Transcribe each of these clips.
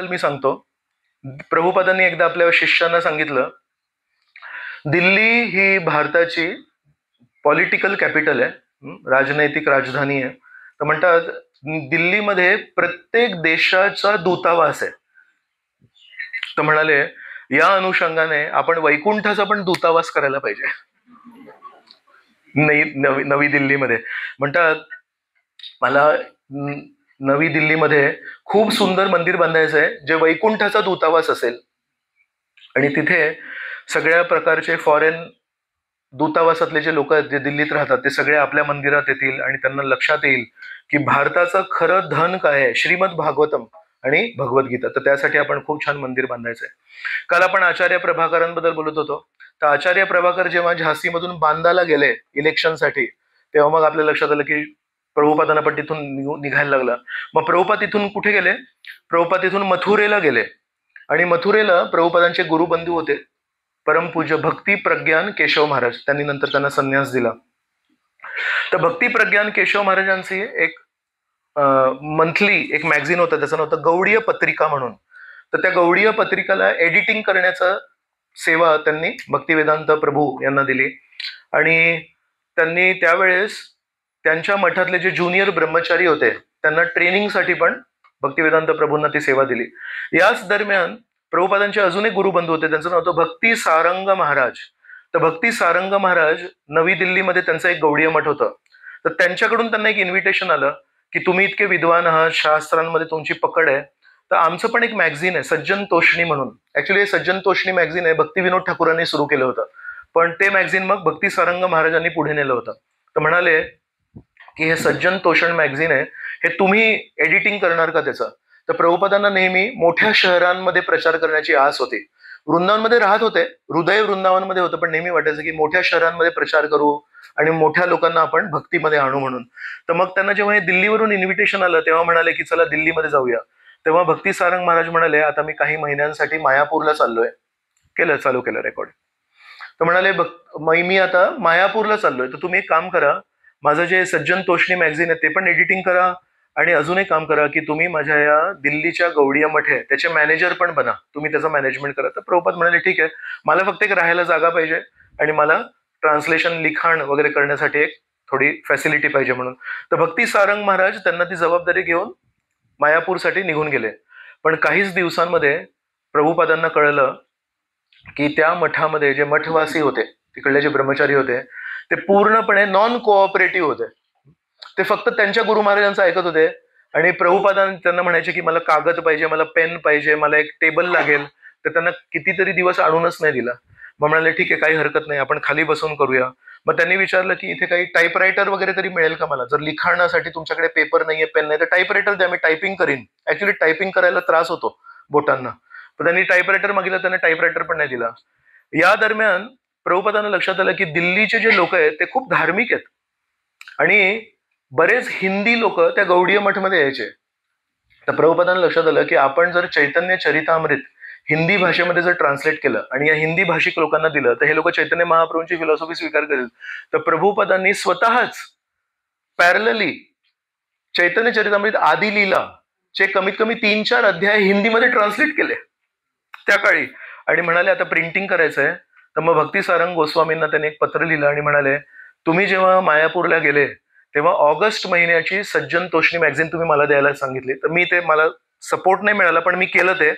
मी सांगतो. प्रभुपादांनी एकदा आपल्या शिष्यांना सांगितलं, दिल्ली ही भारताची पॉलिटिकल कॅपिटल आहे, राजनैतिक राजधानी आहे. तर म्हणतात दिल्लीमध्ये प्रत्येक देशाचा दूतावास आहे. तर म्हणाले या अनुषंगाने आपण वैकुंठाचा पण दूतावास करायला पाहिजे नवी दिल्लीमध्ये. म्हणतात मला नवी दिल्लीमध्ये खूप सुंदर मंदिर बांधायचं आहे जे वैकुंठाचा दूतावास असेल, आणि तिथे सगळ्या प्रकारचे फॉरेन दूतावासातले जे लोक आहेत जे दिल्लीत राहतात ते सगळे आपल्या मंदिरात येतील आणि त्यांना लक्षात येईल की भारताचं खरं धन काय आहे, श्रीमद भागवतम आणि भगवद्गीता. तर त्यासाठी आपण खूप छान मंदिर बांधायचंय. काल आपण आचार्य प्रभाकरांबद्दल बोलत होतो. तर आचार्य प्रभाकर जेव्हा झाशीमधून बांदाला गेले इलेक्शनसाठी, तेव्हा मग आपल्या लक्षात आलं की प्रभुपादांना पण तिथून निघायला लागला. मग प्रभुपाद तिथून कुठे गेले? प्रभुपाद तिथून मथुरेला गेले, आणि मथुरेला प्रभुपादांचे गुरुबंधू होते परमपूज्य भक्ती प्रज्ञान केशव महाराज. त्यांनी नंतर त्यांना संन्यास दिला. तर भक्ती प्रज्ञान केशव महाराजांची एक मंथली एक मॅगझिन होतं, त्याचं नाव होतं गौडीय पत्रिका म्हणून. तर त्या गौडीय पत्रिकाला एडिटिंग करण्याचा सेवा त्यांनी भक्तिवेदांत प्रभू यांना दिली. आणि त्यांनी त्यावेळेस त्यांच्या मठातले जे ज्युनियर ब्रह्मचारी होते त्यांना ट्रेनिंगसाठी पण भक्तिवेदांत प्रभूंना ती सेवा दिली. याच दरम्यान प्रभुपादांचे अजून एक गुरुबंधू होते, त्यांचं नाव होतं भक्ती सारंग महाराज. तर भक्ती सारंग महाराज नवी दिल्लीमध्ये त्यांचं एक गौडीय मठ होतं. तर त्यांच्याकडून त्यांना एक इन्व्हिटेशन आलं की तुम्ही इतके विद्वान आहात, शास्त्रांमध्ये तुमची पकड आहे, तर आमचं पण एक मॅगझिन आहे सज्जन तोषणी म्हणून. ऍक्च्युली हे सज्जन तोषणी मॅगझिन आहे भक्ती विनोद ठाकूरांनी सुरू केलं होतं, पण ते मॅगझिन मग भक्ती सारंग महाराजांनी पुढे नेलं होतं. तर म्हणाले की हे सज्जन तोषण मॅगझिन आहे, हे तुम्ही एडिटिंग करणार का त्याचं? तर प्रभुपादांना नेहमी मोठ्या शहरांमध्ये प्रचार करण्याची आस होती. वृंदावनमध्ये राहत होते, हृदय वृंदावनमध्ये होतं, पण नेहमी वाटायचं की मोठ्या शहरांमध्ये प्रचार करू आणि मोठ्या लोकांना आपण भक्तीमध्ये आणू म्हणून. तर मग त्यांना जेव्हा हे दिल्लीवरून इन्व्हिटेशन आलं तेव्हा म्हणाले की चला दिल्लीमध्ये जाऊया. तेव्हा भक्ती सारंग महाराज म्हणाले आता मी काही महिन्यांसाठी मायापूरला चाललोय. चालू केलं रेकॉर्ड. तर म्हणाले मी आता मायापूरला चाललोय, तर तुम्ही एक काम करा, माझं जे सज्जन तोषणी मॅगझिन आहे ते पण एडिटिंग करा, आणि अजून एक काम करा की तुम्ही माझ्या या दिल्लीच्या गौडीय मठ आहे त्याचे मॅनेजर पण बना, तुम्ही त्याचं मॅनेजमेंट करा. तर प्रभुपाद म्हणाले ठीक आहे, मला फक्त एक राहायला जागा पाहिजे आणि मला ट्रान्सलेशन लिखाण वगैरे करण्यासाठी एक थोडी फॅसिलिटी पाहिजे म्हणून. तर भक्ती सारंग महाराज त्यांना ती जबाबदारी घेऊन मायापूरसाठी निघून गेले. पण काहीच दिवसांमध्ये प्रभुपादांना कळलं की त्या मठामध्ये जे मठवासी होते, तिकडले जे ब्रह्मचारी होते, ते पूर्णपणे नॉन कोऑपरेटिव्ह होते. ते फक्त त्यांच्या गुरु महाराजांचं ऐकत होते. आणि प्रभुपादांनी त्यांना म्हणायचे की मला कागद पाहिजे, मला पेन पाहिजे, मला एक टेबल लागेल. तर त्यांना कितीतरी दिवस आणूनच नाही दिला. मग म्हणाले ठीक आहे, काही हरकत नाही, आपण खाली बसून करूया. मग त्यांनी विचारलं की इथे काही टाईपरायटर वगैरे तरी मिळेल का मला? जर लिखाणासाठी तुमच्याकडे पेपर नाहीये, पेन नाही, तर टाईपरायटर द्या, मी टायपिंग करीन. ऍक्च्युली टायपिंग करायला त्रास होतो बोटांना. पण त्यांनी टाईपरायटर मागितलं, त्यांना टाईपरायटर पण नाही दिला. या दरम्यान प्रभुपादांना लक्षात आलं की दिल्लीचे जे लोक आहेत ते खूप धार्मिक आहेत, आणि बरेच हिंदी लोक त्या गौडीय मठमध्ये यायचे. तर प्रभुपादांना लक्षात आलं की आपण जर चैतन्य चरितामृत हिंदी भाषेमध्ये जर ट्रान्सलेट केलं आणि या हिंदी भाषिक लोकांना दिलं तर हे लोक चैतन्य महाप्रभूंची फिलॉसॉफी स्वीकार करेल. तर प्रभुपादांनी स्वतःच पॅरलली चैतन्य चरितामृत आदी लीला चे कमीत कमी 3-4 अध्याय हिंदीमध्ये ट्रान्सलेट केले त्या काळी, आणि म्हणाले आता प्रिंटिंग करायचंय. तर मग भक्ती सारंग गोस्वामींना त्यांनी एक पत्र लिहिलं आणि म्हणाले तुम्ही जेव्हा मायापूरला गेले तेव्हा ऑगस्ट महिन्याची सज्जन तोषणी मॅगझिन तुम्ही मला द्यायला सांगितली, तर मी ते, मला सपोर्ट नाही मिळाला पण मी केलं ते.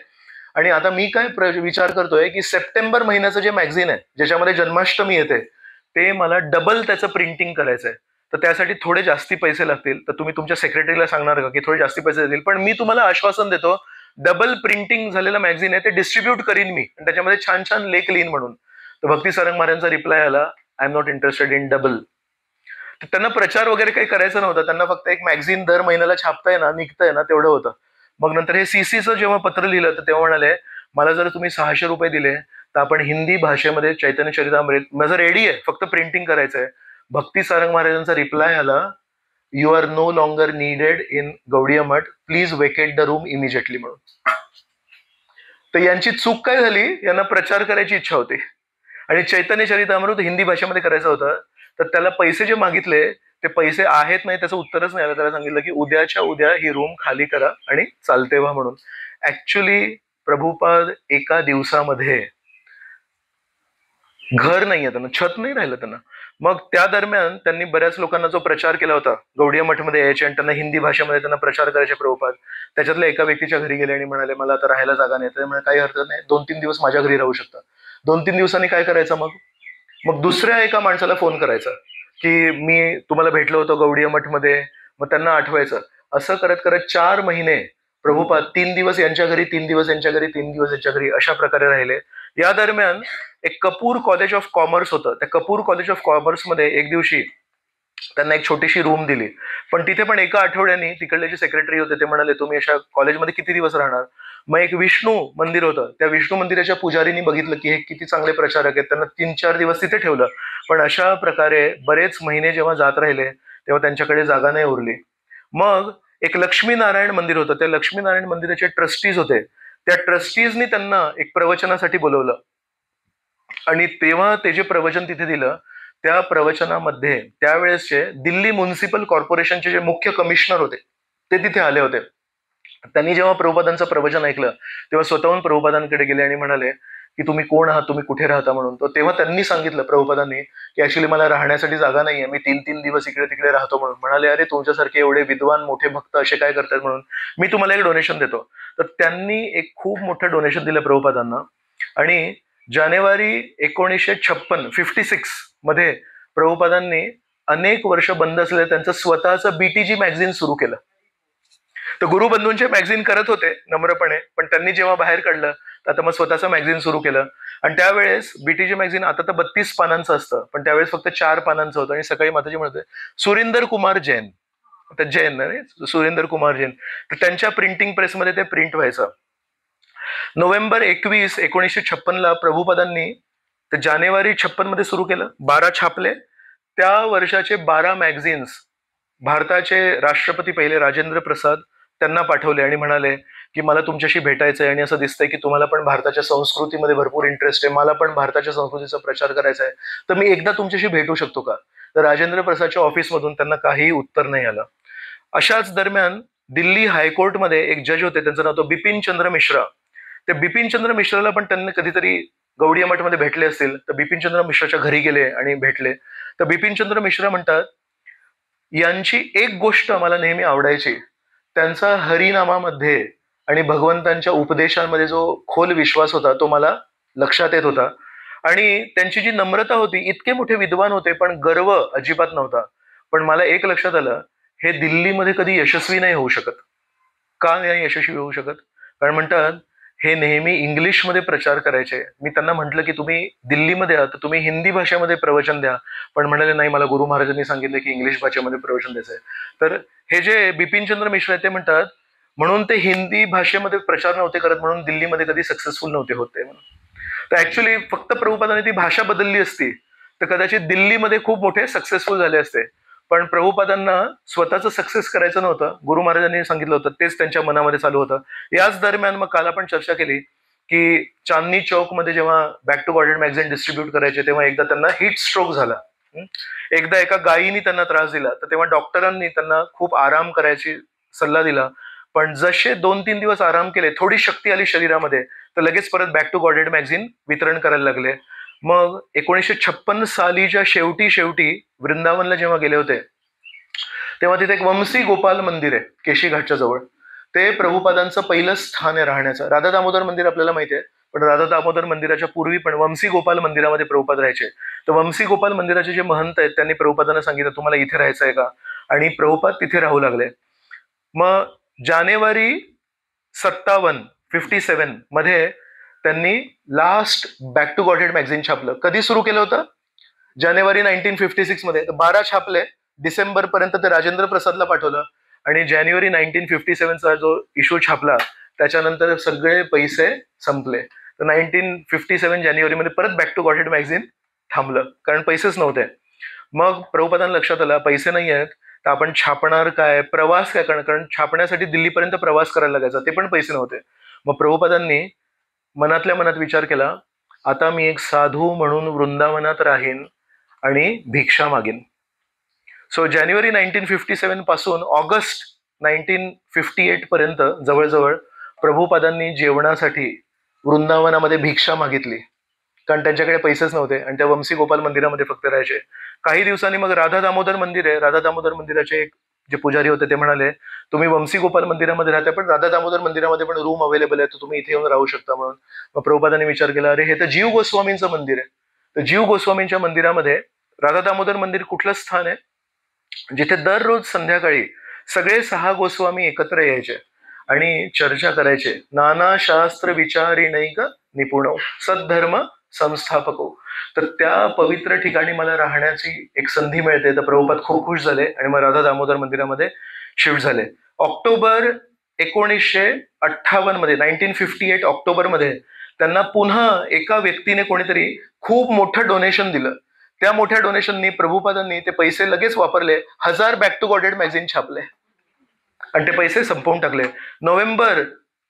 आणि आता मी काय विचार करतोय की सप्टेंबर महिन्याचं जे मॅगझिन आहे ज्याच्यामध्ये जन्माष्टमी येते ते मला डबल त्याचं प्रिंटिंग करायचंय. तर त्यासाठी थोडे जास्ती पैसे लागतील, तर तुम्ही तुमच्या सेक्रेटरीला सांगणार का की थोडे जास्ती पैसे देतील, पण मी तुम्हाला आश्वासन देतो डबल प्रिंटिंग झालेलं मॅगझिन आहे ते डिस्ट्रीब्यूट करीन मी, आणि त्याच्यामध्ये छान छान लेख लिहीन म्हणून. तर भक्ती सारंग महाराजांचा रिप्लाय आला, I am not interested in double. तर त्यांना प्रचार वगैरे काही करायचं नव्हतं, त्यांना फक्त एक मॅगझिन दर महिन्याला छापताय ना, निघतंय ना, तेवढं होतं. मग नंतर हे सीसीचं जेव्हा पत्र लिहिलं तर तेव्हा म्हणाले मला जर तुम्ही 600 रुपये दिले तर आपण हिंदी भाषेमध्ये चैतन्य चरितामृत, माझं रेडी आहे, फक्त प्रिंटिंग करायचंय. भक्ती सारंग महाराजांचा रिप्लाय आला, you are no longer needed in Gaudiya Math, please vacate the room immediately म्हणून. तर यांची चूक काय झाली, यांना प्रचार करायची इच्छा होती आणि चैतन्य चरितामृत हिंदी भाषेमध्ये करायचं होतं. तर त्याला पैसे जे मागितले ते पैसे आहेत नाही त्याचं उत्तरच नाही आलं. त्याला सांगितलं की उद्याच्या उद्या ही रूम खाली करा आणि चालते व्हा म्हणून. ऍक्च्युली प्रभुपाद एका दिवसामध्ये, घर नाहीये त्यांना, छत नाही राहिलं त्यांना. मग त्या दरम्यान त्यांनी बऱ्याच लोकांना जो प्रचार केला होता, गौडिया मठमध्ये यायचे आणि त्यांना हिंदी भाषेमध्ये त्यांना प्रचार करायचे प्रभुपाद, त्याच्यातल्या एका व्यक्तीच्या घरी गेले आणि म्हणाले मला आता राहायला जागा नाही. त्यामुळे काही हरकत नाही, 2-3 दिवस माझ्या घरी राहू शकता. 2-3 दिवसांनी काय करायचं मग? मग दुसऱ्या एका माणसाला फोन करायचा की मी तुम्हाला भेटलो होतो गौडिया मठमध्ये, मग त्यांना आठवायचं. असं करत करत 4 महिने प्रभुपाद 3 दिवस यांच्या घरी, 3 दिवस यांच्या घरी, 3 दिवस यांच्या घरी, अशा प्रकारे राहिले. या दरम्यान एक कपूर कॉलेज ऑफ कॉमर्स होतं, त्या कपूर कॉलेज ऑफ कॉमर्समध्ये एक दिवशी त्यांना एक छोटीशी रूम दिली. पण तिथे पण एका आठवड्याने तिकडले जे सेक्रेटरी होते ते म्हणाले तुम्ही अशा कॉलेजमध्ये किती दिवस राहणार? मग एक विष्णू मंदिर होतं, त्या विष्णू मंदिराच्या पुजारीनी बघितलं की हे किती चांगले प्रचारक आहेत, त्यांना 3-4 दिवस तिथे ठेवलं. पण अशा प्रकारे बरेच महिने जेव्हा जात राहिले तेव्हा त्यांच्याकडे जागा नाही उरली. मग एक लक्ष्मीनारायण मंदिर होतं, त्या लक्ष्मीनारायण मंदिराचे ट्रस्टीज होते, त्या ट्रस्टीजनी त्यांना एक प्रवचनासाठी बोलवलं. आणि तेव्हा ते जे प्रवचन तिथे दिलं, त्या प्रवचनामध्ये त्यावेळेसचे दिल्ली म्युनिसिपल कॉर्पोरेशनचे जे मुख्य कमिशनर होते ते तिथे आले होते. त्यांनी जेव्हा प्रभुपादांचं प्रवचन ऐकलं तेव्हा स्वतःहून प्रभुपादांकडे गेले आणि म्हणाले की तुम्ही कोण आहात, तुम्ही कुठे राहता म्हणून. तो तेव्हा त्यांनी सांगितलं प्रभुपादांनी की ऍक्च्युली मला राहण्यासाठी जागा नाहीये, मी 3-3 दिवस इकडे तिकडे राहतो म्हणून. म्हणाले अरे तुमच्यासारखे एवढे विद्वान मोठे भक्त असे काय करतात म्हणून, मी तुम्हाला एक डोनेशन देतो. तर त्यांनी एक खूप मोठं डोनेशन दिलं प्रभुपादांना. आणि जानेवारी 1956 मध्ये प्रभुपादांनी अनेक वर्ष बंद असलेलं त्यांचं स्वतःचं बीटीजी मॅगझिन सुरू केलं. तर गुरुबंधूंचे मॅगझिन करत होते नम्रपणे, पण त्यांनी जेव्हा बाहेर काढलं तर आता मग स्वतःचं मॅगझिन सुरू केलं. आणि त्यावेळेस बीटीजी मॅगझिन आता तर 32 पानांचं असतं, पण त्यावेळेस फक्त 4 पानांचं होतं. आणि सकाळी माताजी म्हणते सुरिंदर कुमार जैन, तर जैन नाही सुरिंदर कुमार जैन, तर त्यांच्या प्रिंटिंग प्रेसमध्ये ते प्रिंट व्हायचं. नोव्हेंबर 21, 1956 प्रभुपादांनी ते जानेवारी 56 मध्ये सुरू केलं, 12 छापले. त्या वर्षाचे 12 मॅगझिन्स भारताचे राष्ट्रपती पहिले राजेंद्र प्रसाद त्यांना पाठवले आणि म्हणाले की मला तुमच्याशी भेटायचं आहे आणि असं दिसतंय की तुम्हाला पण भारताच्या संस्कृतीमध्ये भरपूर इंटरेस्ट आहे, मला पण भारताच्या संस्कृतीचा प्रचार करायचा आहे, तर मी एकदा तुमच्याशी भेटू शकतो का? तर राजेंद्र प्रसादच्या ऑफिसमधून त्यांना काही उत्तर नाही आलं. अशाच दरम्यान दिल्ली हायकोर्टमध्ये एक जज होते, त्यांचं नाव होतं बिपिन चंद्र मिश्रा. ते बिपिन चंद्र मिश्राला पण त्यांनी कधीतरी गौडिया मठमध्ये भेटले असतील, तर बिपिन चंद्र मिश्राच्या घरी गेले आणि भेटले. तर बिपिन चंद्र मिश्रा म्हणतात यांची एक गोष्ट मला नेहमी आवडायची, त्यांचा हरिनामामध्ये आणि भगवंतांच्या उपदेशांमध्ये जो खोल विश्वास होता तो मला लक्षात येत होता. आणि त्यांची जी नम्रता होती, इतके मोठे विद्वान होते पण गर्व अजिबात नव्हता. पण मला एक लक्षात आलं, हे दिल्लीमध्ये कधी यशस्वी नाही होऊ शकत. का नाही यशस्वी होऊ शकत? कारण म्हणतात हे नेहमी इंग्लिशमध्ये प्रचार करायचे. मी त्यांना म्हटलं की तुम्ही दिल्लीमध्ये आहात तर तुम्ही हिंदी भाषेमध्ये प्रवचन द्या, पण म्हणाले नाही मला गुरु महाराजांनी सांगितलं की इंग्लिश भाषेमध्ये प्रवचन द्यायचंय. तर हे जे बिपिनचंद्र मिश्रा आहेत ते म्हणतात म्हणून ते हिंदी भाषेमध्ये प्रचार नव्हते करत, म्हणून दिल्लीमध्ये कधी सक्सेसफुल नव्हते होते म्हणून. तर ऍक्च्युली फक्त प्रभुपादांनी ती भाषा बदलली असती तर कदाचित दिल्लीमध्ये खूप मोठे सक्सेसफुल झाले असते. पण प्रभुपादांना स्वतःचं सक्सेस करायचं नव्हतं, गुरु महाराजांनी सांगितलं होतं तेच त्यांच्या मनामध्ये चालू होतं. याच दरम्यान मग काल आपण चर्चा केली की चांदनी चौकमध्ये जेव्हा back to Godhead magazine distribute करायचे तेव्हा एकदा त्यांना हिट स्ट्रोक झाला. एकदा एका गायीनी त्यांना त्रास दिला, तर तेव्हा डॉक्टरांनी त्यांना खूप आराम करायची सल्ला दिला. पण जसे 2-3 दिवस आराम केले, थोडी शक्ती आली शरीरामध्ये, तर लगेच परत बॅक टू गॉडेड मॅगझिन वितरण करायला लागले. मग 1956 सालीच्या शेवटी वृंदावनला जेव्हा गेले होते तेव्हा तिथे एक वंशी गोपाल मंदिर आहे केशी घाटच्या जवळ. ते प्रभुपादांचं पहिलं स्थान आहे राहण्याचं. राधा दामोदर मंदिर आपल्याला माहिती आहे, पण राधा दामोदर मंदिराच्या पूर्वी पण वंशी गोपाल मंदिरामध्ये प्रभुपाद राहायचे. तर वंशी गोपाल मंदिराचे जे महंत आहेत त्यांनी प्रभुपादांना सांगितलं तुम्हाला इथे राहायचं आहे का, आणि प्रभुपाद तिथे राहू लागले. मग जानेवारी 57 मध्ये त्यांनी last back to Godhead magazine छापलं. कधी सुरू केलं होतं? जानेवारी 1956 मध्ये. 12 छापले, डिसेंबर पर्यंत ते राजेंद्र प्रसादला पाठवलं आणि जानेवारी 1957चा जो इश्यू छापला त्याच्यानंतर सगळे पैसे संपले. तर 1957 जानेवारीमध्ये परत बॅक टू गॉडेड मॅगझिन थांबलं कारण पैसेच नव्हते. मग प्रभुपादांना लक्षात आलं पैसे नाही आहेत तर आपण छापणार काय, प्रवास काय करणार, कारण छापण्यासाठी दिल्लीपर्यंत प्रवास करायला लागायचा, ते पण पैसे नव्हते. मग प्रभुपादांनी मनातल्या मनात विचार केला आता मी एक साधू म्हणून वृंदावनात राहीन आणि भिक्षा मागेन. सो जानेवारी 1957 पासून ऑगस्ट 1958 पर्यंत जवळजवळ प्रभुपादांनी जेवणासाठी वृंदावनामध्ये भिक्षा मागितली, कारण त्यांच्याकडे पैसेच नव्हते आणि त्या वंशी गोपाल मंदिरामध्ये फक्त राहायचे. काही दिवसांनी मग राधा दामोदर मंदिर आहे, राधा दामोदर मंदिराचे एक जे पुजारी होते ते म्हणाले, तुम्ही वंशी गोपाल मंदिरामध्ये राहता पण राधा दामोदर मंदिरामध्ये पण रूम अवेलेबल आहे, तर तुम्ही इथे येऊन राहू शकता म्हणून. मग प्रभुपादांनी विचार केला, अरे हे तर जीव गोस्वामींचं मंदिर आहे. तर जीव गोस्वामींच्या मंदिरामध्ये राधा दामोदर मंदिर कुठलं स्थान आहे जिथे दररोज संध्याकाळी सगळे 6 गोस्वामी एकत्र यायचे आणि चर्चा करायचे. नाना शास्त्र विचारी नैक निपुण सद्धर्म संस्थापको. तर त्या पवित्र ठिकाणी मला राहण्याची एक संधी मिळते. तर प्रभुपाद खूप खुश झाले आणि मग राधा दामोदर मंदिरामध्ये शिफ्ट झाले. ऑक्टोबर 1958 मध्ये 1958 ऑक्टोबर मध्ये त्यांना पुन्हा एका व्यक्तीने कोणीतरी खूप मोठं डोनेशन दिलं. त्या मोठ्या डोनेशननी प्रभुपादांनी ते पैसे लगेच वापरले, 1000 बॅक टू गॉडेड मॅगझिन छापले आणि ते पैसे संपवून टाकले. नोव्हेंबर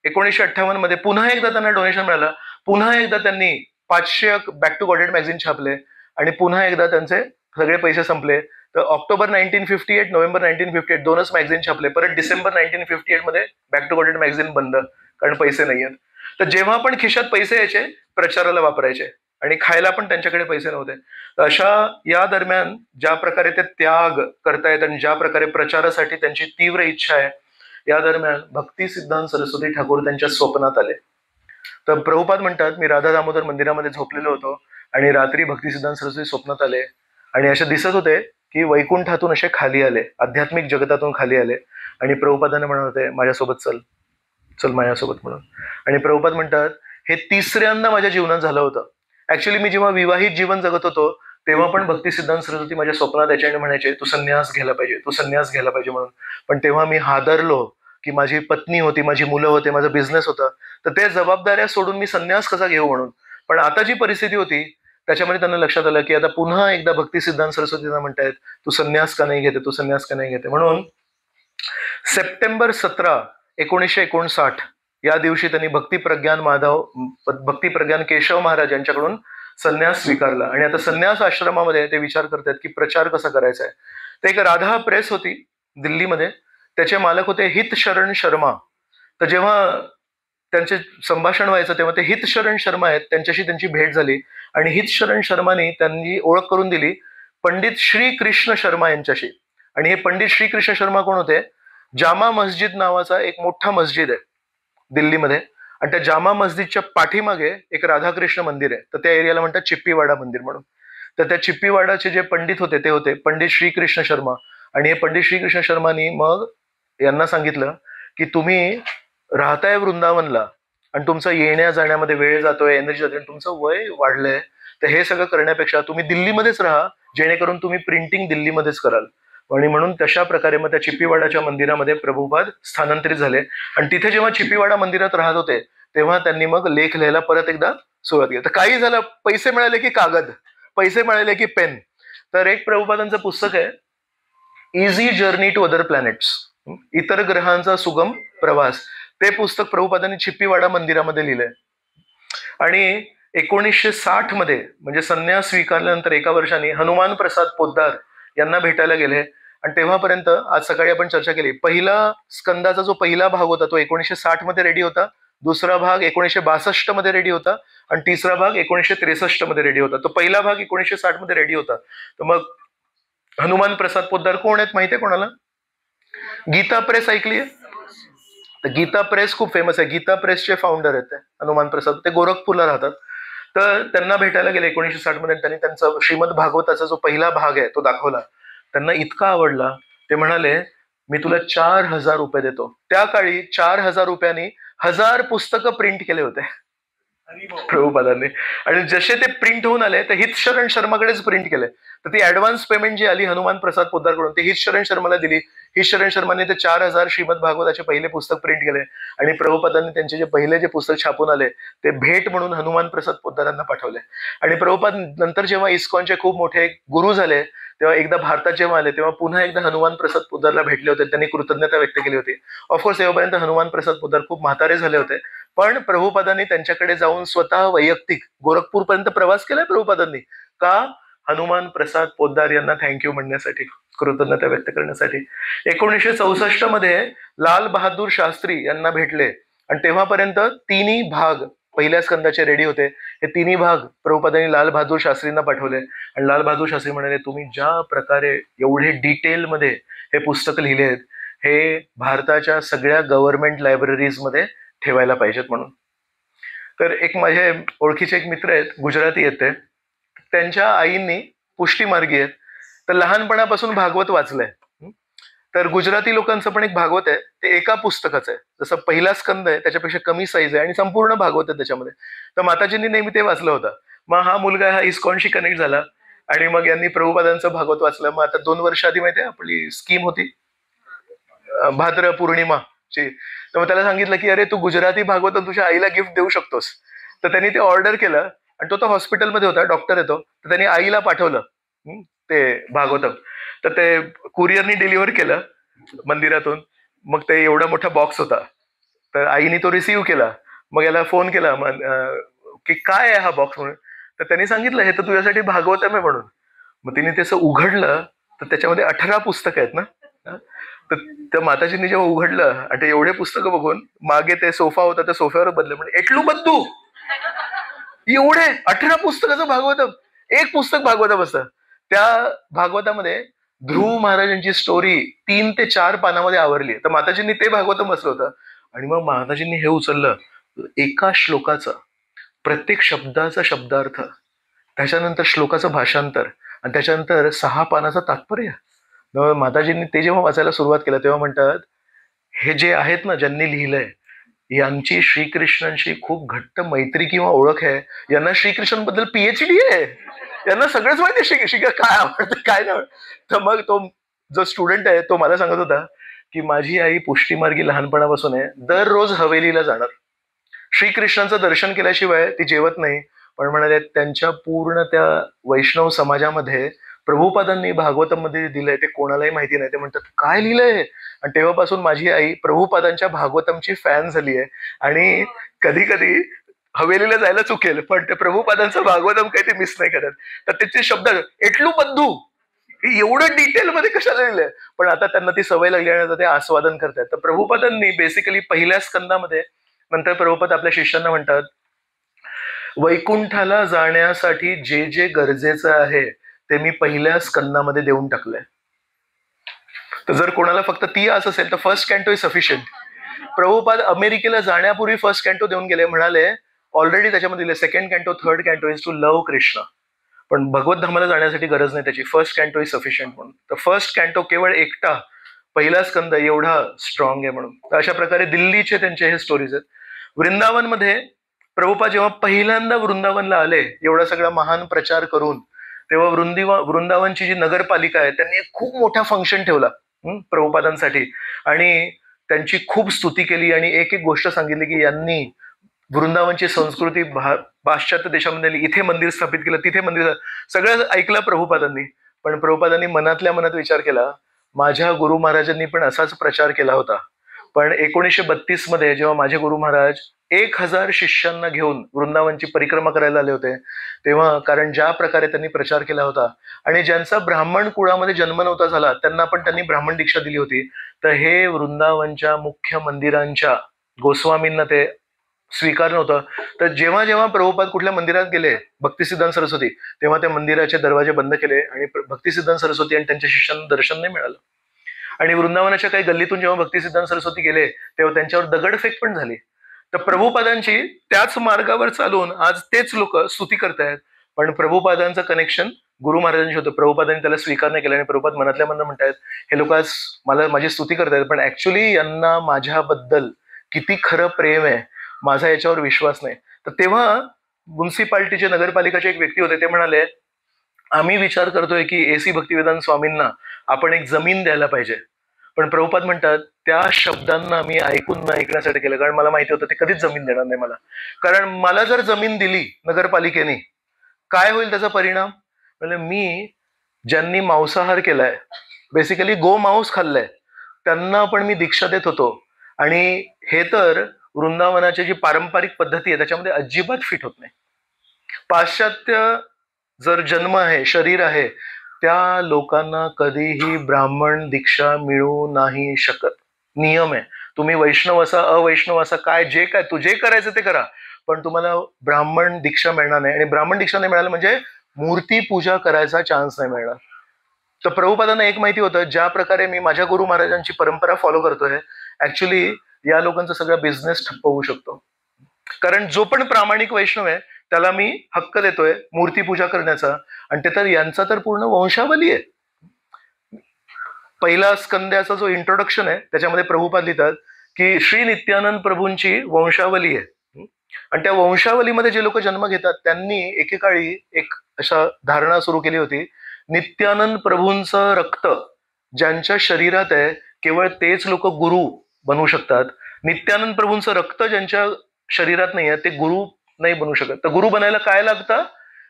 1958 मध्ये पुन्हा एकदा त्यांना डोनेशन मिळालं, पुन्हा एकदा त्यांनी 500 बॅक टू गॉडेड मॅगझिन छापले आणि पुन्हा एकदा त्यांचे सगळे पैसे संपले. तर ऑक्टोबर 1958 नोव्हेंबर 1958 दोनच मॅगझिन छापले. परत डिसेंबर 1958 मध्ये बॅक टू गॉडेड मॅगझिन बंद, कारण पैसे नाही आहेत. तर जेव्हा पण खिशात पैसे यायचे प्रचाराला वापरायचे आणि खायला पण त्यांच्याकडे पैसे नव्हते. तर अशा या दरम्यान ज्या प्रकारे ते त्याग करतायत आणि ज्या प्रकारे प्रचारासाठी त्यांची तीव्र इच्छा आहे, या दरम्यान भक्ती सिद्धांत सरस्वती ठाकूर त्यांच्या स्वप्नात आले. तर प्रभुपाद म्हणतात, मी राधा दामोदर मंदिरामध्ये झोपलेलो होतो आणि रात्री भक्ती सिद्धांत सरस्वती स्वप्नात आले आणि असे दिसत होते की वैकुंठातून असे खाली आले, आध्यात्मिक जगतातून खाली आले आणि प्रभुपादांना म्हणत होते, माझ्यासोबत चल चल माझ्यासोबत म्हणून. आणि प्रभुपाद म्हणतात, हे तिसऱ्यांदा माझ्या जीवनात झालं होतं. ऍक्च्युली मी जेव्हा विवाहित जीवन जगत होतो तेव्हा पण भक्ती सिद्धांत सरस्वती माझ्या स्वप्नात यायचे आणि म्हणायचे, तू संन्यास घ्यायला पाहिजे, तू संन्यास घ्यायला पाहिजे म्हणून. पण तेव्हा मी हादरलो की माझी पत्नी होती, माझी मुलं होते, माझा बिझनेस होता, तर ते जबाबदाऱ्या सोडून मी संन्यास कसा घेऊ म्हणून. पण आता जी परिस्थिती होती त्याच्यामध्ये त्यांना लक्षात आलं की आता पुन्हा एकदा भक्ती सिद्धांत सरस्वतींना म्हणतायत, तू संन्यास का नाही घेते, तू संन्यास का नाही घेते. म्हणून सप्टेंबर 17, 1959 या दिवशी त्यांनी भक्ती प्रज्ञान केशव महाराज यांच्याकडून संन्यास स्वीकारला. आणि आता संन्यास आश्रमामध्ये ते विचार करतात की प्रचार कसा करायचा आहे. तर एक राधा प्रेस होती दिल्लीमध्ये, त्याचे मालक होते हित शरण शर्मा. तर जेव्हा त्यांचे संभाषण व्हायचं तेव्हा ते हित शरण शर्मा आहेत, त्यांच्याशी त्यांची भेट झाली आणि हित शरण शर्मानी त्यांनी ओळख करून दिली पंडित श्री कृष्ण शर्मा यांच्याशी. आणि हे पंडित श्री कृष्ण शर्मा कोण होते, जामा मस्जिद नावाचा एक मोठा मस्जिद आहे दिल्लीमध्ये आणि त्या जामा मस्जिदच्या पाठीमागे एक राधाकृष्ण मंदिर आहे. तर त्या एरियाला म्हणतात चिप्पीवाडा मंदिर म्हणून. तर त्या चिप्पीवाडाचे जे पंडित होते ते होते पंडित श्रीकृष्ण शर्मा. आणि हे पंडित श्रीकृष्ण शर्मानी मग यांना सांगितलं की तुम्ही राहताय वृंदावनला आणि तुमचा येण्या जाण्यामध्ये वेळ जातोय, एनर्जी जाते, तुमचं वय वाढलंय, तर हे सगळं करण्यापेक्षा तुम्ही दिल्लीमध्येच राहा, जेणेकरून तुम्ही प्रिंटिंग दिल्लीमध्येच कराल. आणि म्हणून तशा प्रकारे मग त्या चिप्पीवाडाच्या मंदिरामध्ये प्रभुपाद स्थानांतरित झाले. आणि तिथे जेव्हा चिप्पीवाडा मंदिरात राहत होते तेव्हा त्यांनी मग लेख लिहायला परत एकदा सुरुवात केली. तर काही झालं, पैसे मिळाले की कागद, पैसे मिळाले की पेन. तर एक प्रभुपादांचं पुस्तक आहे easy journey to other planets, इतर ग्रहांचा सुगम प्रवास. ते पुस्तक प्रभुपादांनी चिप्पीवाडा मंदिरामध्ये लिहिलंय. आणि 1960 मध्ये म्हणजे संन्यास स्वीकारल्यानंतर एका वर्षाने हनुमान प्रसाद पोद्दार यांना भेटायला गेले. आणि तेव्हापर्यंत आज सकाळी आपण चर्चा केली, पहिला स्कंदाचा जो पहिला भाग होता तो 1960 मध्ये रेडी होता, दुसरा भाग 1962 मध्ये रेडी होता आणि तिसरा भाग 1963 मध्ये रेडी होता. तो पहिला भाग 1960 मध्ये रेडी होता. तर मग हनुमान प्रसाद पोद्दार कोण आहेत माहितीये कोणाला? गीता प्रेस ऐकली आहे? तर गीता प्रेस खूप फेमस आहे. गीता प्रेसचे फाउंडर आहेत ते हनुमान प्रसाद. ते गोरखपूरला राहतात. तर त्यांना भेटायला गेले 1960 मध्ये. त्यांनी त्यांचा श्रीमद भागवताचा जो पहिला भाग आहे तो दाखवला. त्यांना इतका आवडला, ते म्हणाले मी तुला 4000 रुपये देतो. त्या काळी 4000 रुपयांनी 1000 पुस्तकं प्रिंट केले होते प्रभुपादांनी. आणि जसे ते प्रिंट होऊन आले तर हित शरण शर्माकडेच प्रिंट केले. तर ती ऍडव्हान्स पेमेंट जी आली हनुमान प्रसाद पोद्दारकडून ते हित शरण शर्माला दिली. हित शरण शर्माने ते 4000 श्रीमद भागवताचे पहिले पुस्तक प्रिंट केले आणि प्रभुपादांनी त्यांचे जे पहिले जे पुस्तक छापून आले ते भेट म्हणून हनुमान प्रसाद पोद्दारांना पाठवले. आणि प्रभुपाद नंतर जेव्हा इस्कॉनचे खूप मोठे गुरु झाले तेव्हा एकदा भारतात जेव्हा आले तेव्हा पुन्हा एकदा हनुमान प्रसाद पोद्दारला भेटले होते. त्यांनी कृतज्ञता व्यक्त केली होती. ऑफकोर्स तेव्हापर्यंत हनुमान प्रसाद पोद्दार खूप म्हातारे झाले होते, पण प्रभुपादांनी त्यांच्याकडे जाऊन स्वतः वैयक्तिक गोरखपूरपर्यंत प्रवास केलाय प्रभुपादांनी. का? हनुमान प्रसाद पोद्दार यांना थँक्यू म्हणण्यासाठी, कृतज्ञता व्यक्त करण्यासाठी. 1964 मध्ये लाल बहादूर शास्त्री यांना भेटले आणि तेव्हापर्यंत तिन्ही भाग पहिल्या स्कंदाचे रेडी होते. हे तिन्ही भाग प्रभुपादांनी लाल बहादूर शास्त्रींना पाठवले आणि लाल बहादूर शास्त्री म्हणाले, तुम्ही ज्या प्रकारे एवढे डिटेलमध्ये हे पुस्तक लिहिले आहेत, हे भारताच्या सगळ्या गव्हर्नमेंट लायब्ररीजमध्ये ठेवायला पाहिजेत म्हणून. तर एक माझे ओळखीचे एक मित्र आहेत, गुजराती आहेत ते, त्यांच्या आईंनी पुष्टीमार्गी आहेत, तर लहानपणापासून भागवत वाचलंय. तर गुजराती लोकांचं पण एक भागवत आहे, ते एका पुस्तकाचं आहे. जसं पहिला स्कंद आहे त्याच्यापेक्षा कमी साईज आहे आणि संपूर्ण भागवत आहे त्याच्यामध्ये. तर माताजींनी नेहमी ते वाचलं होतं. मग हा मुलगा हा इस्कॉनशी कनेक्ट झाला आणि मग यांनी प्रभुपादांचं भागवत वाचलं. मग आता 2 वर्ष आधी माहिती आहे आपली स्कीम होती भाद्र पौर्णिमाची, तर मग त्याला सांगितलं की अरे तू गुजराती भागवत तुझ्या आईला गिफ्ट देऊ शकतोस. तर त्यांनी ते ऑर्डर केलं आणि तो हॉस्पिटलमध्ये होता, डॉक्टर येतो, तर त्यांनी आईला पाठवलं ते भागवतम. तर ते कुरिअरनी डिलिव्हर केलं मंदिरातून. मग ते एवढा मोठा बॉक्स होता, तर आईने तो रिसीव्ह केला. मग याला फोन केला की काय आहे हा बॉक्स म्हणून. तर त्यांनी सांगितलं हे तर तुझ्यासाठी भागवतम आहे म्हणून. मग तिने त्याचं उघडलं तर त्याच्यामध्ये 18 पुस्तकं आहेत ना. तर त्या माताजींनी जेव्हा उघडलं आणि ते एवढे पुस्तकं बघून, मागे ते सोफा होता त्या सोफ्यावर बदले, म्हणजे एटलू बद्दू एवढे 18 पुस्तकाचं भागवतम, एक पुस्तक भागवतम असतं. त्या भागवतामध्ये ध्रुव महाराजांची स्टोरी 3 ते 4 पानामध्ये आवरली. तर माताजींनी ते भागवतम बसलं होतं आणि मग माताजींनी हे उचललं, एका श्लोकाचं प्रत्येक शब्दाचा शब्दार्थ, त्याच्यानंतर श्लोकाचं भाषांतर आणि त्याच्यानंतर 6 पानाचं तात्पर्य. माताजींनी ते जेव्हा वाचायला सुरुवात केलं तेव्हा म्हणतात, हे जे आहेत ना ज्यांनी लिहिलंय, यांची श्रीकृष्णांशी खूप घट्ट मैत्री किंवा ओळख आहे. यांना श्रीकृष्णांबद्दल PhD आहे, यांना सगळंच माहिती आहे काय आवडतं काय नाही. तर मग तो जो स्टुडंट आहे तो मला सांगत होता की माझी आई पुष्टीमार्गी लहानपणापासून आहे, दररोज हवेलीला जाणार, श्रीकृष्णांचं दर्शन केल्याशिवाय ती जेवत नाही. पण म्हणाले त्यांच्या पूर्ण त्या वैष्णव समाजामध्ये प्रभुपादांनी भागवतम मध्ये दिलंय ते कोणालाही माहिती नाही. ते म्हणतात काय लिहिलंय, आणि तेव्हापासून माझी आई प्रभुपादांच्या भागवतमची फॅन झाली आहे आणि कधी कधी हवेलीला जायला चुकेल पण ते प्रभुपादांचं भागवतम काही ते मिस नाही करत. तर त्याचे शब्द एटलू बद्दू एवढं डिटेलमध्ये कशाला लिहिलंय, पण आता त्यांना ती सवय लागली आणि आता ते आस्वादन करतात. तर प्रभुपादांनी बेसिकली पहिल्या स्कंदामध्ये, नंतर प्रभुपाद आपल्या शिष्यांना म्हणतात वैकुंठाला जाण्यासाठी जे जे गरजेचं आहे ते मी पहिल्या स्कंदामध्ये देऊन टाकलंय. तर जर कोणाला फक्त ती आस असेल तर फर्स्ट कॅन्टो इज सफिशियंट. प्रभुपाद अमेरिकेला जाण्यापूर्वी फर्स्ट कॅन्टो देऊन गेले, म्हणाले ऑलरेडी त्याच्यामध्ये दिले second canto third canto is to love Krishna, पण भगवत धामाला जाण्यासाठी गरज नाही त्याची, फर्स्ट कॅन्टो इज सफिशियंट म्हणून. तर फर्स्ट कॅन्टो केवळ एकटा पहिला स्कंद एवढा स्ट्रॉंग आहे म्हणून. तर अशा प्रकारे दिल्लीचे त्यांचे हे स्टोरीज आहेत. वृंदावनमध्ये प्रभुपाद जेव्हा पहिल्यांदा वृंदावनला आले एवढा सगळा महान प्रचार करून, तेव्हा वृंदावनची जी नगरपालिका आहे त्यांनी एक खूप मोठा फंक्शन ठेवला प्रभुपादांसाठी आणि त्यांची खूप स्तुती केली आणि एक एक गोष्ट सांगितली की यांनी वृंदावनची संस्कृती पाश्चात्य देशामध्ये इथे मंदिर स्थापित केलं, तिथे मंदिर, सगळं ऐकलं प्रभुपादांनी. पण प्रभुपादांनी मनातल्या मनात विचार केला, माझ्या गुरु महाराजांनी पण असाच प्रचार केला होता. पण 1932 मध्ये जेव्हा माझे गुरु महाराज 1000 शिष्यांना घेऊन वृंदावनची परिक्रमा करायला आले होते, तेव्हा कारण ज्या प्रकारे त्यांनी प्रचार केला होता आणि ज्यांचा ब्राह्मण कुळामध्ये जन्म नव्हता झाला त्यांना पण त्यांनी ब्राह्मण दीक्षा दिली होती, तर हे वृंदावनच्या मुख्य मंदिरांच्या गोस्वामींना ते स्वीकार नव्हतं. तर जेव्हा जेव्हा प्रभुपाद कुठल्या मंदिरात गेले, भक्तिसिद्धांत सरस्वती, तेव्हा त्या मंदिराचे दरवाजे बंद केले आणि भक्तिसिद्धांत सरस्वती आणि त्यांच्या शिष्यांना दर्शन नाही मिळालं. आणि वृंदावनाच्या काही गल्लीतून जेव्हा भक्तिसिद्धांत सरस्वती गेले तेव्हा त्यांच्यावर दगडफेक पण झाली. तर प्रभुपादांची त्याच मार्गावर चालून आज तेच लोक स्तुती करतायत, पण प्रभुपादांचं कनेक्शन गुरु महाराजांशी होतं. प्रभुपादांनी त्याला स्वीकार नाही केला आणि प्रभुपाद मनातल्या मनात म्हणतायत हे लोक आज मला माझी स्तुती करतायत, पण ऍक्च्युली यांना माझ्याबद्दल किती खरं प्रेम आहे, माझा याच्यावर विश्वास नाही. तर तेव्हा म्युन्सिपाल्टीचे नगरपालिकाचे एक व्यक्ती होते, ते म्हणाले आम्ही विचार करतोय की AC भक्तिवेदांत स्वामींना आपण एक जमीन द्यायला पाहिजे. पण प्रभुपाद म्हणतात त्या शब्दांना मी ऐकून न ऐकण्यासाठी केलं, कारण मला माहिती होतं ते कधीच जमीन देणार नाही मला. कारण मला जर जमीन दिली नगरपालिकेने काय होईल त्याचा परिणाम, म्हणजे मी ज्यांनी मांसाहार केलाय, बेसिकली गो मांस खाल्लंय, त्यांना पण मी दीक्षा देत होतो. आणि हे तर वृंदावनाची जी पारंपरिक पद्धती आहे त्याच्यामध्ये अजिबात फिट होत नाही. पाश्चात्य जर जन्म आहे, शरीर आहे, त्या लोकांना कधीही ब्राह्मण दीक्षा मिळू नाही शकत, नियम आहे. तुम्ही वैष्णव असा अवैष्णव असा काय तू जे करायचं ते करा, पण तुम्हाला ब्राह्मण दीक्षा मिळणार नाही. आणि ब्राह्मण दीक्षा नाही मिळालं म्हणजे मूर्ती पूजा करायचा चान्स नाही मिळणार. तर प्रभुपादांना एक माहिती होतं, ज्या प्रकारे मी माझ्या गुरु महाराजांची परंपरा फॉलो करतोय, ऍक्च्युली या लोकांचा सगळा बिझनेस ठप्प होऊ शकतो. कारण जो पण प्रामाणिक वैष्णव आहे त्याला मी हक्क देतोय मूर्तीपूजा करण्याचा, आणि ते तर यांचा तर पूर्ण वंशावली आहे. पहिला स्कंद्याचा जो इंट्रोडक्शन आहे त्याच्यामध्ये प्रभुपाद लिहितात की श्री नित्यानंद प्रभूंची वंशावली आहे, आणि त्या वंशावलीमध्ये जे लोक जन्म घेतात त्यांनी एकेकाळी एक अशा धारणा सुरू केली होती, नित्यानंद प्रभूंचं रक्त ज्यांच्या शरीरात आहे केवळ तेच लोक गुरु बनवू शकतात. नित्यानंद प्रभूंचं रक्त ज्यांच्या शरीरात नाही आहे ते गुरु नाही बनवू शकत. तर गुरु बनायला काय लागतं?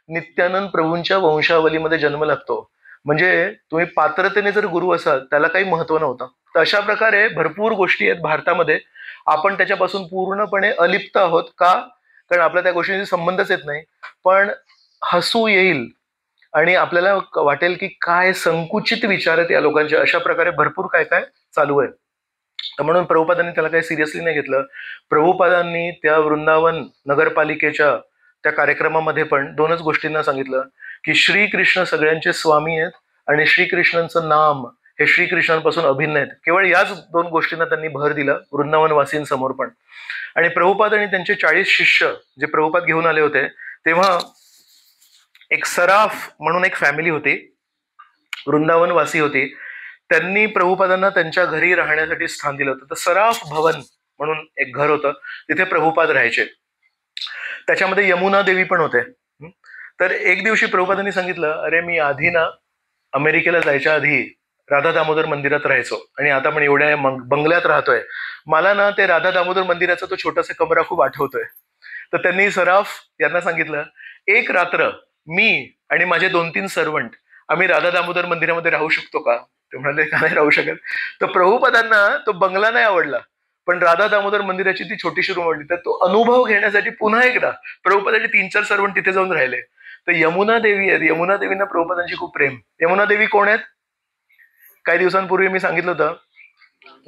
नित्यानंद प्रभूंच्या वंशावलीमध्ये जन्म लागतो. म्हणजे तुम्ही पात्रतेने जर गुरु असाल त्याला काही महत्व नव्हतं. तर अशा प्रकारे भरपूर गोष्टी आहेत भारतामध्ये, आपण त्याच्यापासून पूर्णपणे अलिप्त आहोत. का? कारण आपल्या त्या गोष्टींशी संबंधच येत नाही. पण हसू येईल आणि आपल्याला वाटेल की काय संकुचित विचार आहेत या लोकांचे, अशा प्रकारे भरपूर काय काय चालू आहे. तर म्हणून प्रभुपादांनी त्याला काही सिरियसली नाही घेतलं. प्रभुपादांनी त्या वृंदावन नगरपालिकेच्या त्या कार्यक्रमामध्ये पण दोनच गोष्टींना सांगितलं की श्रीकृष्ण सगळ्यांचे स्वामी आहेत आणि श्रीकृष्णांचं नाम हे श्रीकृष्णांपासून अभिन्न आहेत. केवळ याच दोन गोष्टींना त्यांनी भर दिला वृंदावन वासींसमोर पण. आणि प्रभुपाद आणि त्यांचे 40 शिष्य जे प्रभुपाद घेऊन आले होते तेव्हा एक सराफ म्हणून एक फॅमिली होती, वृंदावन वासी होती. त्यांनी प्रभुपादांना त्यांच्या घरी राहण्यासाठी स्थान दिलं होतं. तर सराफ भवन म्हणून एक घर होतं, तिथे प्रभुपाद राहायचे. त्याच्यामध्ये यमुना देवी पण होते. तर एक दिवशी प्रभुपादांनी सांगितलं, अरे मी आधी ना अमेरिकेला जायच्या आधी राधा दामोदर मंदिरात राहायचो आणि आता पण एवढ्या बंगल्यात राहतोय, मला ना ते राधा दामोदर मंदिराचा तो छोटासा कमरा खूप आठवतोय. तर त्यांनी सराफ यांना सांगितलं, एक रात्र मी आणि माझे 2-3 सर्वंट आम्ही राधा दामोदर मंदिरामध्ये राहू शकतो का? ते म्हणाले, का नाही राहू शकत. तर प्रभुपादांना तो बंगला नाही आवडला, पण राधा दामोदर मंदिराची ती छोटीशी रूम आवडली. तर तो अनुभव घेण्यासाठी पुन्हा एकदा प्रभुपादांचे 3-4 सर्वंट तिथे जाऊन राहिले. तर यमुना देवी आहेत, यमुना देवींना प्रभुपादांची खूप प्रेम. यमुना देवी कोण आहेत? काही दिवसांपूर्वी मी सांगितलं होतं,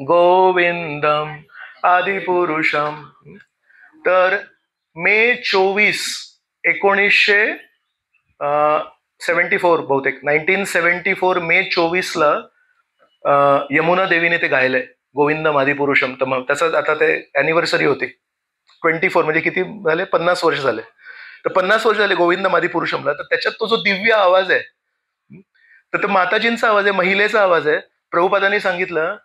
गोविंदम आदिपुरुषम. तर मे 24, 1974 बहुतेक 1974 मे 24ला यमुना देवीने ते गायलंय गोविंदम आदिपुरुषम. तर मग त्याचं आता ते अॅनिव्हर्सरी होती 24, म्हणजे किती झाले? 50 वर्ष झाले. तर 50 वर्ष झाले गोविंदम आदिपुरुषमला. तर त्याच्यात तो जो दिव्य आवाज आहे, तर तो माताजींचा आवाज आहे, महिलेचा आवाज आहे. प्रभुपादांनी सांगितलं,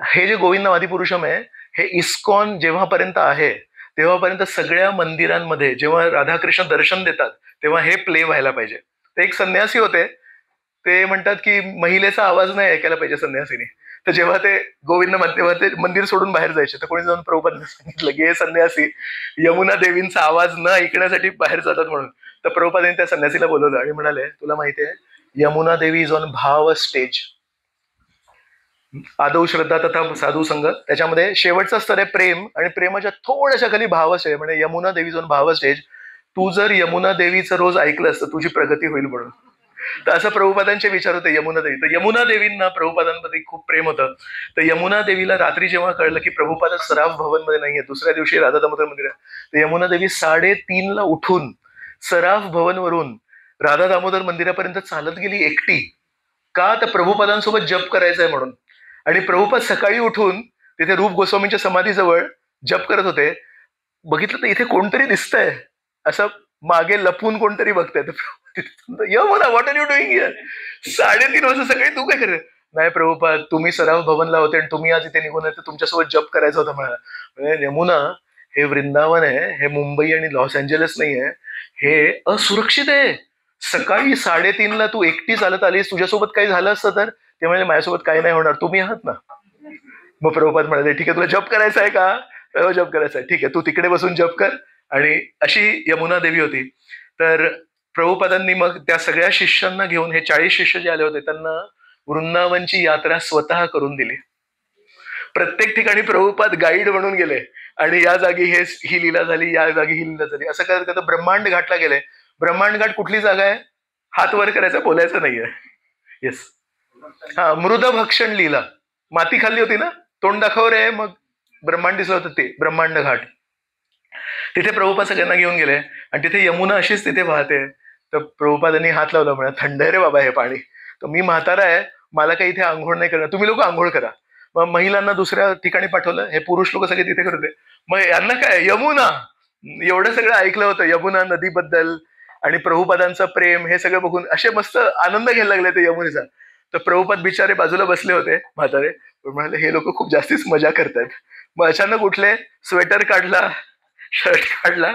हे जे गोविंदम आदिपुरुषम आहे हे इस्कॉन जेव्हापर्यंत आहे तेव्हापर्यंत सगळ्या मंदिरांमध्ये जेव्हा राधाकृष्ण दर्शन देतात तेव्हा हे प्ले व्हायला पाहिजे. ते एक संन्यासी होते, ते म्हणतात की महिलेचा आवाज नाही ऐकायला पाहिजे संन्यासीने. तर जेव्हा ते गोविंद तेव्हा ते मंदिर सोडून बाहेर जायचे, तर कोणी जाऊन प्रभुपादांनी सांगितलं की हे संन्यासी यमुना देवींचा आवाज न ऐकण्यासाठी बाहेर जातात म्हणून. तर प्रभुपादांनी त्या संन्यासीला बोलवलं आणि म्हणाले, तुला माहितीये यमुना देवी इज ऑन भाव स्टेज. आदौ श्रद्धा तथा साधू संघ, त्याच्यामध्ये शेवटचा स्तर आहे प्रेम, आणि प्रेमाच्या थोड्याशा खाली भाव स्टेज. म्हणजे यमुना देवी इज ऑन भाव स्टेज. तू जर यमुना देवीचं रोज ऐकलंस तर तुझी प्रगती होईल म्हणून. तर असं प्रभुपादांचे विचार होते यमुना देवी. तर यमुना देवींना प्रभुपादांमध्ये खूप प्रेम होतं. तर यमुना देवीला रात्री जेव्हा कळलं की प्रभुपाद सराफ भवन मध्ये नाहीये, दुसऱ्या दिवशी राधा दामोदर मंदिरात, तर यमुना देवी 3:30ला उठून सराफ भवन वरून राधा दामोदर मंदिरापर्यंत चालत गेली एकटी. का? तर प्रभुपादांसोबत जप करायचंय म्हणून. आणि प्रभुपाद सकाळी उठून तिथे रूप गोस्वामींच्या समाधीजवळ जप करत होते. बघितलं तर इथे कोणतरी दिसतंय, असं मागे लपून कोणतरी बघताय. Yamuna, what are you doing here? 3:30 वाजता सकाळी तू काय करत? नाही प्रभुपाद, तुम्ही सराफ भवनला होते आणि तुम्ही आज इथे निघून येते, तुमच्यासोबत जप करायचं होतं मला. म्हणजे यमुना, हे वृंदावन आहे, हे मुंबई आणि लॉस एंजलिस नाही आहे, हे असुरक्षित आहे. सकाळी 3:30ला तू एकटी चालत आलीस, तुझ्यासोबत काही झालं असतं तर? ते म्हणजे माझ्यासोबत काही नाही होणार, तुम्ही आहात ना. मग प्रभुपाद म्हणाले, ठीक आहे, तुला जप करायचा आहे का? जप करायचा आहे, ठीक आहे, तू तिकडे बसून जप कर. आणि अशी यमुना देवी होती. तर प्रभुपादांनी मग त्या सगळ्या शिष्यांना घेऊन, हे 40 शिष्य जे आले होते त्यांना वृंदावनची यात्रा स्वतः करून दिली. प्रत्येक ठिकाणी प्रभुपाद गाईड म्हणून गेले आणि या जागी ही लीला झाली, या जागी ही लीला झाली, असं करत करत ब्रह्मांड घाटला गेले. ब्रह्मांड घाट कुठली जागा आहे? हात वर करायचा, बोलायचं नाहीये. येस, हा, मृदभक्षण लीला. माती खाल्ली होती ना, तोंड दाखव रे. मग ब्रह्मांड दिसलं होतं, ते ब्रह्मांड घाट. तिथे प्रभुपाद सगळ्यांना घेऊन गेले आणि तिथे यमुना अशीच तिथे वाहते. तर प्रभुपादांनी हात लावला, म्हणा थंड आहे रे बाबा हे पाणी. तर मी म्हातारा आहे, मला काही इथे आंघोळ नाही करणार, तुम्ही लोक आंघोळ करा. मग महिलांना दुसऱ्या ठिकाणी पाठवलं, हे पुरुष लोक सगळे तिथे करते. मग यांना काय यमुना, एवढं सगळं ऐकलं होतं यमुना नदीबद्दल आणि प्रभुपादांचं प्रेम, हे सगळं बघून असे मस्त आनंद घ्यायला लागले ते यमुनेचा. तर प्रभुपाद बिचारे बाजूला बसले होते म्हातारे, म्हणाले हे लोक खूप जास्तीच मजा करतात. मग अचानक उठले, स्वेटर काढला, शर्ट काढला,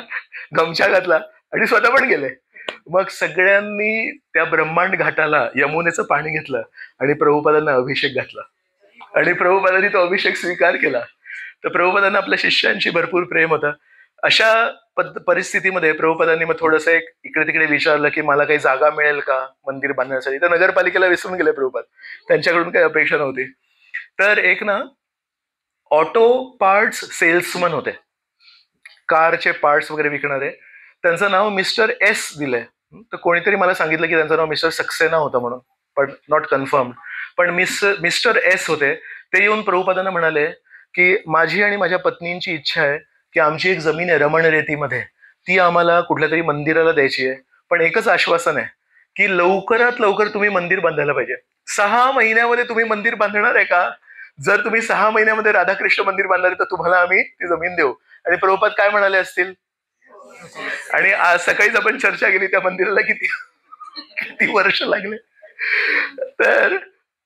गमछा घातला आणि स्वतः पण गेले. मग सगळ्यांनी त्या ब्रह्मांड घाटाला यमुनेचं पाणी घेतलं आणि प्रभुपादांना अभिषेक घातला आणि प्रभुपादांनी तो अभिषेक स्वीकार केला. तर प्रभुपादांना आपल्या शिष्यांची भरपूर प्रेम होतं. अशा परिस्थितीमध्ये प्रभुपादांनी मग थोडंसं एक इकडे तिकडे विचारलं की मला काही जागा मिळेल का मंदिर बांधण्यासाठी. तर नगरपालिकेला विसरून गेले प्रभुपाद, त्यांच्याकडून काही अपेक्षा नव्हती. तर एक ना ऑटो पार्ट्स सेल्समन होते, कारचे पार्ट्स वगैरे विकणारे. त्यांचं नाव मिस्टर एस दिलंय. तर कोणीतरी मला सांगितलं की त्यांचं नाव मिस्टर सक्सेना होतं म्हणून, पण नॉट कन्फर्म. पण मिस्टर एस होते. ते येऊन प्रभुपादांना म्हणाले की माझी आणि माझ्या पत्नींची इच्छा आहे की आमची एक जमीन आहे रमणरेतीमध्ये, ती आम्हाला कुठल्या तरी मंदिराला द्यायची आहे. पण एकच आश्वासन आहे की लवकरात लवकर तुम्ही मंदिर बांधायला पाहिजे. 6 महिन्यामध्ये तुम्ही मंदिर बांधणार आहे का? जर तुम्ही 6 महिन्यामध्ये राधाकृष्ण मंदिर बांधणार तर तुम्हाला आम्ही ती जमीन देऊ. आणि प्रभुपाद काय म्हणाले असतील? आणि आज सकाळीच आपण चर्चा केली त्या मंदिराला किती किती वर्ष लागले. तर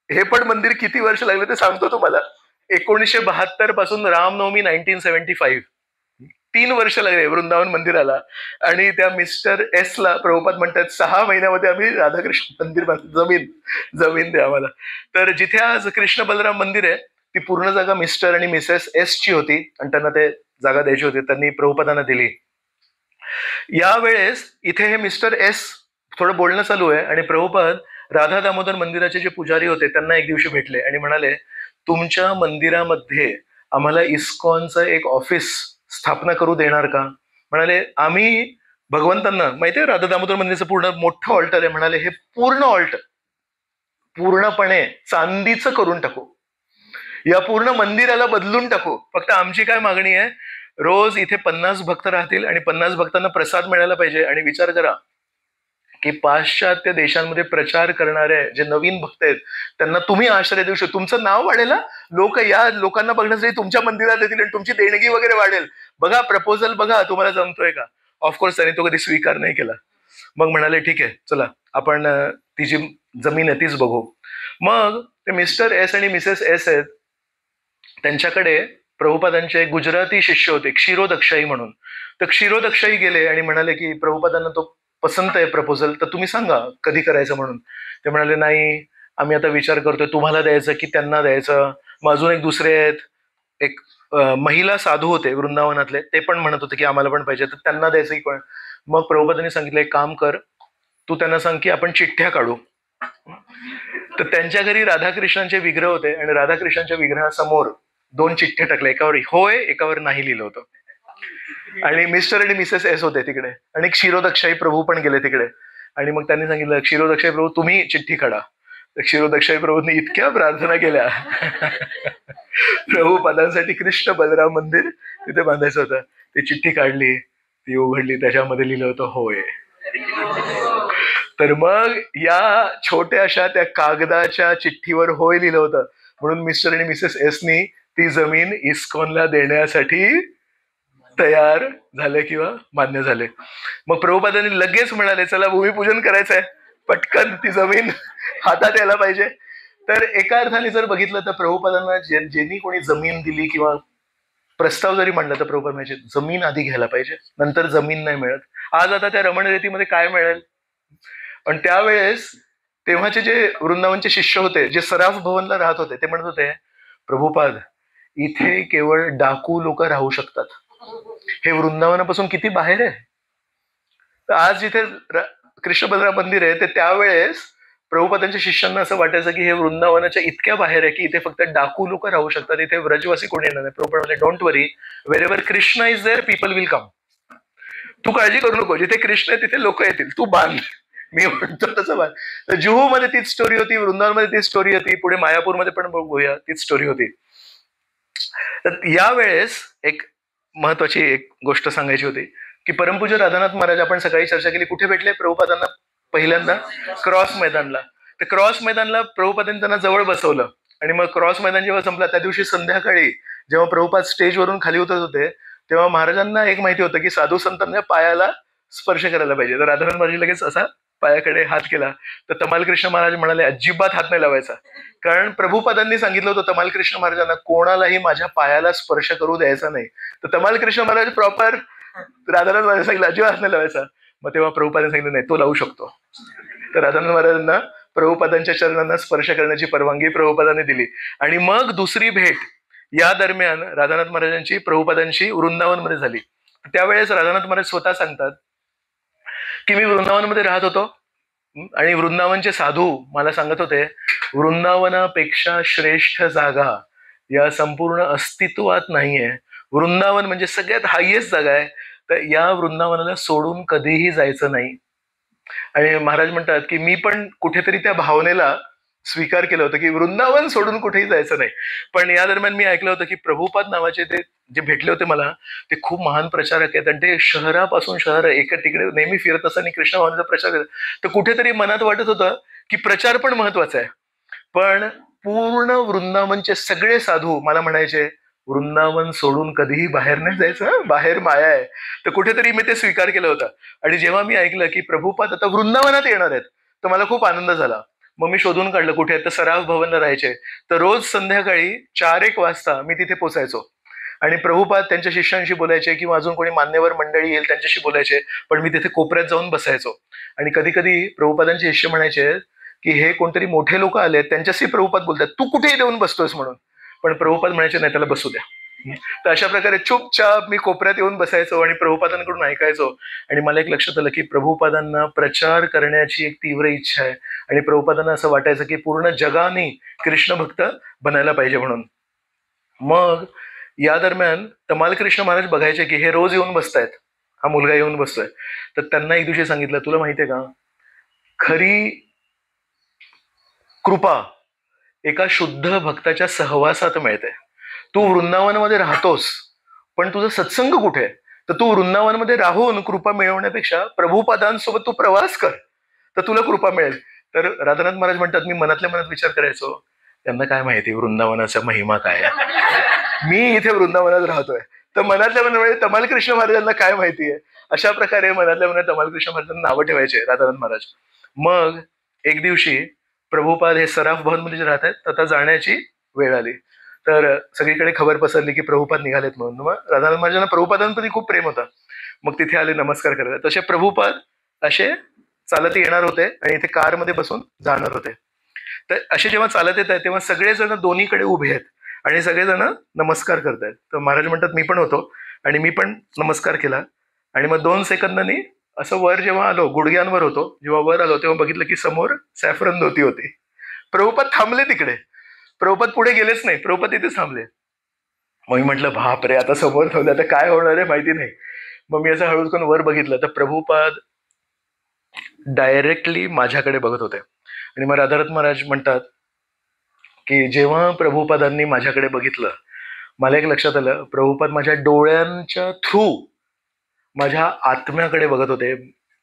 हे पण मंदिर किती वर्ष लागले ते सांगतो तुम्हाला. 1972 पासून रामनवमी 1975, 3 वर्ष लागले वृंदावन मंदिराला. आणि त्या मिस्टर एस ला प्रभुपाद म्हणतात 6 महिन्यामध्ये आम्ही राधाकृष्ण मंदिर जमीन द्या आम्हाला. तर जिथे आज कृष्ण बलराम मंदिर आहे ती पूर्ण जागा मिस्टर आणि मिसेस एस ची होती आणि त्यांना ते जागा द्यायची होती, त्यांनी प्रभुपादांना दिली. यावेळेस इथे हे मिस्टर एस थोडं बोलणं चालू आहे आणि प्रभुपाद राधा दामोदर मंदिराचे जे पुजारी होते त्यांना एक दिवशी भेटले आणि म्हणाले तुमच्या मंदिरामध्ये आम्हाला इस्कॉनचं एक ऑफिस स्थापना करू देणार का? म्हणाले आम्ही भगवंतांना, माहितीये राधा दामोदर मंदिराचं पूर्ण मोठं ऑल्टर आहे, म्हणाले हे पूर्ण ऑल्टर पूर्णपणे चांदीचं करून टाकू, या पूर्ण मंदिराला बदलून टाकू. फक्त आमची काय मागणी आहे, रोज इथे 50 भक्त राहतील आणि 50 भक्तांना प्रसाद मिळायला पाहिजे. आणि विचार करा की पाश्चात्य देशांमध्ये प्रचार करणारे जे नवीन भक्त आहेत त्यांना तुम्ही आश्रय देऊ शकता, तुमचं नाव वाढेल, लोक या लोकांना बघण्यासाठी तुमच्या मंदिरात येतील आणि तुमची देणगी वगैरे वाढेल. बघा प्रपोजल, बघा तुम्हाला जमतोय का? ऑफकोर्स त्याने तो कधी स्वीकार नाही केला. मग म्हणाले ठीक आहे चला आपण ती जी जमीन आहे तीच बघू. मग ते मिस्टर एस आणि मिसेस एस आहेत, त्यांच्याकडे प्रभुपादांचे गुजराती शिष्य होते क्षीरोदक्षाई म्हणून. तर क्षीरोदक्षाई गेले आणि म्हणाले की प्रभुपादांना तो पसंत आहे प्रपोजल, तर तुम्ही सांगा कधी करायचं म्हणून. ते म्हणाले नाही आम्ही आता विचार करतोय तुम्हाला द्यायचं की त्यांना द्यायचं. मग अजून एक दुसरे आहेत, एक महिला साधू होते वृंदावनातले, ते पण म्हणत होते की आम्हाला पण पाहिजे, तर त्यांना द्यायचं की पण. मग प्रभुपादांनी सांगितलं एक काम कर, तू त्यांना सांग की आपण चिठ्ठ्या काढू. तर त्यांच्या घरी राधाकृष्णांचे विग्रह होते आणि राधाकृष्णांच्या विग्रहासमोर 2 चिठ्ठ्या टाकल्या, एकावर होय एकावर नाही लिहिलं होतं. आणि मिस्टर आणि मिसेस एस होते तिकडे आणि क्षीरोदक्षाई प्रभू पण गेले तिकडे. आणि मग त्यांनी सांगितलं क्षीरोदक्षाई प्रभू तुम्ही चिठ्ठी काढा. तर क्षीरोदक्षाई प्रभूंनी इतक्या प्रार्थना केल्या प्रभुपादांसाठी कृष्ण बलराम मंदिर तिथे बांधायचं होतं. ती चिठ्ठी काढली, ती उघडली, त्याच्यामध्ये लिहिलं होतं होय. तर मग या छोट्याशा त्या कागदाच्या चिठ्ठीवर होय लिहिलं होतं म्हणून मिस्टर आणि मिसेस एसनी ती जमीन इस्कॉनला देण्यासाठी तयार झाले किंवा मान्य झाले. मग प्रभुपादांनी लगेच म्हणाले चला भूमिपूजन करायचंय, पटकन ती जमीन हातात यायला पाहिजे. तर एका अर्थाने जर बघितलं तर प्रभुपादांना ज्यांनी कोणी जमीन दिली किंवा प्रस्ताव जरी मांडला तर प्रभुपाद म्हणजे जमीन आधी घ्यायला पाहिजे, नंतर जमीन नाही मिळत. आज आता त्या रमणरेतीमध्ये काय मिळेल? पण त्यावेळेस तेव्हाचे जे वृंदावनचे शिष्य होते जे सराफ भवनला राहत होते ते म्हणत होते प्रभुपाद इथे केवळ डाकू लोक राहू शकतात, हे वृंदावनापासून किती बाहेर आहे. तर आज जिथे कृष्ण बलराम मंदिर आहे ते त्यावेळेस प्रभुपादांच्या शिष्यांना असं वाटायचं की हे वृंदावनाच्या इतक्या बाहेर आहे की इथे फक्त डाकू लोक राहू शकतात, इथे व्रजवासी कोणी येणार नाही. प्रभुपाद म्हणजे don't worry, wherever Krishna is there people will come. तू काळजी करू नको, जिथे कृष्ण आहे तिथे लोक येतील, तू बांध. मी म्हणतो तसं बांध. तर जुहू मध्ये तीच स्टोरी होती, वृंदावनमध्ये तीच स्टोरी होती, पुढे मायापूरमध्ये पण बघूया तीच स्टोरी होती. तर यावेळेस एक महत्वाची एक गोष्ट सांगायची होती की परमपूज्य राधानाथ महाराज, आपण सकाळी चर्चा केली, कुठे भेटले प्रभुपादांना पहिल्यांदा? क्रॉस मैदानला. तर क्रॉस मैदानला प्रभुपादांनी त्यांना जवळ बसवलं आणि मग क्रॉस मैदान जेव्हा संपला त्या दिवशी संध्याकाळी जेव्हा प्रभुपाद स्टेजवरून खाली उतरत होते तेव्हा महाराजांना एक माहिती होतं की साधू संतांच्या पायाला स्पर्श करायला पाहिजे. तर राधानाथ महाराज लगेच असा पायाकडे हात केला. तर तमाल कृष्ण महाराज म्हणाले अजिबात हात नाही लावायचा, कारण प्रभुपादांनी सांगितलं होतं तमाल कृष्ण महाराजांना कोणालाही माझ्या पायाला स्पर्श करू द्यायचा नाही. तर तमाल कृष्ण महाराज प्रॉपर राधानाथ महाराज सांगितलं अजिबात हात नाही लावायचा. मग तेव्हा प्रभुपादांनी सांगितलं नाही, तो लावू शकतो. तर राधानाथ महाराजांना प्रभुपादांच्या चरणांना स्पर्श करण्याची परवानगी प्रभुपादांनी दिली. आणि मग दुसरी भेट या दरम्यान राधानाथ महाराजांची प्रभुपादांची वृंदावनमध्ये झाली. त्यावेळेस राधानाथ महाराज स्वतः सांगतात की मी वृंदावनमध्ये राहत होतो आणि वृंदावनचे साधू मला सांगत होते वृंदावनापेक्षा श्रेष्ठ जागा या संपूर्ण अस्तित्वात नाहीये. वृंदावन म्हणजे सगळ्यात हायेस्ट जागा आहे, तर या वृंदावनाला सोडून कधीही जायचं नाही. आणि महाराज म्हणतात की मी पण कुठेतरी त्या भावनेला स्वीकार केलं होतं की वृंदावन सोडून कुठेही जायचं नाही. पण या दरम्यान मी ऐकलं होतं की प्रभुपाद नावाचे ते जे भेटले होते मला, ते खूप महान प्रचारक आहेत आणि ते शहरापासून शहर एका तिकडे नेहमी फिरत असताना कृष्ण भावनेचा प्रचार करतात. तर कुठेतरी मनात वाटत होतं की प्रचार पण महत्वाचा आहे. पण पूर्ण वृंदावनचे सगळे साधू मला म्हणायचे वृंदावन सोडून कधीही बाहेर नाही जायचं, बाहेर माया आहे. तर कुठेतरी मी ते स्वीकार केलं होतं. आणि जेव्हा मी ऐकलं की प्रभुपाद आता वृंदावनात येणार आहेत तर मला खूप आनंद झाला. मग मी शोधून काढलं कुठे, तर सराफ भवनला राहायचे. तर रोज संध्याकाळी 4-1 वाजता मी तिथे पोचायचो आणि प्रभुपाद त्यांच्या शिष्यांशी बोलायचे किंवा अजून कोणी मान्यवर मंडळी येईल त्यांच्याशी बोलायचे. पण मी तिथे कोपऱ्यात जाऊन बसायचो. आणि कधी कधी प्रभुपादांचे शिष्य म्हणायचे की हे कोणतरी मोठे लोक आले त्यांच्याशी प्रभुपाद बोलतात, तू कुठेही देऊन बसतोयस म्हणून. पण प्रभुपाद म्हणायचे नाही, त्याला बसू द्या. तर अशा प्रकारे चुपचाप मी कोपऱ्यात येऊन बसायचो आणि प्रभुपादांकडून ऐकायचो. आणि मला एक लक्षात आलं की प्रभुपादांना प्रचार करण्याची एक तीव्र इच्छा आहे आणि प्रभुपादांना असं वाटायचं की पूर्ण जगाने कृष्ण भक्त बनायला पाहिजे म्हणून. मग या दरम्यान तमाल कृष्ण महाराज बघायचे की हे रोज येऊन बसतायत, हा मुलगा येऊन बसतोय. तर त्यांना एक दिवशी सांगितलं, तुला माहितीये का खरी कृपा एका शुद्ध भक्ताच्या सहवासात मिळते. तू वृंदावनमध्ये राहतोस पण तुझं सत्संग कुठे? तर तू वृंदावनमध्ये राहून कृपा मिळवण्यापेक्षा प्रभुपादांसोबत तू प्रवास कर, तर तुला कृपा मिळेल. तर राधानाथ महाराज म्हणतात मी मनातल्या मनात विचार करायचो त्यांना काय माहिती वृंदावनाचा महिमा काय आहे, मी इथे वृंदावनात राहतोय. तर मनातल्या मनात तमाल कृष्ण महाराजांना काय माहितीये. अशा प्रकारे मनातल्या मनात तमाल कृष्ण महाराजांना नावं ठेवायचे राधानाथ महाराज. मग एक दिवशी प्रभुपाद हे सराफ भवनमध्ये राहत आहेत, आता जाण्याची वेळ आली. तर सगळीकडे खबर पसरली की प्रभुपाद निघालेत म्हणून. मग राधानाथ महाराजांना प्रभुपादांप्रती खूप प्रेम होता. मग तिथे आले नमस्कार करायला. तसे प्रभुपाद असे चालत येणार होते आणि इथे कारमध्ये बसून जाणार होते. तर असे जेव्हा चालत येत आहेत तेव्हा सगळेजण दोन्हीकडे उभे आहेत आणि सगळेजण नमस्कार करतायत. तर महाराज म्हणतात मी पण होतो आणि मी पण नमस्कार केला. आणि मग 2 सेकंदांनी असं वर जेव्हा आलो, गुडघ्यांवर होतो, जेव्हा वर आलो तेव्हा बघितलं की समोर सॅफरन धोती होती. प्रभुपाद थांबले तिकडे, प्रभुपाद पुढे गेलेच नाही, प्रभुपाद तिथेच थांबले. मग मी म्हटलं बाप रे, आता समोर ठेवलं आता काय होणार आहे माहिती नाही. मग मी असं हळूच करून वर बघितलं तर प्रभुपाद डायरेक्टली माझ्याकडे बघत होते. आणि मग राधानाथ महाराज म्हणतात की जेव्हा प्रभुपादांनी माझ्याकडे बघितलं मला एक लक्षात आलं, प्रभुपाद माझ्या डोळ्यांच्या थ्रू माझ्या आत्म्याकडे बघत होते.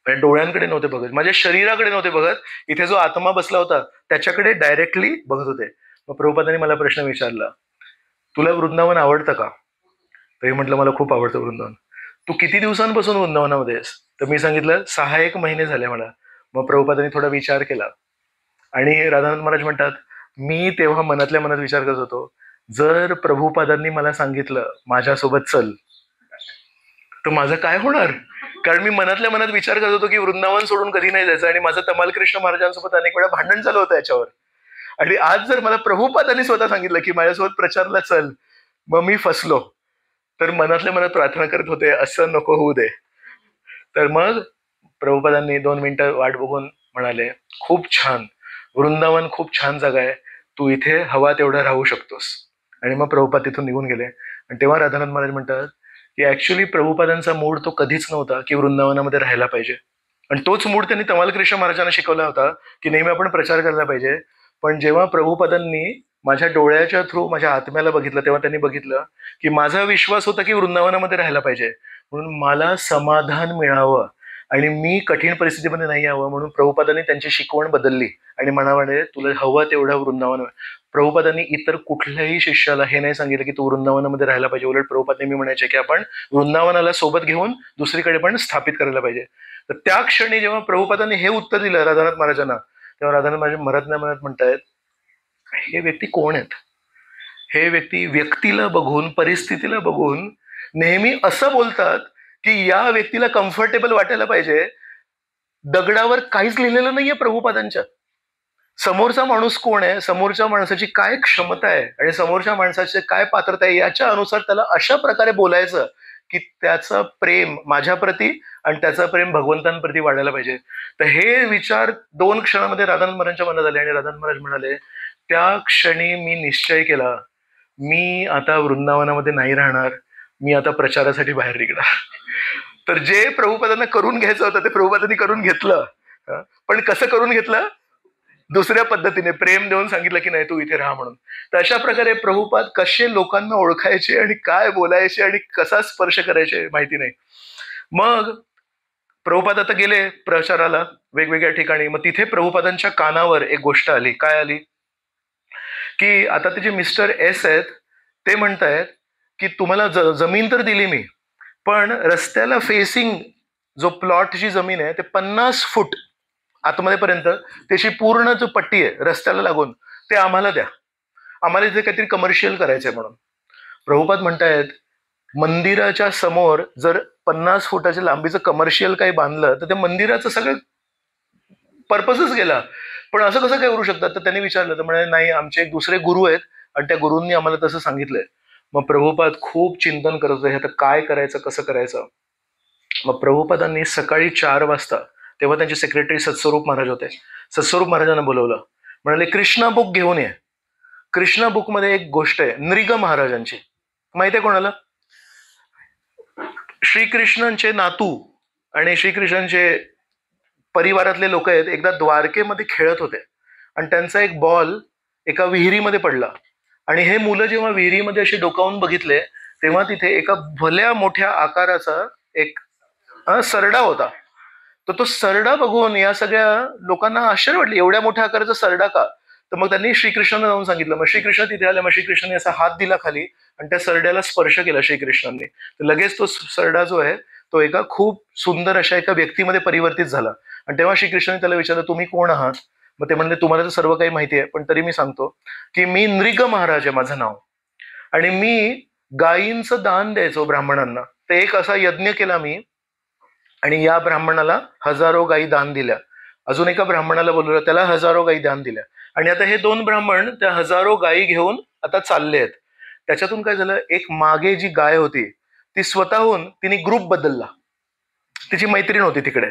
डोळ्यांकडे नव्हते बघत, माझ्या शरीराकडे नव्हते बघत, इथे जो आत्मा बसला होता त्याच्याकडे डायरेक्टली बघत होते. मग प्रभुपादांनी मला प्रश्न विचारला, तुला वृंदावन आवडतं का? तर म्हटलं मला खूप आवडतं वृंदावन. तू किती दिवसांपासून वृंदावनामध्ये आहेस? तर मी सांगितलं 6-1 महिने झाले मला. मग प्रभुपादांनी थोडा विचार केला आणि राधानाथ महाराज म्हणतात मी तेव्हा मनातल्या मनात विचार करत होतो, जर प्रभुपादांनी मला सांगितलं माझ्यासोबत चल तर माझं काय होणार? कारण मी मनातल्या मनात विचार करत होतो की वृंदावन सोडून कधी नाही जायचं आणि माझं तमाल कृष्ण महाराजांसोबत अनेक वेळा भांडण झालं होतं याच्यावर. आणि आज जर मला प्रभुपादांनी स्वतः सांगितलं की माझ्यासोबत प्रचारला चल, मग मी फसलो. तर मनातल्या मनात प्रार्थना करत होते असं नको होऊ दे. तर मग प्रभुपादांनी 2 मिनिटं वाट बघून म्हणाले, खूप छान, वृंदावन खूप छान जागा आहे, तू इथे हवा तेवढा राहू शकतोस. आणि मग प्रभुपाद तिथून निघून गेले. आणि तेव्हा राधानाथ महाराज म्हणतात की ऍक्च्युली प्रभुपादांचा मूड तो कधीच नव्हता की वृंदावनामध्ये राहायला पाहिजे. आणि तोच मूड त्यांनी तमाल कृष्ण महाराजांना शिकवला होता की नेहमी आपण प्रचार करायला पाहिजे. पण जेव्हा प्रभुपादांनी माझ्या डोळ्याच्या थ्रू माझ्या आत्म्याला बघितलं, तेव्हा त्यांनी बघितलं की माझा विश्वास होता की वृंदावनामध्ये राहायला पाहिजे, म्हणून मला समाधान मिळावं आणि मी कठीण परिस्थितीमध्ये नाही यावं, म्हणून प्रभुपादांनी त्यांची शिकवण बदलली आणि म्हणाले तुला हवं तेवढं वृंदावन. प्रभुपादांनी इतर कुठल्याही शिष्याला हे नाही सांगितलं की तू वृंदावनामध्ये राहायला पाहिजे. उलट प्रभुपाद नेहमी म्हणायचे की आपण वृंदावनाला सोबत घेऊन दुसरीकडे पण स्थापित करायला पाहिजे. तर त्या क्षणी जेव्हा प्रभुपादांनी हे उत्तर दिलं राधानाथ महाराजांना, तेव्हा राधानाथ महाराज मरत नाही म्हणत म्हणतायत हे व्यक्ती कोण आहेत? हे व्यक्ती व्यक्तीला बघून, परिस्थितीला बघून नेहमी असं बोलतात की या व्यक्तीला कम्फर्टेबल वाटायला पाहिजे. दगडावर काहीच लिहिलेलं नाहीये प्रभुपादांच्या. समोरचा माणूस कोण आहे, समोरच्या माणसाची काय क्षमता आहे आणि समोरच्या माणसाची काय पात्रता आहे, याच्या अनुसार त्याला अशा प्रकारे बोलायचं की त्याचं प्रेम माझ्याप्रती आणि त्याचं प्रेम भगवंतांप्रती वाढायला पाहिजे. तर हे विचार 2 क्षणामध्ये राधानाथ महाराजांच्या मनात आले आणि राधानाथ महाराज म्हणाले त्या क्षणी मी निश्चय केला, मी आता वृंदावनामध्ये नाही राहणार, मी आता प्रचारासाठी बाहेर निघणार. तर जे प्रभुपादांना करून घ्यायचं होतं ते प्रभुपादांनी करून घेतलं. पण कसं करून घेतलं? दुसऱ्या पद्धतीने प्रेम देऊन सांगितलं की नाही तू इथे राहा म्हणून. तर अशा प्रकारे प्रभुपाद कसे लोकांना ओळखायचे आणि काय बोलायचे आणि कसा स्पर्श करायचे माहिती नाही. मग प्रभुपाद आता गेले प्रचाराला वेगवेगळ्या ठिकाणी. मग तिथे प्रभुपादांच्या कानावर एक गोष्ट आली. काय आली? की आता ते जे मिस्टर एस आहेत ते म्हणतायत की तुम्हाला जमीन तर दिली मी, पण रस्त्याला फेसिंग जो प्लॉटची जमीन आहे ते 50 फूट आतमध्ये पर्यंत त्याची पूर्ण जो पट्टी आहे रस्त्याला लागून ते आम्हाला द्या, आम्हाला इथे काहीतरी कमर्शियल करायचंय म्हणून. प्रभुपाद म्हणतायत मंदिराच्या समोर जर 50 फुटाच्या लांबीचं कमर्शियल काही बांधलं तर त्या मंदिराचं सगळं पर्पजच गेला. पण असं कसं काय करू शकतात? तर त्यांनी विचारलं तर म्हणाले नाही, आमचे एक दुसरे गुरु आहेत आणि त्या गुरूंनी आम्हाला तसं सांगितलंय. मग प्रभुपाद खूप चिंतन करत होते आता काय करायचं, कसं करायचं. मग प्रभुपादांनी सकाळी 4 वाजता, तेव्हा त्यांचे सेक्रेटरी सत्स्वरूप महाराज होते, सत्स्वरूप महाराजांना बोलवलं. म्हणाले कृष्णा बुक घेऊन ये. कृष्णा बुक मध्ये एक गोष्ट आहे नृग महाराजांची. माहिती आहे कोणाला? श्रीकृष्णांचे नातू आणि श्रीकृष्णांचे परिवारातले लोक आहेत, एकदा द्वारकेमध्ये खेळत होते आणि त्यांचा एक बॉल एका विहिरीमध्ये पडला आणि हे मुलं जेव्हा विहिरीमध्ये असे डोकावून बघितले तेव्हा तिथे एका भल्या मोठ्या आकाराचा एक सरडा होता. तर तो सरडा बघून या सगळ्या लोकांना आश्चर्य वाटले, एवढ्या मोठ्या आकाराचा सरडा का? तर मग त्यांनी श्रीकृष्णांना जाऊन सांगितलं. मग श्रीकृष्ण तिथे आले. मग श्रीकृष्णाने असा हात दिला खाली आणि त्या सरड्याला स्पर्श केला श्रीकृष्णांनी. तर लगेच तो सरडा जो आहे तो एका खूप सुंदर अशा एका व्यक्तीमध्ये परिवर्तित झाला. आणि तेव्हा श्रीकृष्णाने त्याला विचारलं तुम्ही कोण आहात? मग ते म्हणले तुम्हाला तर सर्व काही माहिती आहे पण तरी मी सांगतो की मी नृग महाराज आहे माझं नाव, आणि मी गायींचं दान द्यायचो ब्राह्मणांना. तर एक असा यज्ञ केला मी आणि या ब्राह्मणाला 1000 गायी दान दिल्या. अजून एका ब्राह्मणाला बोलवलं, त्याला 1000 गायी दान दिल्या. आणि आता हे 2 ब्राह्मण त्या 1000 गायी घेऊन आता चालले आहेत. त्याच्यातून काय झालं, एक मागे जी गाय होती ती स्वतःहून तिने ग्रुप बदलला. तिची मैत्रीण होती तिकडे,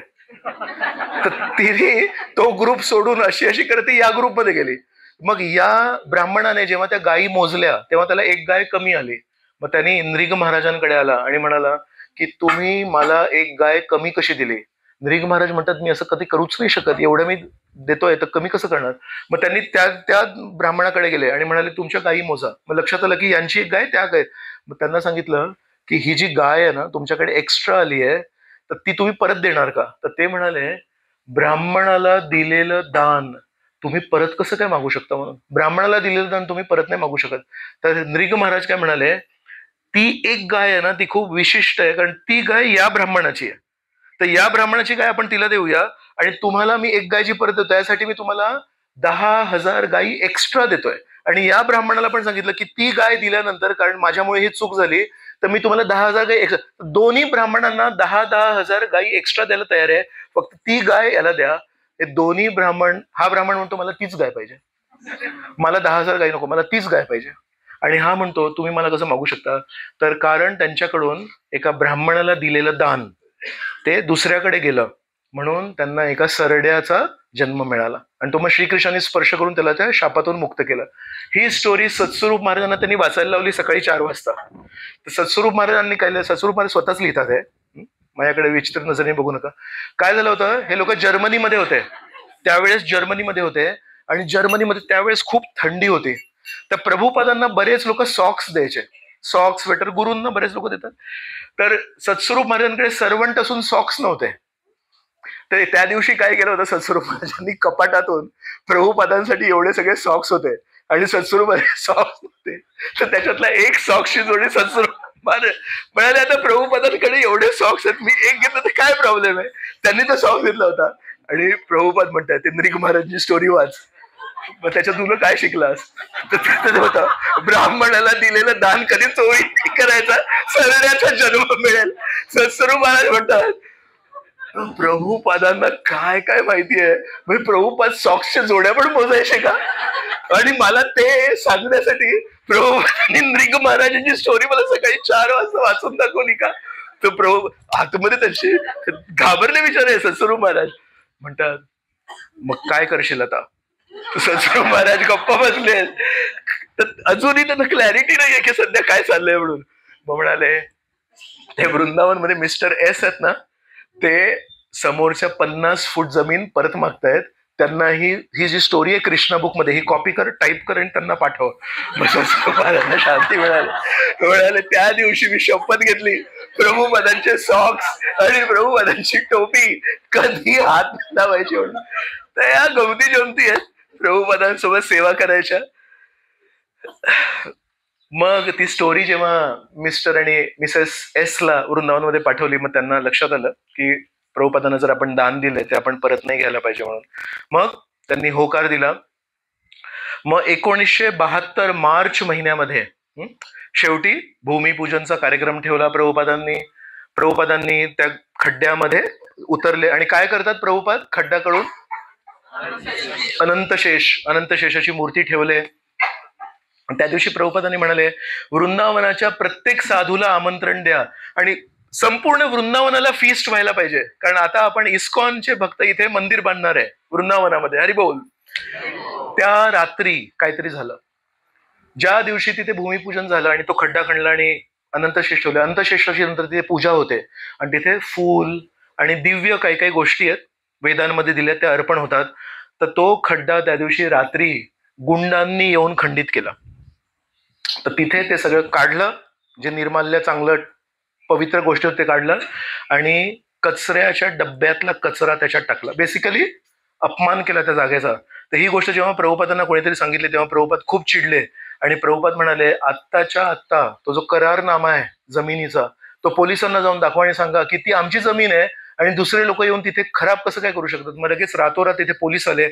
तर तिने तो ग्रुप सोडून अशी अशी करत या ग्रुपमध्ये गेली. मग या ब्राह्मणाने जेव्हा त्या गायी मोजल्या तेव्हा त्याला एक गाय कमी आली. मग त्यांनी नृग महाराजांकडे आला आणि म्हणाला की तुम्ही मला एक गाय कमी कशी दिली? नृग महाराज म्हणतात मी असं कधी करूच नाही शकत, एवढं मी देतोय तर कमी कसं करणार? मग त्यांनी त्या ब्राह्मणाकडे गेले आणि म्हणाले तुमच्या गायी मोजा. मग लक्षात आलं की यांची एक गाय त्या गाय. मग त्यांना सांगितलं की ही जी गाय आहे ना तुमच्याकडे एक्स्ट्रा आली आहे तर ती तुम्ही परत देणार का? तर ते म्हणाले ब्राह्मणाला दिलेलं दान तुम्ही परत कसं काय मागू शकता? म्हणून ब्राह्मणाला दिलेलं दान तुम्ही परत नाही मागू शकत. तर नृग महाराज काय म्हणाले, ती एक गाय आहे ना ती खूप विशिष्ट आहे कारण ती गाय या ब्राह्मणाची आहे, तर या ब्राह्मणाची गाय आपण तिला देऊया आणि तुम्हाला मी एक गाय जी परत देतो यासाठी मी तुम्हाला 10,000 गायी एक्स्ट्रा देतोय. आणि या ब्राह्मणाला पण सांगितलं की ती गाय दिल्यानंतर कारण माझ्यामुळे ही चूक झाली तर मी तुम्हाला 10,000 गायी एक्स्ट्रा. दोन्ही ब्राह्मणांना 10,000 गायी एक्स्ट्रा द्यायला तयार आहे, फक्त ती गाय याला द्या. हे दोन्ही ब्राह्मण, हा ब्राह्मण म्हणतो मला तीच गाय पाहिजे, मला 10,000 गायी नको, मला तीच गाय पाहिजे. आणि हा म्हणतो तुम्ही मला कसं मागू शकता? तर कारण त्यांच्याकडून एका ब्राह्मणाला दिलेलं दान ते दुसऱ्याकडे गेलं म्हणून त्यांना एका सरड्याचा जन्म मिळाला आणि तो मग श्रीकृष्णाने स्पर्श करून त्याला त्या शापातून मुक्त केलं. ही स्टोरी सत्स्वरूप महाराजांना त्यांनी वाचायला लावली सकाळी 4 वाजता. तर सत्स्वरूप महाराजांनी काय, सत्स्वरूप महाराज स्वतःच लिहितात आहे, माझ्याकडे विचित्र नजरेने बघू नका. काय झालं होतं, हे लोक जर्मनीमध्ये होते त्यावेळेस, जर्मनीमध्ये होते आणि जर्मनीमध्ये त्यावेळेस खूप थंडी होती तर प्रभुपादांना बरेच लोक सॉक्स द्यायचे, सॉक्स स्वेटर गुरूंना बरेच लोक देतात. तर सत्स्वरूप महाराजांकडे सर्वंट असून सॉक्स नव्हते. तर त्या दिवशी काय केलं होतं, सत्स्वरूप महाराजांनी कपाटातून प्रभुपादांसाठी एवढे सगळे सॉक्स होते आणि सत्स्वरूप सॉक्स होते, तर त्याच्यातला एक सॉक्सची जोडी सत्स्वरूप महाराज म्हणाले, आता प्रभुपादांकडे एवढे सॉक्स आहेत, मी एक घेतलं तर काय प्रॉब्लेम आहे. त्यांनी तो सॉक्स घेतला होता. आणि प्रभुपाद म्हणतात ते नृग महाराजची स्टोरी वाच, मग त्याच्यात तुला काय शिकलास, तर त्याच्यात होतं ब्राह्मणाला दिलेलं दान कधी चोरी नाही करायचा, सरण्याचा जन्म मिळेल. सत्स्वरूप महाराज म्हणतात प्रभुपादांना काय काय माहिती आहे, म्हणजे प्रभुपाद सॉक्सच्या जोड्या पण मोजायचे का. आणि मला ते सांगण्यासाठी प्रभुपादांनी नृग महाराजांची स्टोरी मला सकाळी 4 वाजता वाचून दाखवली का. तर प्रभू आतमध्ये त्यांची घाबरले विचार सत्स्वरूप महाराज. म्हणतात मग काय करशील आता. सत्स्वरूप महाराज गप्पा बसले, तर अजूनही त्यांना क्लॅरिटी नाहीये की सध्या काय चाललंय म्हणून. मग म्हणाले ते वृंदावन मध्ये मिस्टर एस आहेत ना, ते समोरच्या 50 फूट जमीन परत मागतायत. त्यांना ही जी स्टोरी आहे कृष्णा बुक मध्ये, ही कॉपी कर, टाईप कर आणि त्यांना पाठव. महाराजांना शांती म्हणाले त्या दिवशी मी शपथ घेतली, प्रभुपदांचे सॉक्स आणि प्रभुपदांची टोपी कधी हात लावायची म्हणून. तर या गमती जमती आहेत प्रभुपदांसोबत सेवा करायच्या. मग ती स्टोरी जेव्हा मिस्टर आणि मिसेस एस ला वृंदावनमध्ये पाठवली, मग त्यांना लक्षात आलं की प्रभुपादांना जर आपण दान दिले ते आपण परत नाही घ्यायला पाहिजे म्हणून. मग त्यांनी होकार दिला. मग 1972 मार्च महिन्यामध्ये शेवटी भूमिपूजनचा कार्यक्रम ठेवला प्रभुपादांनी. प्रभुपादांनी त्या खड्ड्यामध्ये उतरले आणि काय करतात प्रभुपाद, खड्डा करून अनंतशेषाची मूर्ती ठेवले. त्या दिवशी प्रभुपादांनी म्हणाले, वृंदावनाच्या प्रत्येक साधूला आमंत्रण द्या आणि संपूर्ण वृंदावनाला फीस्ट व्हायला पाहिजे, कारण आता आपण इस्कॉनचे भक्त इथे मंदिर बांधणार आहे वृंदावनामध्ये. हरी बोल. त्या रात्री काहीतरी झालं, ज्या दिवशी तिथे भूमिपूजन झालं आणि तो खड्डा खणला आणि अनंतशेष ठेवले, अनंतशेषाची नंतर तिथे पूजा होते आणि तिथे फूल आणि दिव्य काही काही गोष्टी आहेत वेदांमध्ये दिल्या, त्या अर्पण होतात. तर तो खड्डा त्या दिवशी रात्री गुंडांनी येऊन खंडित केला. तर तिथे ते सगळं काढलं, जे निर्माल्य चांगलं पवित्र गोष्टी होते काढलं आणि कचऱ्याच्या डब्यातला कचरा त्याच्यात टाकला. बेसिकली अपमान केला त्या जागेचा. तर ही गोष्ट जेव्हा प्रभुपादांना कोणीतरी सांगितली तेव्हा प्रभुपाद खूप चिडले आणि प्रभुपाद म्हणाले, आत्ताच्या आत्ता तो जो करारनामा आहे जमिनीचा, तो पोलिसांना जाऊन दाखवा आणि सांगा की ती आमची जमीन आहे आणि दुसरे लोक येऊन तिथे खराब कसं काय करू शकतात. मग लगेच रातोरात तिथे पोलीस आले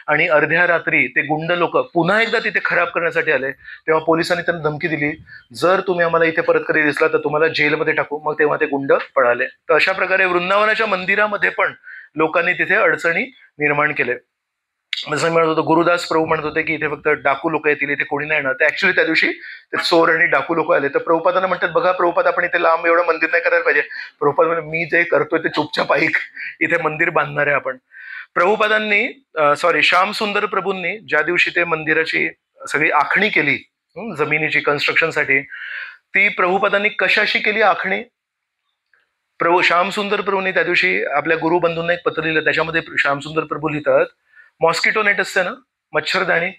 आणि अर्ध्या रात्री ते गुंड लोक पुन्हा एकदा तिथे खराब करण्यासाठी आले. तेव्हा पोलिसांनी त्यांना धमकी दिली, जर तुम्ही आम्हाला इथे परत कधी दिसला तर तुम्हाला जेलमध्ये टाकू. मग तेव्हा ते गुंड पळाले. तर अशा प्रकारे वृंदावनाच्या मंदिरामध्ये पण लोकांनी तिथे अडचणी निर्माण केले. जसं म्हणत होतो, गुरुदास प्रभू म्हणत होते की इथे फक्त डाकू लोक येतील, इथे कोणी नाही येणार. ते ऍक्च्युली त्या दिवशी ते चोर आणि डाकू लोक आले. तर प्रभुपादांना म्हणतात, बघा प्रभुपाद, आपण इथे लांब एवढं मंदिर नाही करायला पाहिजे. प्रभुपाद म्हणजे मी जे करतोय ते चुपचाप ऐक, इथे मंदिर बांधणार आहे आपण. प्रभुपादांनी श्याम सुंदर प्रभूंनी ज्या दिवशी ते मंदिराची सगळी आखणी केली जमिनीची कन्स्ट्रक्शनसाठी, ती प्रभुपादांनी कशाशी केली आखणी. श्यामसुंदर प्रभूंनी त्या दिवशी आपल्या गुरुबंधूंना एक पत्र लिहिलं. त्याच्यामध्ये श्यामसुंदर प्रभू लिहितात, मॉस्किटो नेट असते ना, मच्छरदाणी,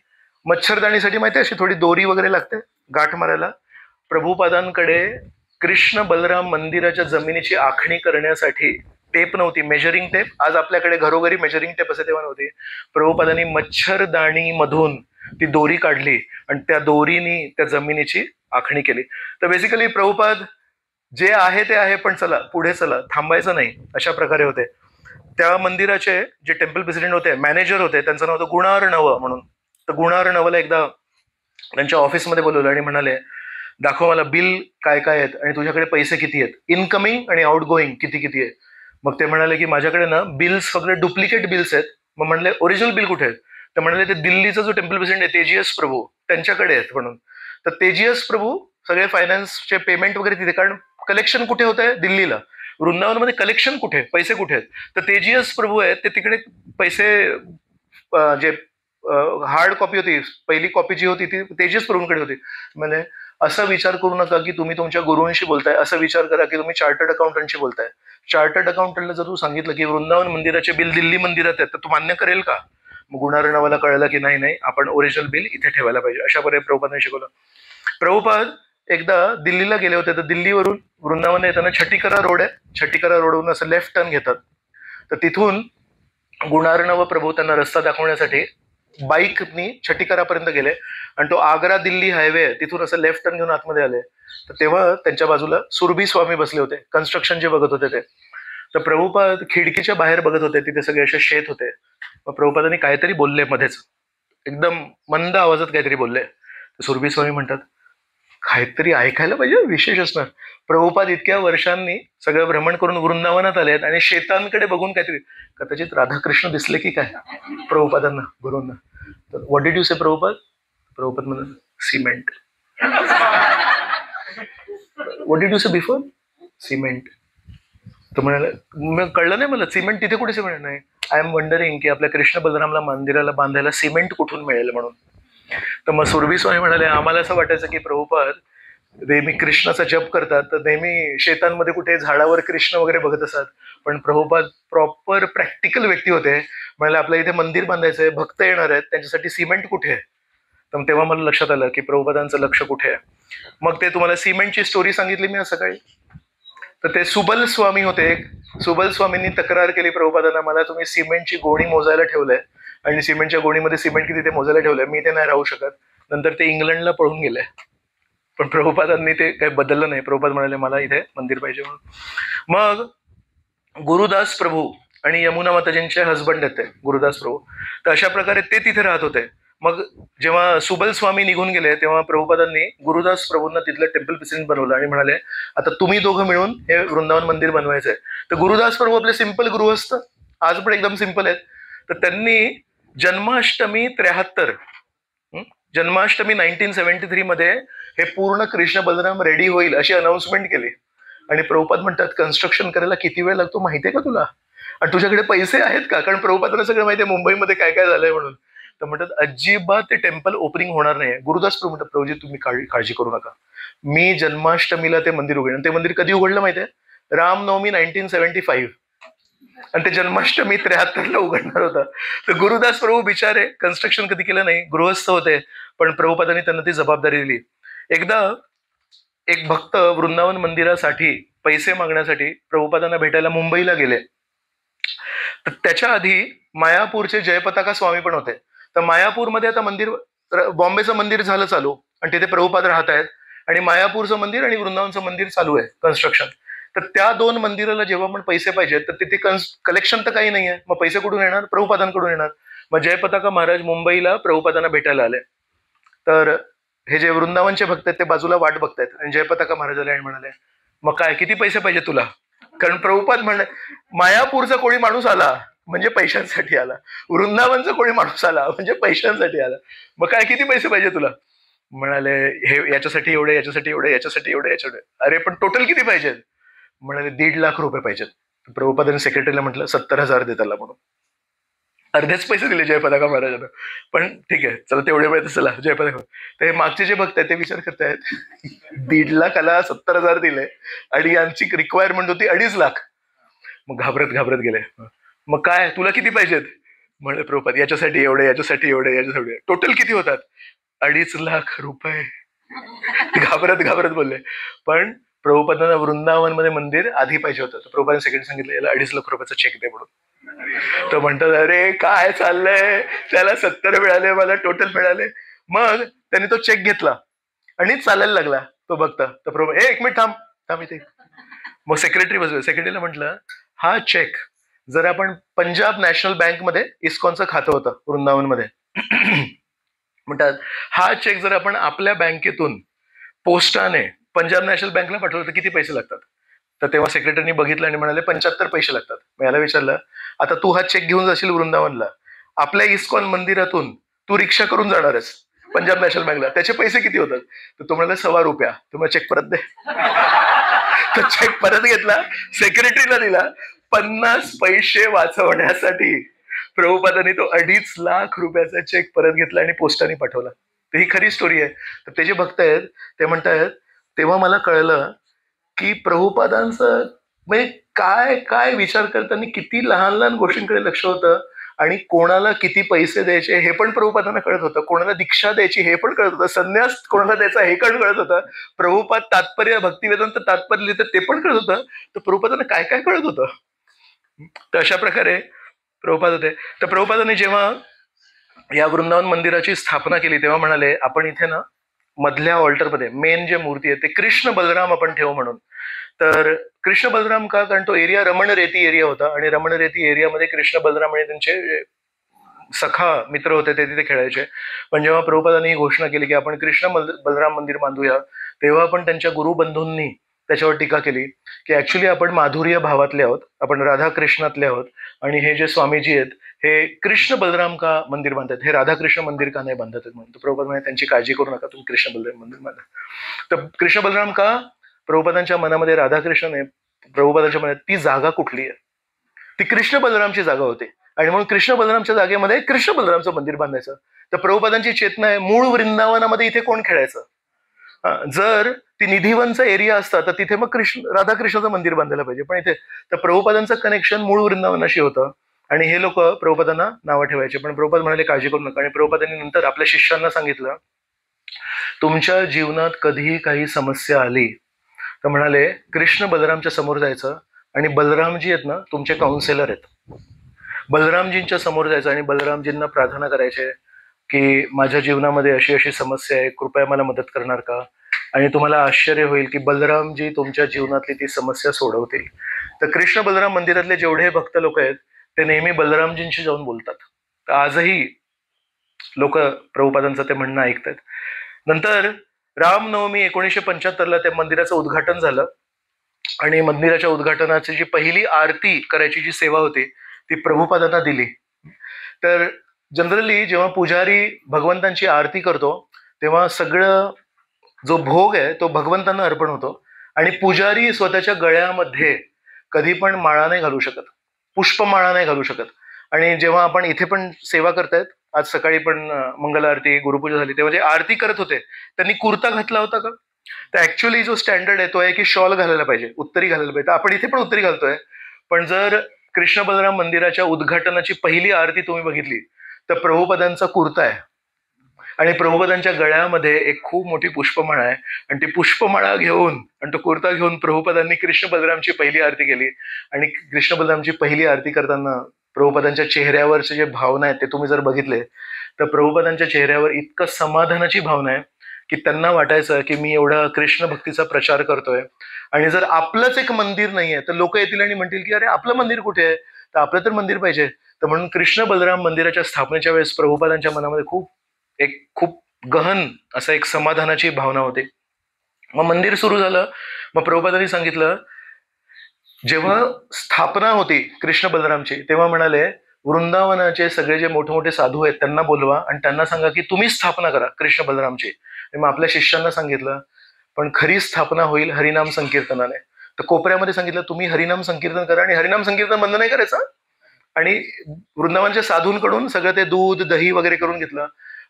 मच्छरदाणीसाठी माहिती अशी थोडी दोरी वगैरे लागते गाठ मारायला. प्रभुपादांकडे कृष्ण बलराम मंदिराच्या जमिनीची आखणी करण्यासाठी टेप नव्हती, मेजरिंग टेप. आज आपल्याकडे घरोघरी मेजरिंग टेप असे तेव्हा नव्हती. प्रभुपादांनी मच्छरदाणी मधून ती दोरी काढली आणि त्या दोरीनी त्या जमिनीची आखणी केली. तर बेसिकली प्रभुपाद जे आहे ते आहे, पण चला पुढे चला, थांबायचं नाही, अशा प्रकारे होते. त्या मंदिराचे जे टेम्पल प्रेसिडेंट होते, मॅनेजर होते, त्यांचं नाव होतं गुणार्णव म्हणून. तर गुणार्णवला एकदा त्यांच्या ऑफिसमध्ये बोलवलं आणि म्हणाले, दाखव मला बिल काय काय आहेत आणि तुझ्याकडे पैसे किती आहेत, इनकमिंग आणि आउट गोईंग किती किती आहे. मग ते म्हणाले की माझ्याकडे ना बिल्स सगळे डुप्लिकेट बिल्स आहेत. मग म्हणले ओरिजिनल बिल कुठे आहेत. तर म्हणाले ते दिल्लीचा जो टेम्पल प्रेसिडेंट आहे तेजियस प्रभू, त्यांच्याकडे आहेत म्हणून. तर तेजियस प्रभू सगळे फायनान्सचे पेमेंट वगैरे तिथे, कारण कलेक्शन कुठे होत आहे दिल्लीला, वृंदावनमध्ये कलेक्शन कुठे, पैसे कुठे आहेत. तर तेजियस प्रभू आहेत ते तिकडे पैसे, जे हार्ड कॉपी होती, पहिली कॉपी जी होती ती तेजियस प्रभूंकडे होती. म्हणजे असा विचार करू नका की तुम्ही तुमच्या गुरुंशी बोलताय, असं विचार करा की तुम्ही चार्टर्ड अकाउंटंटशी बोलताय. चार्टर्ड अकाउंटंटला जर तू सांगितलं की वृंदावन मंदिराचे बिल दिल्ली मंदिरात आहेत तर तू मान्य करेल का. मग गुणार्णवाला कळलं की नाही नाही, आपण ओरिजिनल बिल इथे ठेवायला पाहिजे. अशा प्रकारे प्रभुपादांनी शिकवलं. प्रभुपाद एकदा दिल्लीला गेले होते, तर दिल्लीवरून वृंदावन येताना छटीकरा रोड आहे, छटीकरा रोडवरून असं लेफ्ट टर्न घेतात. तर तिथून गुणार्णव प्रभू त्यांना रस्ता दाखवण्यासाठी बाईकनी छटीकरापर्यंत गेले आणि तो आग्रा दिल्ली हायवे आहे, तिथून असं लेफ्ट टर्न घेऊन आतमध्ये आले. तर तेव्हा त्यांच्या बाजूला सुरभी स्वामी बसले होते, कन्स्ट्रक्शन जे बघत होते ते. तर प्रभुपाद खिडकीच्या बाहेर बघत होते, तिथे सगळे असे शेत होते. मग प्रभुपादांनी काहीतरी बोलले मध्येच, एकदम मंद आवाजात काहीतरी बोलले. तर सुरभी स्वामी म्हणतात, काहीतरी ऐकायला पाहिजे, विशेष असणार. प्रभुपाद इतक्या वर्षांनी सगळं भ्रमण करून वृंदावनात आलेत आणि शेतांकडे बघून काहीतरी, कदाचित राधाकृष्ण दिसले की काय प्रभुपादांना गुरूंना. तर व्हॉट डिड यू से प्रभुपाद? प्रभुपाद म्हणतात, cement. What did you say before? Cement. तो म्हणाला, मग कळलं नाही मला, सिमेंट तिथे कुठे सिमेंट नाही. आय एम वंडरिंग की आपल्या कृष्ण बलरामला मंदिराला बांधायला सिमेंट कुठून मिळेल म्हणून. तर मग सुरभी स्वामी म्हणाले, आम्हाला असं वाटायचं की प्रभुपाद नेहमी कृष्णाचा जप करतात, तर नेहमी शेतांमध्ये कुठे झाडावर कृष्ण वगैरे बघत असतात. पण प्रभुपाद प्रॉपर प्रॅक्टिकल व्यक्ती होते. म्हणाले, आपल्या इथे मंदिर बांधायचं आहे, भक्त येणार आहेत, त्यांच्यासाठी सिमेंट कुठे आहे? तर तेव्हा मला लक्षात आलं की प्रभुपादांचं लक्ष कुठे आहे. मग ते तुम्हाला सिमेंटची स्टोरी सांगितली मी आज सकाळी. तर ते सुबल स्वामी होते. सुबल स्वामींनी तक्रार केली प्रभुपादांना, मला तुम्ही सिमेंटची गोणी मोजायला ठेवलंय आणि सिमेंटच्या गोणीमध्ये सिमेंट किती ते मोजायला ठेवलंय, मी ते नाही राहू शकत. नंतर ते इंग्लंडला पळून गेले. पण प्रभुपादांनी ते काही बदललं नाही. प्रभुपाद म्हणाले, मला इथे मंदिर पाहिजे म्हणून. मग गुरुदास प्रभू आणि यमुना माताजींचे हजबंड आहेत ते गुरुदास प्रभू. तर अशा प्रकारे ते तिथे राहत होते. मग जेव्हा सुबल स्वामी निघून गेले, तेव्हा प्रभुपादांनी गुरुदास प्रभूंना तिथलं टेम्पल प्रेसिडेंट बनवलं आणि म्हणाले, आता तुम्ही दोघं मिळून हे वृंदावन मंदिर बनवायचंय. तर गुरुदास प्रभू आपले सिंपल गृहस्थ, आज पण एकदम सिंपल आहेत. तर त्यांनी जन्माष्टमी 73, जन्माष्टमी 1973 मध्ये हे पूर्ण कृष्ण बलराम रेडी होईल अशी अनाउन्समेंट केली. आणि प्रभुपाद म्हणतात, कन्स्ट्रक्शन करायला किती वेळ लागतो माहितीये का तुला? आणि तुझ्याकडे पैसे आहेत का? कारण प्रभुपादांना सगळं माहितीये मुंबईमध्ये काय काय झालंय म्हणून. तर म्हणतात, अजिबात ते टेम्पल ओपनिंग होणार नाही. गुरुदास प्रभू म्हणतात, प्रभूजी तुम्ही काळजी करू नका, मी जन्माष्टमीला ते मंदिर उघडेन. ते मंदिर कधी उघडलं माहितीये? रामनवमी 1975, आणि ते जन्माष्टमी 73ला उघडणार होता. तर गुरुदास प्रभू बिचारे कन्स्ट्रक्शन कधी केलं नाही, गृहस्थ होते, पण प्रभुपादांनी त्यांना ती जबाबदारी दिली. एकदा एक भक्त वृंदावन मंदिरासाठी पैसे मागण्यासाठी प्रभुपादांना भेटायला मुंबईला गेले. तर त्याच्या आधी मायापूरचे जयपताका स्वामी पण होते. तर मायापूरमध्ये आता मंदिर, बॉम्बेचं मंदिर झालं चालू आणि तिथे प्रभुपाद राहत आहेत, आणि मायापूरचं मंदिर आणि वृंदावनचं मंदिर चालू आहे कन्स्ट्रक्शन. तर त्या दोन मंदिराला जेव्हा पण पैसे पाहिजेत, तर तिथे कलेक्शन तर काही नाहीये, मग पैसे कुठून येणार? प्रभुपादांकडून येणार. मग जयपताका महाराज मुंबईला प्रभुपादांना भेटायला आले. तर हे जे वृंदावनचे भक्त आहेत ते बाजूला वाट बघतायत आणि जयपताका महाराज आले आणि म्हणाले, मग काय, किती पैसे पाहिजे तुला? कारण प्रभुपाद म्हणले, मायापूरचा कोणी माणूस आला म्हणजे पैशांसाठी आला, वृंदावनचा कोणी माणूस आला म्हणजे पैशांसाठी आला, मग काय, किती पैसे पाहिजे तुला? म्हणाले, हे याच्यासाठी एवढे, याच्यासाठी एवढे, याच्यासाठी एवढे, याच्याकडे. अरे पण टोटल किती पाहिजेत? म्हणाले, 1.5 लाख रुपये पाहिजेत. प्रभुपादांनी सेक्रेटरीला म्हटलं, 70,000 दे त्याला म्हणून. अर्धेच पैसे दिले जयपताका महाराजांना. पण ठीक आहे, चला तेवढे वेळ चला जयपताका. ते मागचे जे भक्त आहेत ते विचार करतायत, 1.5 लाखाला 70,000 दिले आणि यांची रिक्वायरमेंट होती 2.5 लाख. मग घाबरत घाबरत गेले. मग काय, तुला किती पाहिजेत? म्हणे प्रभुपाद, याच्यासाठी एवढे, याच्यासाठी एवढे, याच्यासाठी. टोटल किती होतात? 2.5 लाख रुपये. घाबरत घाबरत बोलले. पण प्रभुपादांना वृंदावन मध्ये मंदिर आधी पाहिजे होतं. तर प्रभुपादांनी सेकंड सांगितलं, याला 2.5 लाख रुपयाचा चेक दे म्हणून. तो म्हणतात, अरे काय चाललंय, त्याला 70 मिळाले, मला टोटल मिळाले. मग त्यांनी तो चेक घेतला आणि चालायला लागला तो भक्त. तर प्रभू, एक मिनिट थांब थांब इथे. मग सेक्रेटरी बसले. सेक्रेटरीला म्हटलं, हा चेक जर आपण पंजाब नॅशनल बँकमध्ये, इस्कॉनचं खातं होतं वृंदावनमध्ये, म्हणतात हा चेक जर आपण आपल्या बँकेतून पोस्टाने पंजाब नॅशनल बँकला पाठवलं तर किती पैसे लागतात? तर तेव्हा सेक्रेटरीनी बघितलं आणि म्हणाले, 75 पैसे लागतात. मी याला विचारलं, आता तू हा चेक घेऊन जाशील वृंदावनला, आपल्या इस्कॉन मंदिरातून तू रिक्षा करून जाणारच पंजाब नॅशनल बँकला, त्याचे पैसे किती होतात? तर तो म्हणाला, ₹1.25. तुम्हाला चेक परत दे. तो चेक परत घेतला, सेक्रेटरीला दिला. 50 पैसे वाचवण्यासाठी प्रभुपादांनी तो 2.5 लाख रुपयाचा चेक परत घेतला आणि पोस्टाने पाठवला. तर ही खरी स्टोरी आहे. तर ते जे भक्त आहेत ते म्हणतात, तेव्हा मला कळलं की प्रभुपादांचं म्हणजे काय काय विचार करताना किती लहान लहान गोष्टींकडे लक्ष होतं आणि कोणाला किती पैसे द्यायचे हे पण प्रभुपादांना कळत होतं, कोणाला दीक्षा द्यायची हे पण कळत होतं, संन्यास कोणाला द्यायचा हे पण कळत होतं, प्रभुपाद तात्पर्य भक्तिवेदांत तात्पर्य लिहितं ते पण कळत होतं. तर प्रभुपादांना काय काय कळत होतं. तर अशा प्रकारे प्रभुपाद होते. तर प्रभुपादांनी जेव्हा या वृंदावन मंदिराची स्थापना केली तेव्हा म्हणाले आपण इथे ना मधल्या ऑल्टरमध्ये मेन जे मूर्ती आहे ते कृष्ण बलराम आपण ठेवू म्हणून. तर कृष्ण बलराम का, कारण तो एरिया रमणरेती एरिया होता आणि रमणरेती एरियामध्ये कृष्ण बलराम आणि त्यांचे सखा मित्र होते ते तिथे खेळायचे. पण जेव्हा प्रभुपादांनी ही घोषणा केली की आपण कृष्ण बलराम मंदिर बांधूया तेव्हा पण त्यांच्या गुरुबंधूंनी त्याच्यावर टीका केली की ऍक्च्युली आपण माधुर्य भावातले आहोत, आपण राधाकृष्णातले आहोत आणि हे जे स्वामीजी आहेत हे कृष्ण बलराम का मंदिर बांधतात, हे राधाकृष्ण मंदिर का नाही बांधत म्हणून. तर प्रभुपाद म्हणे त्यांची काळजी करू नका, तुम्ही कृष्ण बलराम मंदिर बांधा. तर कृष्ण बलराम का, प्रभुपादांच्या मनामध्ये राधाकृष्ण आहे, प्रभुपादांच्या मनात ती जागा कुठली आहे, ती कृष्ण बलरामची जागा होती आणि म्हणून कृष्ण बलरामच्या जागेमध्ये कृष्ण बलरामचं मंदिर बांधायचं. तर प्रभुपादांची चेतना आहे मूळ वृंदावनामध्ये इथे कोण खेळायचं. जर ती निधीवनचा एरिया असता तर तिथे मग राधाकृष्णाचं मंदिर बांधायला पाहिजे, पण इथे तर प्रभुपादांचं कनेक्शन मूळ वृंदावनाशी होतं आणि हे लोक प्रभुपादांना नावं ठेवायचे. पण प्रभुपाद म्हणाले काळजी करू नका. आणि प्रभुपादांनी नंतर आपल्या शिष्यांना सांगितलं तुमच्या जीवनात कधीही काही समस्या आली तर म्हणाले कृष्ण बलरामच्या समोर जायचं आणि बलरामजी आहेत ना तुमचे काउन्सिलर आहेत, बलरामजींच्या समोर जायचं आणि बलरामजींना प्रार्थना करायचे की माझ्या जीवनामध्ये अशी अशी समस्या आहे, कृपया मला मदत करणार का. आणि तुम्हाला आश्चर्य होईल की बलरामजी तुमच्या जीवनातली ती समस्या सोडवतील. तर कृष्ण बलराम मंदिरातले जेवढे भक्त लोक आहेत ते नेहमी बलरामजींशी जाऊन बोलतात. तर आजही लोक प्रभुपादांचं ते म्हणणं ऐकतात. नंतर रामनवमी 1975ला त्या मंदिराचं उद्घाटन झालं आणि मंदिराच्या उद्घाटनाची जी पहिली आरती करायची जी सेवा होती ती प्रभुपादांना दिली. तर जनरली जेव्हा पुजारी भगवंतांची आरती करतो तेव्हा सगळं जो भोग आहे तो भगवंतांना अर्पण होतो आणि पुजारी स्वतःच्या गळ्यामध्ये कधी पण माळा नाही घालू शकत, पुष्पमाळा नाही घालू शकत. आणि जेव्हा आपण इथे पण सेवा करतायत, आज सकाळी पण मंगल आरती गुरुपूजा झाली तेव्हा जे आरती करत होते त्यांनी कुर्ता घातला होता का. तर ऍक्च्युअली जो स्टँडर्ड आहे तो आहे की शॉल घालायला पाहिजे, उत्तरी घालायला पाहिजे. तर आपण इथे पण उत्तरी घालतोय, पण जर कृष्ण बलराम मंदिराच्या उद्घाटनाची पहिली आरती तुम्ही बघितली तर प्रभुपदांचा कुर्ता आहे आणि प्रभुपदांच्या गळ्यामध्ये एक खूप मोठी पुष्पमाळा आहे आणि ती पुष्पमाळा घेऊन आणि तो कुर्ता घेऊन प्रभुपदांनी कृष्ण बलरामची पहिली आरती केली. आणि कृष्ण बलरामची पहिली आरती करताना प्रभुपदांच्या चेहऱ्यावरचे जे भावना आहेत ते तुम्ही जर बघितले तर प्रभुपदांच्या चेहऱ्यावर इतकं समाधानाची भावना आहे की त्यांना वाटायचं की मी एवढा कृष्ण भक्तीचा प्रचार करतोय आणि जर आपलंच एक मंदिर नाहीये तर लोक येतील आणि म्हणतील की अरे आपलं मंदिर कुठे आहे, तर आपलं तर मंदिर पाहिजे. तर म्हणून कृष्ण बलराम मंदिराच्या स्थापनेच्या वेळेस प्रभुपादांच्या मनामध्ये खूप गहन असं एक समाधानाची भावना होती. मग मंदिर सुरू झालं. मग प्रभुपादांनी सांगितलं जेव्हा स्थापना होती कृष्ण बलरामची तेव्हा म्हणाले वृंदावनाचे सगळे जे मोठे मोठे साधू आहेत त्यांना बोलवा आणि त्यांना सांगा की तुम्ही स्थापना करा कृष्ण बलरामची. मग आपल्या शिष्यांना सांगितलं पण खरी स्थापना होईल हरिनाम संकीर्तनाने. तर कोपऱ्यामध्ये सांगितलं तुम्ही हरिनाम संकीर्तन करा आणि हरिनाम संकीर्तन बंद नाही करायचं. आणि वृंदावनच्या साधूंकडून सगळं ते दूध दही वगैरे करून घेतलं.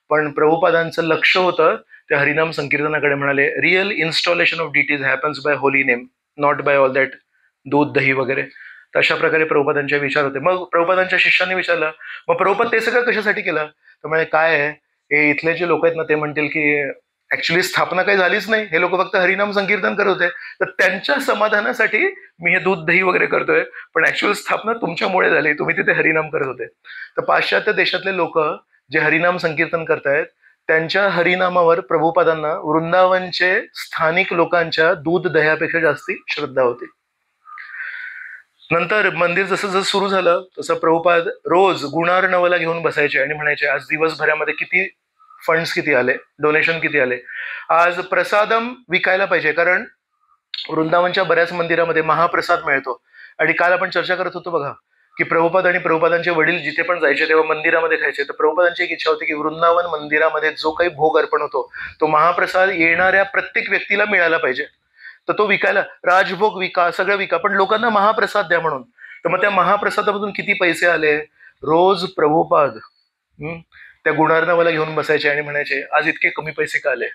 पण प्रभुपादांचं लक्ष होतं त्या हरिनाम संकीर्तनाकडे. म्हणाले real installation of deities happens by holy name, not by all that दूध दही वगैरे. तर अशा प्रकारे प्रभुपादांचे विचार होते. मग प्रभुपादांच्या शिष्यांनी विचारलं मग प्रभुपाद ते सगळं कशासाठी केलं. तर म्हणजे काय आहे हे इथले जे लोक आहेत ना ते म्हणतील की ऍक्च्युली स्थापना काही झालीच नाही, हे लोक फक्त हरिनाम संकीर्तन करत होते, तर त्यांच्या समाधानासाठी मी हे दूध दही वगैरे करतोय, पण ऍक्च्युअल स्थापना तुमच्यामुळे झाली, तुम्ही तिथे हरिनाम करत होते. तर पाश्चात्य देशातले लोक जे हरिनाम संकीर्तन करतायत त्यांच्या हरिनामावर प्रभुपादांना वृंदावनचे स्थानिक लोकांच्या दूध दह्यापेक्षा जास्ती श्रद्धा होती. नंतर मंदिर जसं जसं सुरू झालं तसं प्रभुपाद रोज गुणार्णवला घेऊन बसायचे आणि म्हणायचे आज दिवसभरामध्ये किती फंड्स किती आले, डोनेशन किती आले, आज प्रसादम विकायला पाहिजे, कारण वृंदावनच्या बऱ्याच मंदिरामध्ये महाप्रसाद मिळतो. आणि काल आपण चर्चा करत होतो बघा की प्रभुपाद आणि प्रभुपादांचे वडील जिथे पण जायचे तेव्हा मंदिरामध्ये खायचे. तर प्रभुपादांची एक इच्छा होती की वृंदावन मंदिरामध्ये जो काही भोग अर्पण होतो तो महाप्रसाद येणाऱ्या प्रत्येक व्यक्तीला मिळाला पाहिजे. तर तो विकायला, राजभोग विका, सगळं विका, पण लोकांना महाप्रसाद द्या म्हणून. तर मग त्या महाप्रसादामधून किती पैसे आले, रोज प्रभुपाद त्या गुणार्णवाला घेऊन बसायचे आणि म्हणायचे आज इतके कमी पैसे का आले.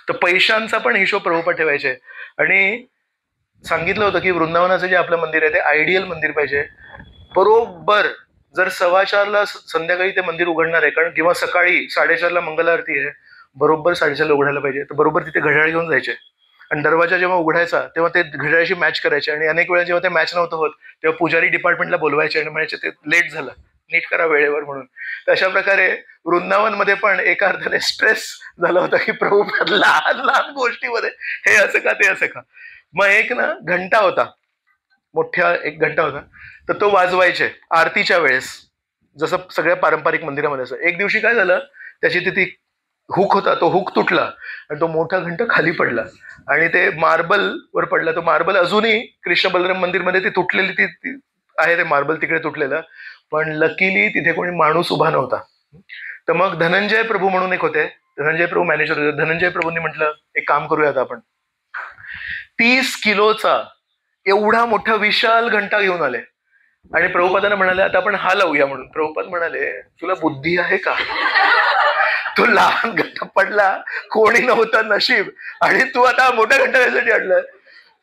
तर पैशांचा पण हिशोब प्रभुपाद ठेवायचे. आणि सांगितलं होतं की वृंदावनाचं जे आपलं मंदिर आहे ते आयडियल मंदिर पाहिजे. बरोबर जर 4:15ला संध्याकाळी ते मंदिर उघडणार आहे, कारण किंवा सकाळी 4:30ला मंगल आरती आहे, बरोबर 4:30ला उघडायला पाहिजे, तर बरोबर तिथे घड्याळ घेऊन जायचे आणि दरवाजा जेव्हा उघडायचा तेव्हा ते घड्याळाशी मॅच करायचे. आणि अनेक वेळा जेव्हा ते मॅच नव्हतं होत तेव्हा पुजारी डिपार्टमेंटला बोलवायचे आणि म्हणायचे ते लेट झालं, नीट करा वेळेवर म्हणून. तर अशा प्रकारे वृंदावनमध्ये पण एका अर्थाने स्ट्रेस झाला होता की प्रभुपाद लहान लहान गोष्टीमध्ये हे असं का ते असं का. मग एक ना घंटा होता, मोठ्या एक घंटा होता, तर तो वाजवायचे आरतीच्या वेळेस, जसं सगळ्या पारंपरिक मंदिरामध्ये असं. एक दिवशी काय झालं, त्याची तिथे हुक होता, तो हुक तुटला आणि तो मोठा घंटा खाली पडला आणि ते मार्बल वर पडला. तो मार्बल अजूनही कृष्ण बलराम मंदिरमध्ये ती तुटलेली ती आहे, ते मार्बल तिकडे तुटलेलं. पण लकीली तिथे कोणी माणूस उभा नव्हता. तर मग धनंजय प्रभू म्हणून एक होते, धनंजय प्रभू मॅनेजर होते. धनंजय प्रभूंनी म्हटलं एक काम करूयात आपण, 30 किलोचा एवढा मोठा विशाल घंटा घेऊन आले आणि प्रभुपादांना म्हणाले आता आपण हा लावूया म्हणून. प्रभुपाद म्हणाले तुला बुद्धी आहे का, तो लहान घंटा पडला, कोणी नव्हतं नशीब, आणि तू आता मोठा घंटा कशासाठी आणलाय.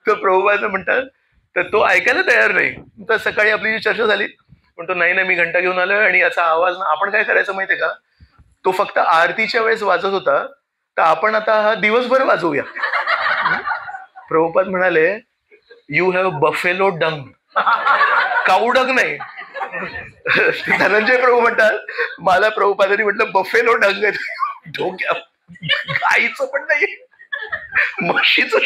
तर प्रभुपाद म्हणतात, तर तो ऐकायला तयार नाही. तर सकाळी आपली जी चर्चा झाली, म्हणतो नाही नाही मी घंटा घेऊन आलोय आणि याचा आवाज ना आपण काय करायचं माहितीये का, तो फक्त आरतीच्या वेळेस वाजत होता, तर आपण आता हा दिवसभर वाजवूया. प्रभुपाद म्हणाले यू हॅव बफेलो डंग, कावडग नाही. धनंजय प्रभू म्हणतात मला प्रभुपादांनी म्हटलं बफेलो डंग डोक्या, गाईचं पण नाही म्हशीचं.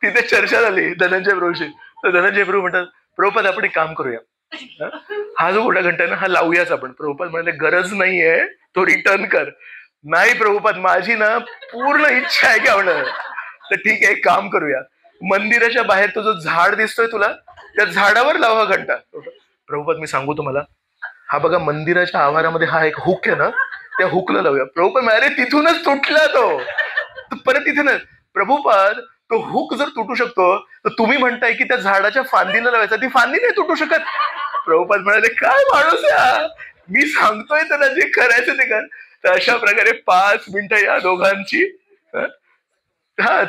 तिथे चर्चा झाली धनंजय प्रभूशी. तर धनंजय प्रभू म्हणतात प्रभुपाद आपण एक काम करूया, हा जो मोठा घंटा ना हा लावूयाच आपण. प्रभुपाद म्हणाले गरज नाहीये, तो रिटर्न कर. नाही प्रभुपाद माझी ना पूर्ण इच्छा आहे की आवडणार. तर ठीक आहे एक काम करूया, मंदिराच्या बाहेर तो जो झाड दिसतोय तुला, त्या झाडावर लाव हा घंटा. प्रभुपाद मी सांगू तुम्हाला, हा बघा मंदिराच्या आवारामध्ये हा एक हुक आहे ना, त्या हुकला लावूया. प्रभुपाद अरे तिथूनच तुटला तो परत तिथे ना. प्रभुपाद तो हुक जर तुटू शकतो तर तुम्ही म्हणताय की त्या झाडाच्या फांदीला लावायचा, ती फांदी नाही तुटू शकत. प्रभुपाद म्हणाले काय माणूस या, मी सांगतोय त्याला जे करायचं ते कर. तर अशा प्रकारे 5 मिनिटं या दोघांची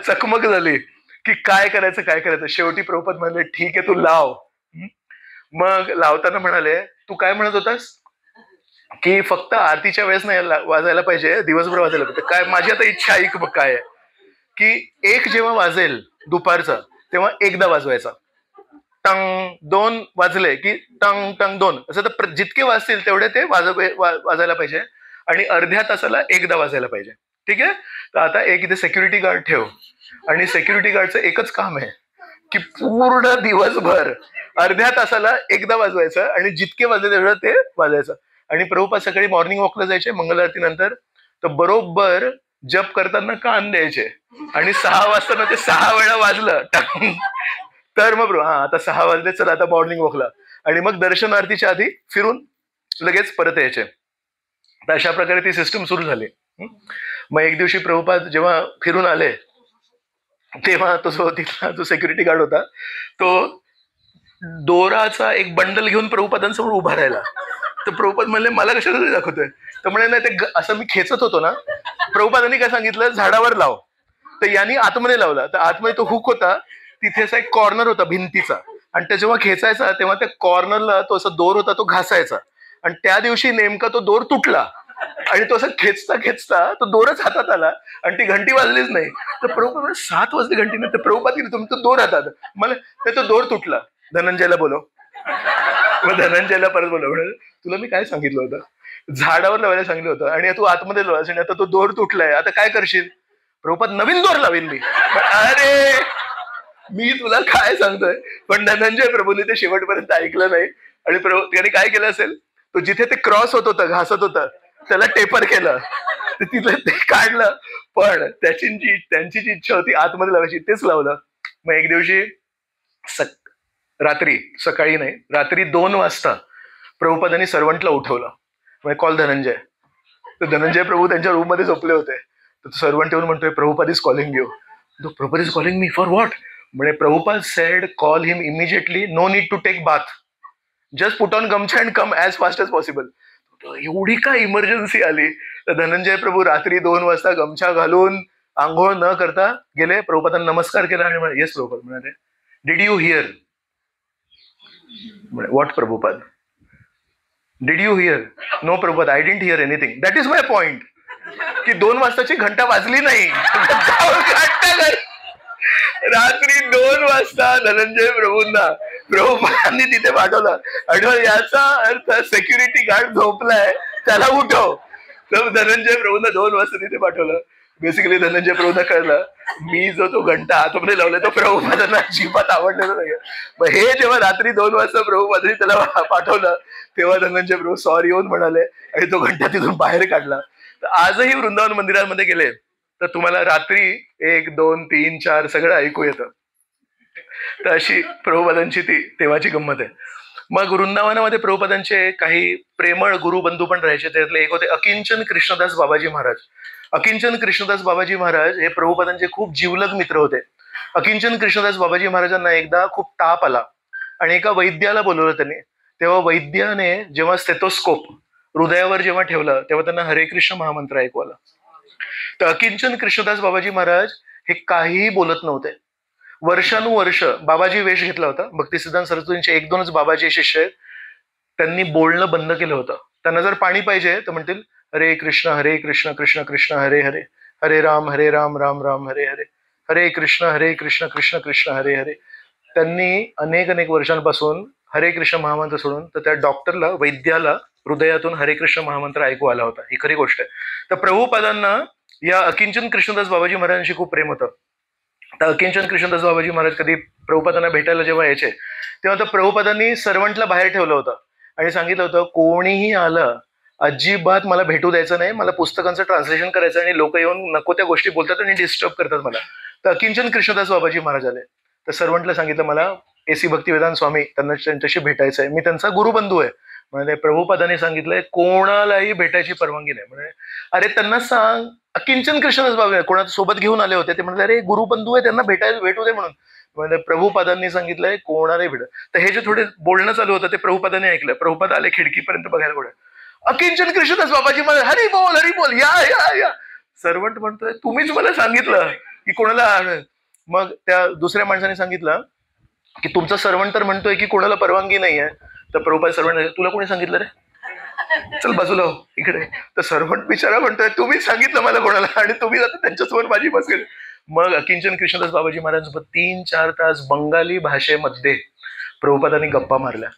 चकमक झाली की काय करायचं काय करायचं. शेवटी प्रभुपाद म्हणाले ठीक आहे तू लाव. मग लावताना म्हणाले तू काय म्हणत होतास की फक्त आरतीच्या वेळेस नाही वाजायला पाहिजे, दिवसभर वाजायला पाहिजे. काय माझी आता इच्छा ऐक मग काय आहे की एक जेव्हा वाजेल दुपारचं तेव्हा एकदा वाजवायचा, टंग 2 वाजले की टंग टंग 2 असं. तर जितके वाजतील तेवढे ते वाजायला पाहिजे आणि अर्ध्या तासाला एकदा वाजायला पाहिजे. ठीक आहे. तर आता एक इथे सिक्युरिटी गार्ड ठेव आणि सिक्युरिटी गार्डचं एकच काम आहे की पूर्ण दिवसभर अर्ध्या तासाला एकदा वाजवायचं आणि जितके वाजले तेवढं ते वाजायचं. आणि प्रभुपाद सकाळी मॉर्निंग वॉकला जायचे मंगल आरती नंतर, तर बरोबर जप करताना कान द्यायचे आणि 6 वाजता ते 6 वेळा वाजलं तर मग आता 6 वाजले चल आता मॉर्निंग वॉकला, आणि मग दर्शन आरतीच्या आधी फिरून लगेच परत यायचे. तर अशा प्रकारे ती सिस्टम सुरू झाली. मग एक दिवशी प्रभुपाद जेव्हा फिरून आले तेव्हा तो जो तिथला जो सिक्युरिटी गार्ड होता तो दोराचा एक बंडल घेऊन प्रभुपादांसमोर उभा राहिला. तर प्रभुपाद म्हणले मला कशाला दाखवतोय. तर म्हणे नाही ते असं मी खेचत होतो ना. प्रभुपादांनी काय सांगितलं झाडावर लाव, तर यांनी आतमध्ये लावला. तर आतमध्ये तो हुक होता, तिथे असा एक कॉर्नर होता भिंतीचा, आणि त्या जेव्हा खेचायचा तेव्हा त्या कॉर्नरला तो असा दोर होता तो घासायचा, आणि त्या दिवशी नेमका तो दोर तुटला आणि तो असं खेचता खेचता तो दोरच हातात आला आणि ती घंटी वाजलीच नाही. तर प्रभुपाद 7 वाजले घंटी नाही. तर प्रभुपाद गेली तुमचं दोर हातात मला, तो दोर तुटला. धनंजयला बोलव. मग धनंजयला परत बोलव. तुला मी काय सांगितलं होतं, झाडावर लावायला सांगितलं होतं आणि तू आतमध्ये लावायचं आणि आता तो दोर तुटलाय, आता काय करशील. प्रभुपाद नवीन दोर लावेन मी. अरे मी तुला काय सांगतोय. पण धनंजय प्रभूने ते शेवटपर्यंत ऐकलं नाही आणि त्याने काय केलं असेल, तो जिथे ते क्रॉस होत होतं घासत होतं त्याला टेपर केलं, तिथलं ते काढलं. पण त्यांची जी इच्छा होती आतमध्ये लावायची तेच लावलं. मग एक दिवशी सकाळी नाही रात्री 2 वाजता प्रभुपादांनी सर्वंटला उठवलं. म्हणजे कॉल धनंजय. तर धनंजय प्रभू त्यांच्या रूम मध्ये झोपले होते. तर सर्वंट येऊन म्हणतोय Prabhupada is calling you. Prabhupada is calling me for what. म्हणजे Prabhupada said call him immediately, no need to take bath, just put on gamcha and come as fast as possible. एवढी काय इमर्जन्सी आली. तर धनंजय प्रभू रात्री 2 वाजता गमछा घालून आंघोळ न करता गेले. प्रभुपादांना नमस्कार केला आणि येस प्रभुपाद म्हणाले did you hear what Prabhupada, did you hear? No Prabhupada, I didn't hear anything. That is my point, की 2 वाजताची घंटा वाजली नाही. रात्री 2 वाजता धनंजय प्रभूंना प्रभुपादांनी तिथे पाठवलं. आणि याचा अर्थ सेक्युरिटी गार्ड झोपलाय, त्याला उठव. तर धनंजय प्रभूंना 2 वाजता तिथे पाठवलं. बेसिकली धनंजय प्रभूंना कळलं मी तो घंटा आतमध्ये लावलाय तो प्रभुपादांना अजिबात आवडलेलं नाही. मग हे जेव्हा रात्री 2 वाजता प्रभुपादांनी त्याला पाठवलं तेव्हा धनंजय प्रभू सॉरी येऊन म्हणाले आणि तो घंटा तिथून बाहेर काढला. तर आजही वृंदावन मंदिरांमध्ये गेले तर तुम्हाला रात्री 1, 2, 3, 4 सगळं ऐकू येतं. तर अशी प्रभुपादांची ती तेव्हाची गंमत आहे. मग वृंदावनामध्ये प्रभुपादांचे काही प्रेमळ गुरुबंधू पण राहायचे. त्यातले एक होते अकिंचन कृष्णदास बाबाजी महाराज. अकिंचन कृष्णदास बाबाजी महाराज हे प्रभुपादांचे खूप जीवलग मित्र होते. अकिंचन कृष्णदास बाबाजी महाराजांना एकदा खूप ताप आला आणि एका वैद्याला बोलवलं त्यांनी. तेव्हा वैद्याने जेव्हा स्टेथोस्कोप हृदयावर जेव्हा ठेवलं तेव्हा त्यांना हरे कृष्ण महामंत्र ऐकू आला. तर अकिंचन कृष्णदास बाबाजी महाराज हे काहीही बोलत नव्हते. वर्षानुवर्ष बाबाजी वेश घेतला होता. भक्तिसिद्धांत सरस्वतींचे 1-2च बाबाजी शिष्य आहेत. त्यांनी बोलणं बंद केलं होतं. त्यांना जर पाणी पाहिजे तर म्हणतील हरे कृष्ण कृष्ण कृष्ण हरे हरे, हरे राम राम राम हरे हरे, हरे कृष्ण कृष्ण कृष्ण हरे हरे. त्यांनी अनेक वर्षांपासून हरे कृष्ण महामंत्र सोडून तर त्या डॉक्टरला वैद्याला हृदयातून हरे कृष्ण महामंत्र ऐकू आला होता. ही खरी गोष्ट आहे. तर प्रभुपादांना या अकिंचन कृष्णदास बाबाजी महाराजांशी खूप प्रेम होतं. तर अकिंचन कृष्णदास बाबाजी महाराज कधी प्रभुपादांना भेटायला जेव्हा यायचे तेव्हा तर प्रभुपादांनी सर्वंटला बाहेर ठेवलं होतं आणि सांगितलं होतं कोणीही आलं अजिबात मला भेटू द्यायचं नाही, मला पुस्तकांचं ट्रान्सलेशन करायचं आणि लोक येऊन नको त्या गोष्टी बोलतात आणि डिस्टर्ब करतात मला. तर अकिंचन कृष्णदास बाबाजी महाराज आले तर सर्वंटला सांगितलं मला AC भक्तिवेदांत स्वामी त्यांच्याशी भेटायचं आहे, मी त्यांचा गुरुबंधू आहे. म्हणजे प्रभुपादांनी सांगितलंय कोणालाही भेटायची परवानगी नाही. म्हणजे अरे त्यांना सांग अकिंचन कृष्णदास बाबा कोणा सोबत घेऊन आले होते ते म्हणले अरे गुरुबंधू आहे त्यांना भेटू दे म्हणून. म्हणजे प्रभुपादांनी सांगितलंय कोणालाही भेट. तर हे जे थोडे बोलणं चालू होतं ते प्रभुपादांनी ऐकलं. प्रभुपाद आले खिडकीपर्यंत बघायला कोण अकिंचन कृष्णदास बाबाजी मला हरी बोल या या या. सर्वंट म्हणतोय तुम्हीच मला सांगितलं की कोणाला. मग त्या दुसऱ्या माणसाने सांगितलं की तुमचा सर्वंट तर म्हणतोय की कोणाला परवानगी नाहीये. तर प्रभुपाद सर्वंट तुला कोणी सांगितलं रे, चल बाजूला हो इकडे. तर सर्वंट बिचारा म्हणतोय तुम्हीच सांगितलं मला कोणाला आणि तुम्ही आता त्यांच्यासमोर माझी बसेल. मग अकिंचन कृष्णदास बाबाजी महाराजांसोबत 3-4 तास बंगाली भाषेमध्ये प्रभुपादांनी गप्पा मारल्या.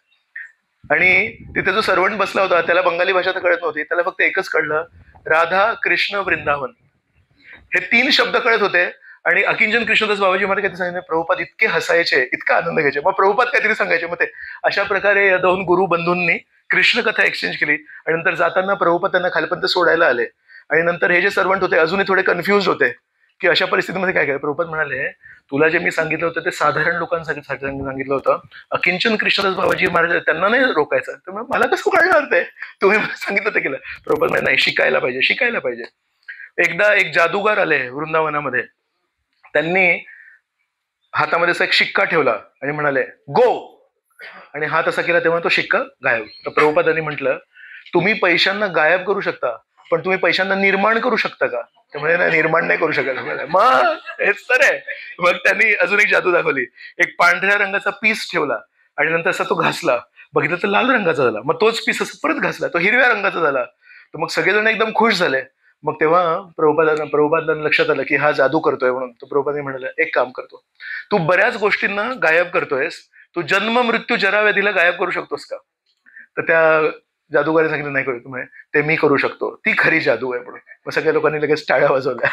आणि तिथे जो सर्वंट बसला होता त्याला बंगाली भाषा तर कळत नव्हती. त्याला फक्त एकच कळलं राधा कृष्ण वृंदावन हे 3 शब्द कळत होते. आणि अकिंचन कृष्णदास बाबाजी महाराज काहीतरी सांगितलं प्रभुपाद इतके हसायचे इतका आनंद घ्यायचे. मग प्रभुपाद काहीतरी सांगायचे. मग ते अशा प्रकारे या 2 गुरुबंधूंनी कृष्ण कथा एक्सचेंज केली. आणि नंतर जाताना प्रभुपाद त्यांना खालपर्यंत सोडायला आले. आणि नंतर हे जे सर्वंट होते अजूनही थोडे कन्फ्युज होते की अशा परिस्थितीमध्ये काय काय. प्रभुपाद म्हणाले तुला जे मी सांगितलं होतं ते साधारण लोकांसाठी सांगितलं होतं. अकिंचन कृष्णदास बाबाजी महाराज त्यांना नाही रोकायचं. तर मला कसं कळणार ते, तुम्ही सांगितलं ते केलं. प्रभुपाद नाही शिकायला पाहिजे. एकदा एक जादूगार आले वृंदावनामध्ये. त्यांनी हातामध्ये असा एक शिक्का ठेवला आणि म्हणाले गो आणि हात असा केला तेव्हा तो शिक्का गायब. तर प्रभुपादांनी म्हटलं तुम्ही पैशांना गायब करू शकता पण तुम्ही पैशांना निर्माण करू शकता का. त्यामुळे निर्माण नाही करू शकत. मग हेच तर आहे. मग त्यांनी अजून एक जादू दाखवली. एक पांढऱ्या रंगाचा पीस ठेवला आणि नंतर असा तो घासला, बघितलं तर लाल रंगाचा झाला. मग तोच पीस असं परत घासला तो हिरव्या रंगाचा झाला. तर मग सगळेजण एकदम खुश झाले. मग तेव्हा प्रभुपादांना लक्षात आलं की हा जादू करतोय म्हणून. तो प्रभुपादांनी म्हणाले एक काम करतो, तू बऱ्याच गोष्टींना गायब करतोयस, तू जन्म मृत्यू जरा व्याधीला गायब करू शकतोस का. तर त्या जादूगारी सांगितलं नाही करू तुम्ही, ते मी करू शकतो, ती खरी जादू आहे म्हणून. मग सगळ्या लोकांनी लगेच टाळ्या वाजवल्या.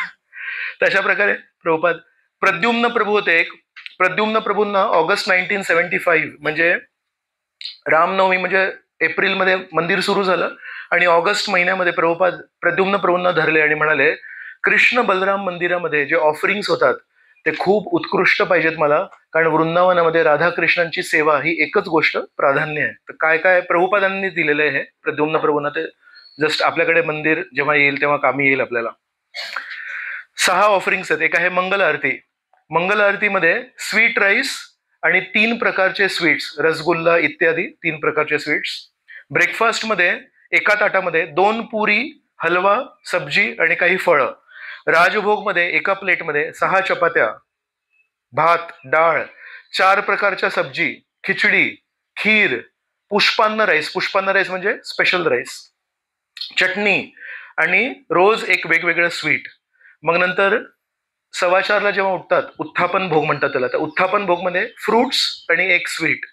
तर अशा प्रकारे प्रभुपाद प्रद्युम्न प्रभू होते एक. प्रद्युम्न प्रभूंना ऑगस्ट 1975 म्हणजे रामनवमी म्हणजे एप्रिलमध्ये मंदिर सुरू झालं आणि ऑगस्ट महिन्यामध्ये प्रभुपाद प्रद्युम्न प्रभूंना धरले आणि म्हणाले कृष्ण बलराम मंदिरामध्ये जे ऑफरिंग्स होतात ते खूप उत्कृष्ट पाहिजेत मला, कारण वृंदावनामध्ये राधाकृष्णांची सेवा ही एकच गोष्ट प्राधान्य आहे. तर काय काय प्रभुपादांनी दिलेलं आहे प्रद्युम्न प्रभूंना ते जस्ट आपल्याकडे मंदिर जेव्हा येईल तेव्हा कामी येईल आपल्याला. 6 ऑफरिंग्स आहेत. एक आहे मंगल आरती. मंगल आरतीमध्ये स्वीट राईस आणि 3 प्रकारचे स्वीट्स, रसगुल्ला इत्यादी 3 प्रकारचे स्वीट्स. ब्रेकफास्टमध्ये एका ताटामध्ये 2 पुरी, हलवा, सब्जी आणि काही फळं. राजभोगमध्ये एका प्लेटमध्ये 6 चपात्या, भात, डाळ, 4 प्रकारच्या सब्जी, खिचडी, खीर, पुष्पान्न राईस म्हणजे स्पेशल राईस, चटणी आणि रोज एक वेगवेगळं स्वीट. मग नंतर 4:15ला जेव्हा उठतात, उत्थापन भोग म्हणतात त्याला, त्या उत्थापन भोग मध्ये फ्रुट्स आणि एक स्वीट.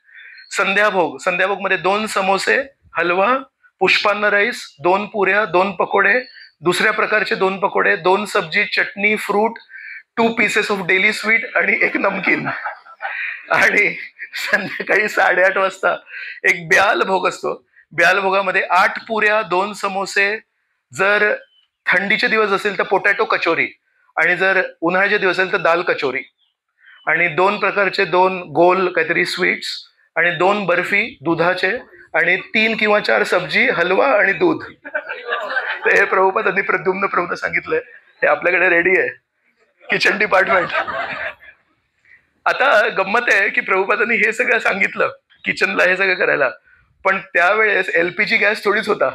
संध्याभोग मध्ये 2 समोसे, हलवा, पुष्पान्न राईस, 2 पुऱ्या, 2 पकोडे, दुसऱ्या प्रकारचे 2 पकोडे, 2 सब्जी, चटणी, fruit, 2 pieces of daily sweet आणि एक नमकीन. आणि संध्याकाळी 8:30 वाजता एक ब्याल भोग असतो. ब्याल भोगामध्ये 8 पुऱ्या, 2 समोसे, जर थंडीचे दिवस असेल तर पोटॅटो कचोरी, आणि जर उन्हाळ्याचे दिवस असेल तर दाल कचोरी, आणि 2 प्रकारचे 2 गोल काहीतरी स्वीट्स, आणि 2 बर्फी दुधाचे, आणि 3 किंवा 4 सब्जी, हलवा आणि दूध. तर हे प्रभुपादांनी प्रद्युम्न प्रभूंना सांगितलंय. हे आपल्याकडे रेडी आहे, किचन डिपार्टमेंट. आता गंमत आहे की प्रभुपादांनी हे सगळं सांगितलं किचनला हे सगळं करायला, पण त्यावेळेस LPG गॅस थोडीच होता,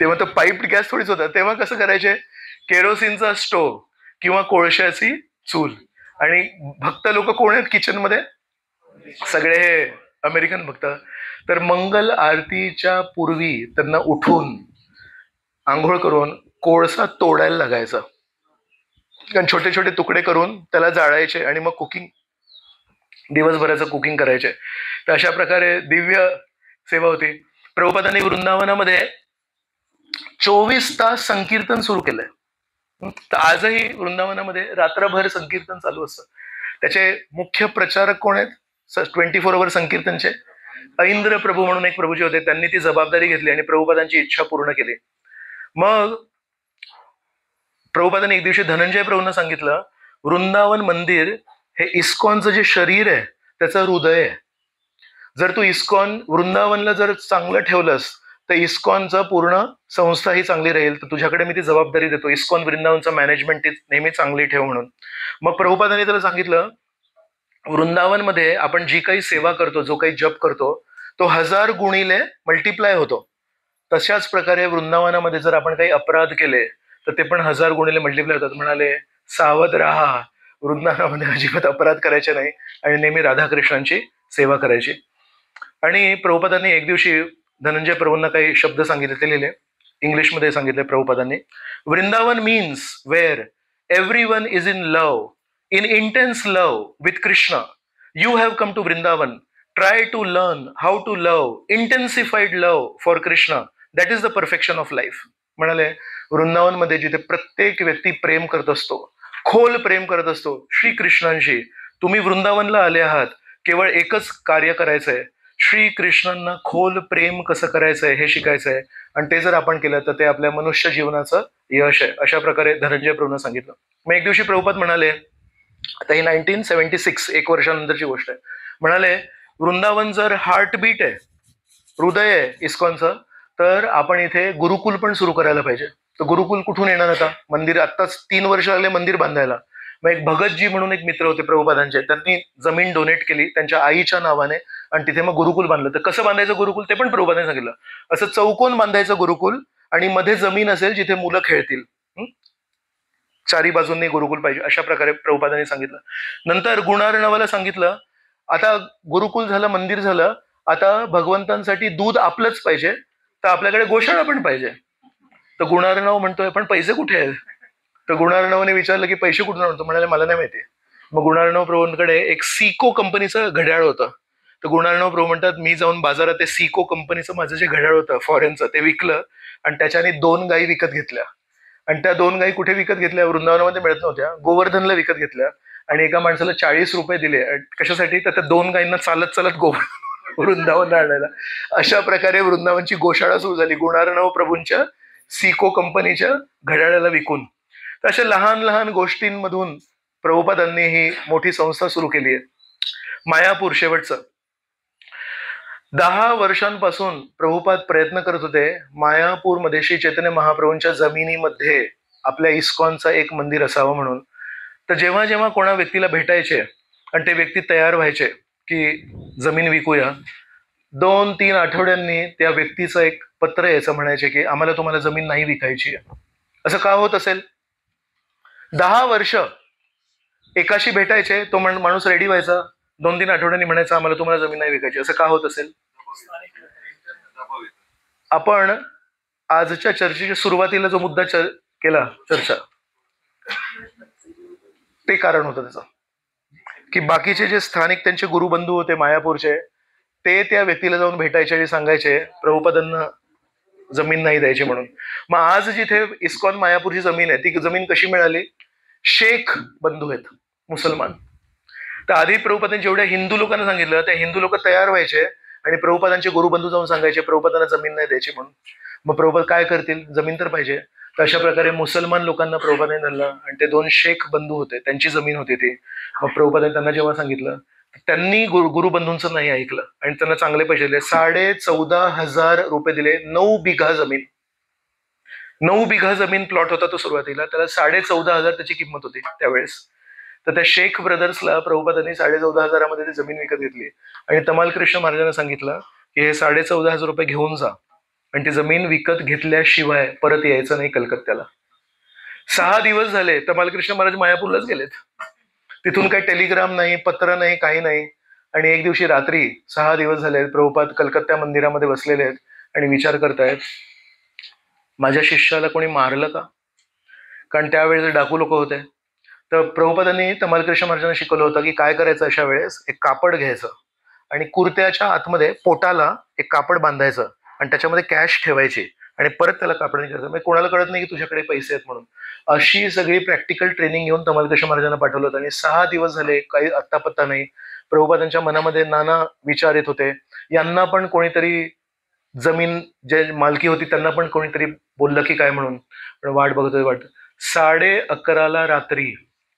तेव्हा तो पाईप्ड गॅस थोडीच होता. तेव्हा कसं करायचे, केरोसिनचा स्टोव्ह किंवा कोळशाची चूल. आणि भक्त लोक कोण आहेत किचन मध्ये? सगळे हे अमेरिकन भक्त. तर मंगल आरतीच्या पूर्वी त्यांना उठून आंघोळ करून कोळसा तोडायला लागायचा, कारण छोटे छोटे तुकडे करून त्याला जाळायचे आणि मग कुकिंग, दिवसभराचं कुकिंग करायचे. तर अशा प्रकारे दिव्य सेवा होती. प्रभुपादांनी वृंदावनामध्ये 24 तास संकीर्तन सुरू केलंय. तर आजही वृंदावनामध्ये रात्रभर संकीर्तन चालू असतं. त्याचे मुख्य प्रचारक कोण आहेत 24 आवर संकीर्तनचे? ऐंद्र प्रभू म्हणून एक प्रभूजी होते, त्यांनी ती जबाबदारी घेतली आणि प्रभुपादांची इच्छा पूर्ण केली. मग प्रभुपादांनी एक दिवशी धनंजय प्रभूंना सांगितलं, वृंदावन मंदिर हे इस्कॉनचं जे शरीर आहे त्याचं हृदय आहे. जर तू इस्कॉन वृंदावनला जर चांगलं ठेवलंस तर इस्कॉनचं पूर्ण संस्था ही चांगली राहील. तर तुझ्याकडे मी ती जबाबदारी देतो, इस्कॉन वृंदावनचं मॅनेजमेंट नेहमी चांगली ठेव म्हणून. मग प्रभुपादांनी त्याला सांगितलं, वृंदावनमध्ये आपण जी काही सेवा करतो, जो काही जप करतो, तो 1000 गुणिले मल्टिप्लाय होतो. तशाच प्रकारे वृंदावनामध्ये जर आपण काही अपराध केले तर ते पण 1000 गुणिले मल्टिप्लाय होतात. म्हणाले, सावध राहा, वृंदावनामध्ये अजिबात अपराध करायचे नाही आणि नेहमी राधाकृष्णांची सेवा करायची. आणि प्रभुपादांनी एक दिवशी धनंजय प्रभूंना काही शब्द सांगितले, ते लिहिले, इंग्लिशमध्ये सांगितले प्रभुपादांनी. Vrindavan means where everyone is in love, in intense love with Krishna. You have come to Vrindavan. Try to learn how to love, intensified love for Krishna. That is the perfection of life. म्हणाले, वृंदावनमध्ये जिथे प्रत्येक व्यक्ती प्रेम करत असतो, खोल प्रेम करत असतो श्रीकृष्णांशी, तुम्ही वृंदावनला आले आहात, केवळ एकच कार्य करायचंय, श्रीकृष्णांना खोल प्रेम कसं करायचंय हे शिकायचंय, आणि ते जर आपण केलं तर ते आपल्या मनुष्य जीवनाचं यश आहे. अशा प्रकारे धनंजय प्रभूंना सांगितलं. मग एक दिवशी प्रभुपाद म्हणाले, आता ही 1976 1 वर्षानंतरची गोष्ट आहे, म्हणाले, वृंदावन जर हार्टबीट आहे, हृदय आहे इस्कॉनचं, तर आपण इथे गुरुकुल पण सुरू करायला पाहिजे. तर गुरुकुल कुठून येणार? आता मंदिर आत्ताच 3 वर्ष लागले मंदिर बांधायला. मग एक भगतजी म्हणून एक मित्र होते प्रभुपादांचे, त्यांनी जमीन डोनेट केली त्यांच्या आईच्या नावाने आणि तिथे मग गुरुकुल बांधलं. तर कसं बांधायचं गुरुकुल ते पण प्रभुपादांनी सांगितलं. असं चौकोन बांधायचं गुरुकुल आणि मध्ये जमीन असेल जिथे मुलं खेळतील, चारी बाजूंनी गुरुकुल पाहिजे, अशा प्रकारे प्रभुपादांनी सांगितलं. नंतर गुणार्णवाला सांगितलं, आता गुरुकुल झालं, मंदिर झालं, आता भगवंतांसाठी दूध आपलंच पाहिजे, तर आपल्याकडे गोशाळा पण पाहिजे. तर गुणार्णव म्हणतोय, पण पैसे कुठे आहेत? तर गुणार्णवने विचारलं की पैसे कुठून आणतो? म्हणाले, मला नाही माहिती. मग गुणार्णव प्रभूंकडे एक सिको कंपनीचं घड्याळ होतं. तर गुणार्णव प्रभू म्हणतात, मी जाऊन बाजारात ते सिको कंपनीचं माझं जे घड्याळ होतं फॉरेनचं ते विकलं आणि त्याच्याने 2 गायी विकत घेतल्या. आणि त्या 2 गायी कुठे विकत घेतल्या? वृंदावनामध्ये मिळत नव्हत्या, गोवर्धनला विकत घेतल्या. आणि एका माणसाला 40 रुपये दिले. कशासाठी? तर त्या 2 गायींना चालत चालत वृंदावनला आणायला. अशा प्रकारे वृंदावनची गोशाळा सुरू झाली गुणार्णव प्रभूंच्या सिको कंपनीच्या घड्याळाला विकून. तर अशा लहान लहान गोष्टींमधून प्रभुपादांनी ही मोठी संस्था सुरू केली आहे. मायापूर शेवटचं 10 वर्षांपासून प्रभुपाद प्रयत्न करत होते मायापूरमध्ये श्री चैतन्य महाप्रभूंच्या जमिनीमध्ये आपल्या इस्कॉनचा एक मंदिर असावं म्हणून. तर जेव्हा जेव्हा कोणा व्यक्तीला भेटायचे आणि ते व्यक्ती तयार व्हायचे की जमीन विकूया, 2-3 आठवड्यांनी त्या व्यक्तीचं एक पत्र यायचं, म्हणायचे की आम्हाला तुम्हाला जमीन नाही विकायची आहे. असं का होत असेल? 10 वर्ष एकाशी भेटायचे, तो माणूस रेडी व्हायचा, 2-3 आठवड्यांनी म्हणायचं आम्हाला तुम्हाला जमीन नाही विकायची. असं का होत असेल? आपण आजच्या चर्चेच्या सुरुवातीला जो मुद्दा केला चर्चा, ते कारण होतं त्याचं, की बाकीचे जे स्थानिक त्यांचे गुरुबंधू होते मायापूरचे, ते त्या व्यक्तीला जाऊन भेटायचे आणि सांगायचे प्रभुपादांना जमीन नाही द्यायची म्हणून. मग आज जिथे इस्कॉन मायापूरची जमीन आहे, ती जमीन कशी मिळाली? शेख बंधू आहेत मुसलमान. तर आधी प्रभुपादांनी जेवढ्या हिंदू लोकांना सांगितलं, त्या हिंदू लोक तयार व्हायचे आणि प्रभुपादांचे गुरुबंधू जाऊन सांगायचे प्रभुपादांना जमीन नाही द्यायची म्हणून. मग प्रभुपाद काय करतील? जमीन तर पाहिजे. तर अशा प्रकारे मुसलमान लोकांना प्रभुपादांनी धरलं आणि ते 2 शेख बंधू होते, त्यांची जमीन होती ती. मग प्रभुपादांनी त्यांना जेव्हा सांगितलं, त्यांनी गुरुबंधूंचं नाही ऐकलं आणि त्यांना चांगले पैसे दिले. 14,500 रुपये दिले. 9 बिघा जमीन, 9 बिघा जमीन प्लॉट होता तो सुरुवातीला. त्याला 14,500 त्याची किंमत होती त्यावेळेस. तर त्या शेख ब्रदर्सला प्रभुपादांनी 14,500 मध्ये ती जमीन विकत घेतली आणि तमाल कृष्ण महाराजांना सांगितलं की हे 14,500 रुपये घेऊन जा आणि ती जमीन विकत घेतल्याशिवाय परत यायचं नाही कलकत्त्याला. 6 दिवस झाले तमाल कृष्ण महाराज मायापूरलाच गेलेत. तिथून काही टेलिग्राम नाही, पत्र नाही, काही नाही. आणि एक दिवशी रात्री 6 दिवस झाले प्रभुपाद कलकत्ता मंदिरामध्ये बसलेले आहेत आणि विचार करतायत, माझ्या शिष्याला कोणी मारलं का? कारण त्यावेळेस डाकू लोक होते. तर प्रभुपादांनी तमाल कृष्ण महाराजांना शिकवलं होतं की काय करायचं अशा वेळेस, एक कापड घ्यायचं आणि कुर्त्याच्या आतमध्ये पोटाला एक कापड बांधायचं आणि त्याच्यामध्ये कॅश ठेवायची आणि परत त्याला कापडाने करायचं. म्हणजे कोणाला कळत नाही की तुझ्याकडे पैसे आहेत म्हणून. अशी सगळी प्रॅक्टिकल ट्रेनिंग घेऊन तमाल कृष्ण महाराजांना पाठवलं होतं. आणि 6 दिवस झाले, काही अत्ता पत्ता नाही. प्रभुपादांच्या मनामध्ये नाना विचार येत होते. यांना पण कोणीतरी जमीन जे मालकी होती त्यांना पण कोणीतरी बोललं की काय म्हणून, पण वाट बघतोय वाट. 11:30 रात्री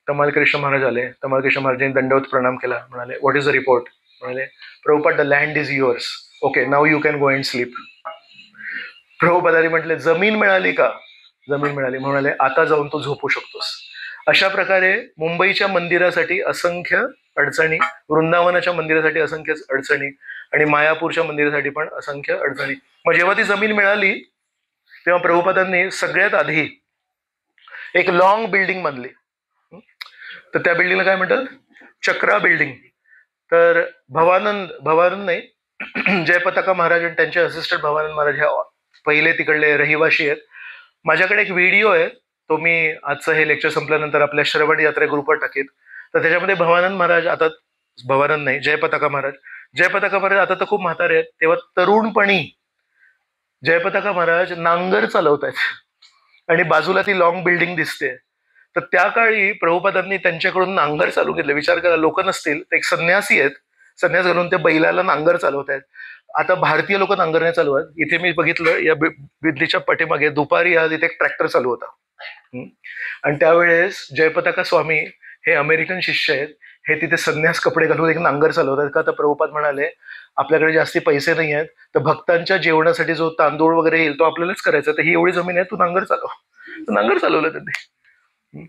तमाल कृष्ण महाराज आले. तमाल कृष्ण महाराजांनी दंडवत प्रणाम केला. म्हणाले, व्हॉट इज द रिपोर्ट? म्हणाले, Prabhupada, the land is yours. Okay, now you can go and sleep. प्रभुपादांनी म्हटले, जमीन मिळाली का? जमीन मिळाली. म्हणाले, आता जाऊन तू झोपू शकतोस. अशा प्रकारे मुंबईच्या मंदिरासाठी असंख्य अडचणी, वृंदावनाच्या मंदिरासाठी असंख्य अडचणी आणि मायापूरच्या मंदिरासाठी पण असंख्य अडचणी. मग जेव्हा ती जमीन मिळाली तेव्हा प्रभुपादांनी सगळ्यात आधी एक लॉंग बिल्डिंग बांधली. तर त्या बिल्डिंगला काय म्हणतात? चक्रा बिल्डिंग. तर भवानंद नाही, जयपताका महाराज आणि त्यांचे असिस्टंट भवानंद महाराज ह्या पहिले तिकडले रहिवाशी आहेत. माझ्याकडे एक व्हिडिओ आहे, तो मी आजचं हे लेक्चर संपल्यानंतर आपल्या श्रवण यात्रे ग्रुपवर टाकेन. तर त्याच्यामध्ये भवानंद महाराज, आता भवानंद नाही, जयपताका महाराज आता तर खूप म्हातारे आहेत. तेव्हा तरुणपणी जयपताका महाराज नांगर चालवत आहेत आणि बाजूला ती लॉंग बिल्डिंग दिसते. तर त्या काळी प्रभुपादांनी त्यांच्याकडून नांगर चालू घेतले. विचार करा, लोक नसतील तर एक संन्यासी आहेत, संन्यास घालून ते बैलाला नांगर चालवत आहेत. आता भारतीय लोक नांगरणे चालू आहेत. इथे मी बघितलं या बिल्डिंगच्या पाठीमागे दुपारी आज इथे एक ट्रॅक्टर चालू होता. आणि त्यावेळेस जयपताका स्वामी हे अमेरिकन शिष्य आहेत, हे तिथे संन्यास कपडे घालून एक नांगर चालवतात. का तर प्रभुपाद म्हणाले, आपल्याकडे जास्ती पैसे नाही आहेत, तर भक्तांच्या जेवणासाठी जो तांदूळ वगैरे येईल तो आपल्यालाच करायचा, तर ही एवढी जमीन आहे, तू नांगर चालव. तर नांगर चालवलं त्यांनी.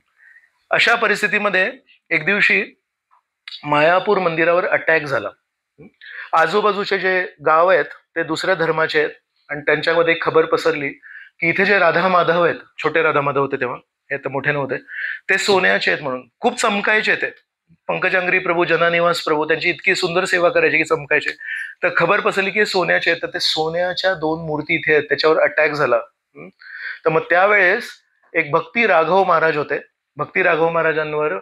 अशा परिस्थितीमध्ये एक दिवशी मायापूर मंदिरावर अटॅक झाला. आजूबाजूचे जे गाव आहेत ते दुसऱ्या धर्माचे आहेत आणि त्यांच्यामध्ये एक खबर पसरली की इथे जे राधा माधव आहेत, छोटे राधा माधव होते तेव्हा, हे तर मोठे नव्हते, ते सोन्याचे आहेत म्हणून खूप चमकायचे ते. पंकजांगरी प्रभू, जनानिवास प्रभू त्यांची इतकी सुंदर सेवा करायची की चमकायचे. तर खबर पसरली की सोन्याचे आहेत. तर ते सोन्याच्या 2 मूर्ती इथे आहेत, त्याच्यावर अटॅक झाला. तर मग त्यावेळेस एक भक्ती राघव महाराज होते. भक्ती राघव महाराजांवर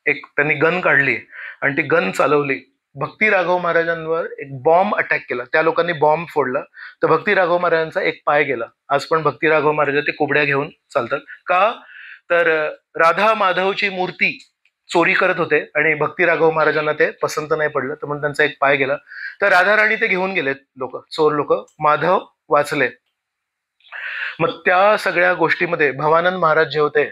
एक त्यांनी गन काढली आणि ती गन चालवली. भक्ती राघव महाराजांवर एक बॉम्ब अटॅक केला. त्या लोकांनी बॉम्ब फोडला तर भक्ती राघव महाराजांचा एक पाय गेला. आज पण भक्ती राघव महाराज ते कुबड्या घेऊन चालतात. का तर राधा माधवची मूर्ती चोरी करत होते आणि भक्ती राघव महाराजांना ते पसंत नाही पडलं, तर म्हणून त्यांचा एक पाय गेला. तर राधा राणी ते घेऊन गेलेत लोक, चोर लोक. माधव वाचले. मग त्या सगळ्या गोष्टीमध्ये भवानंद महाराज जे होते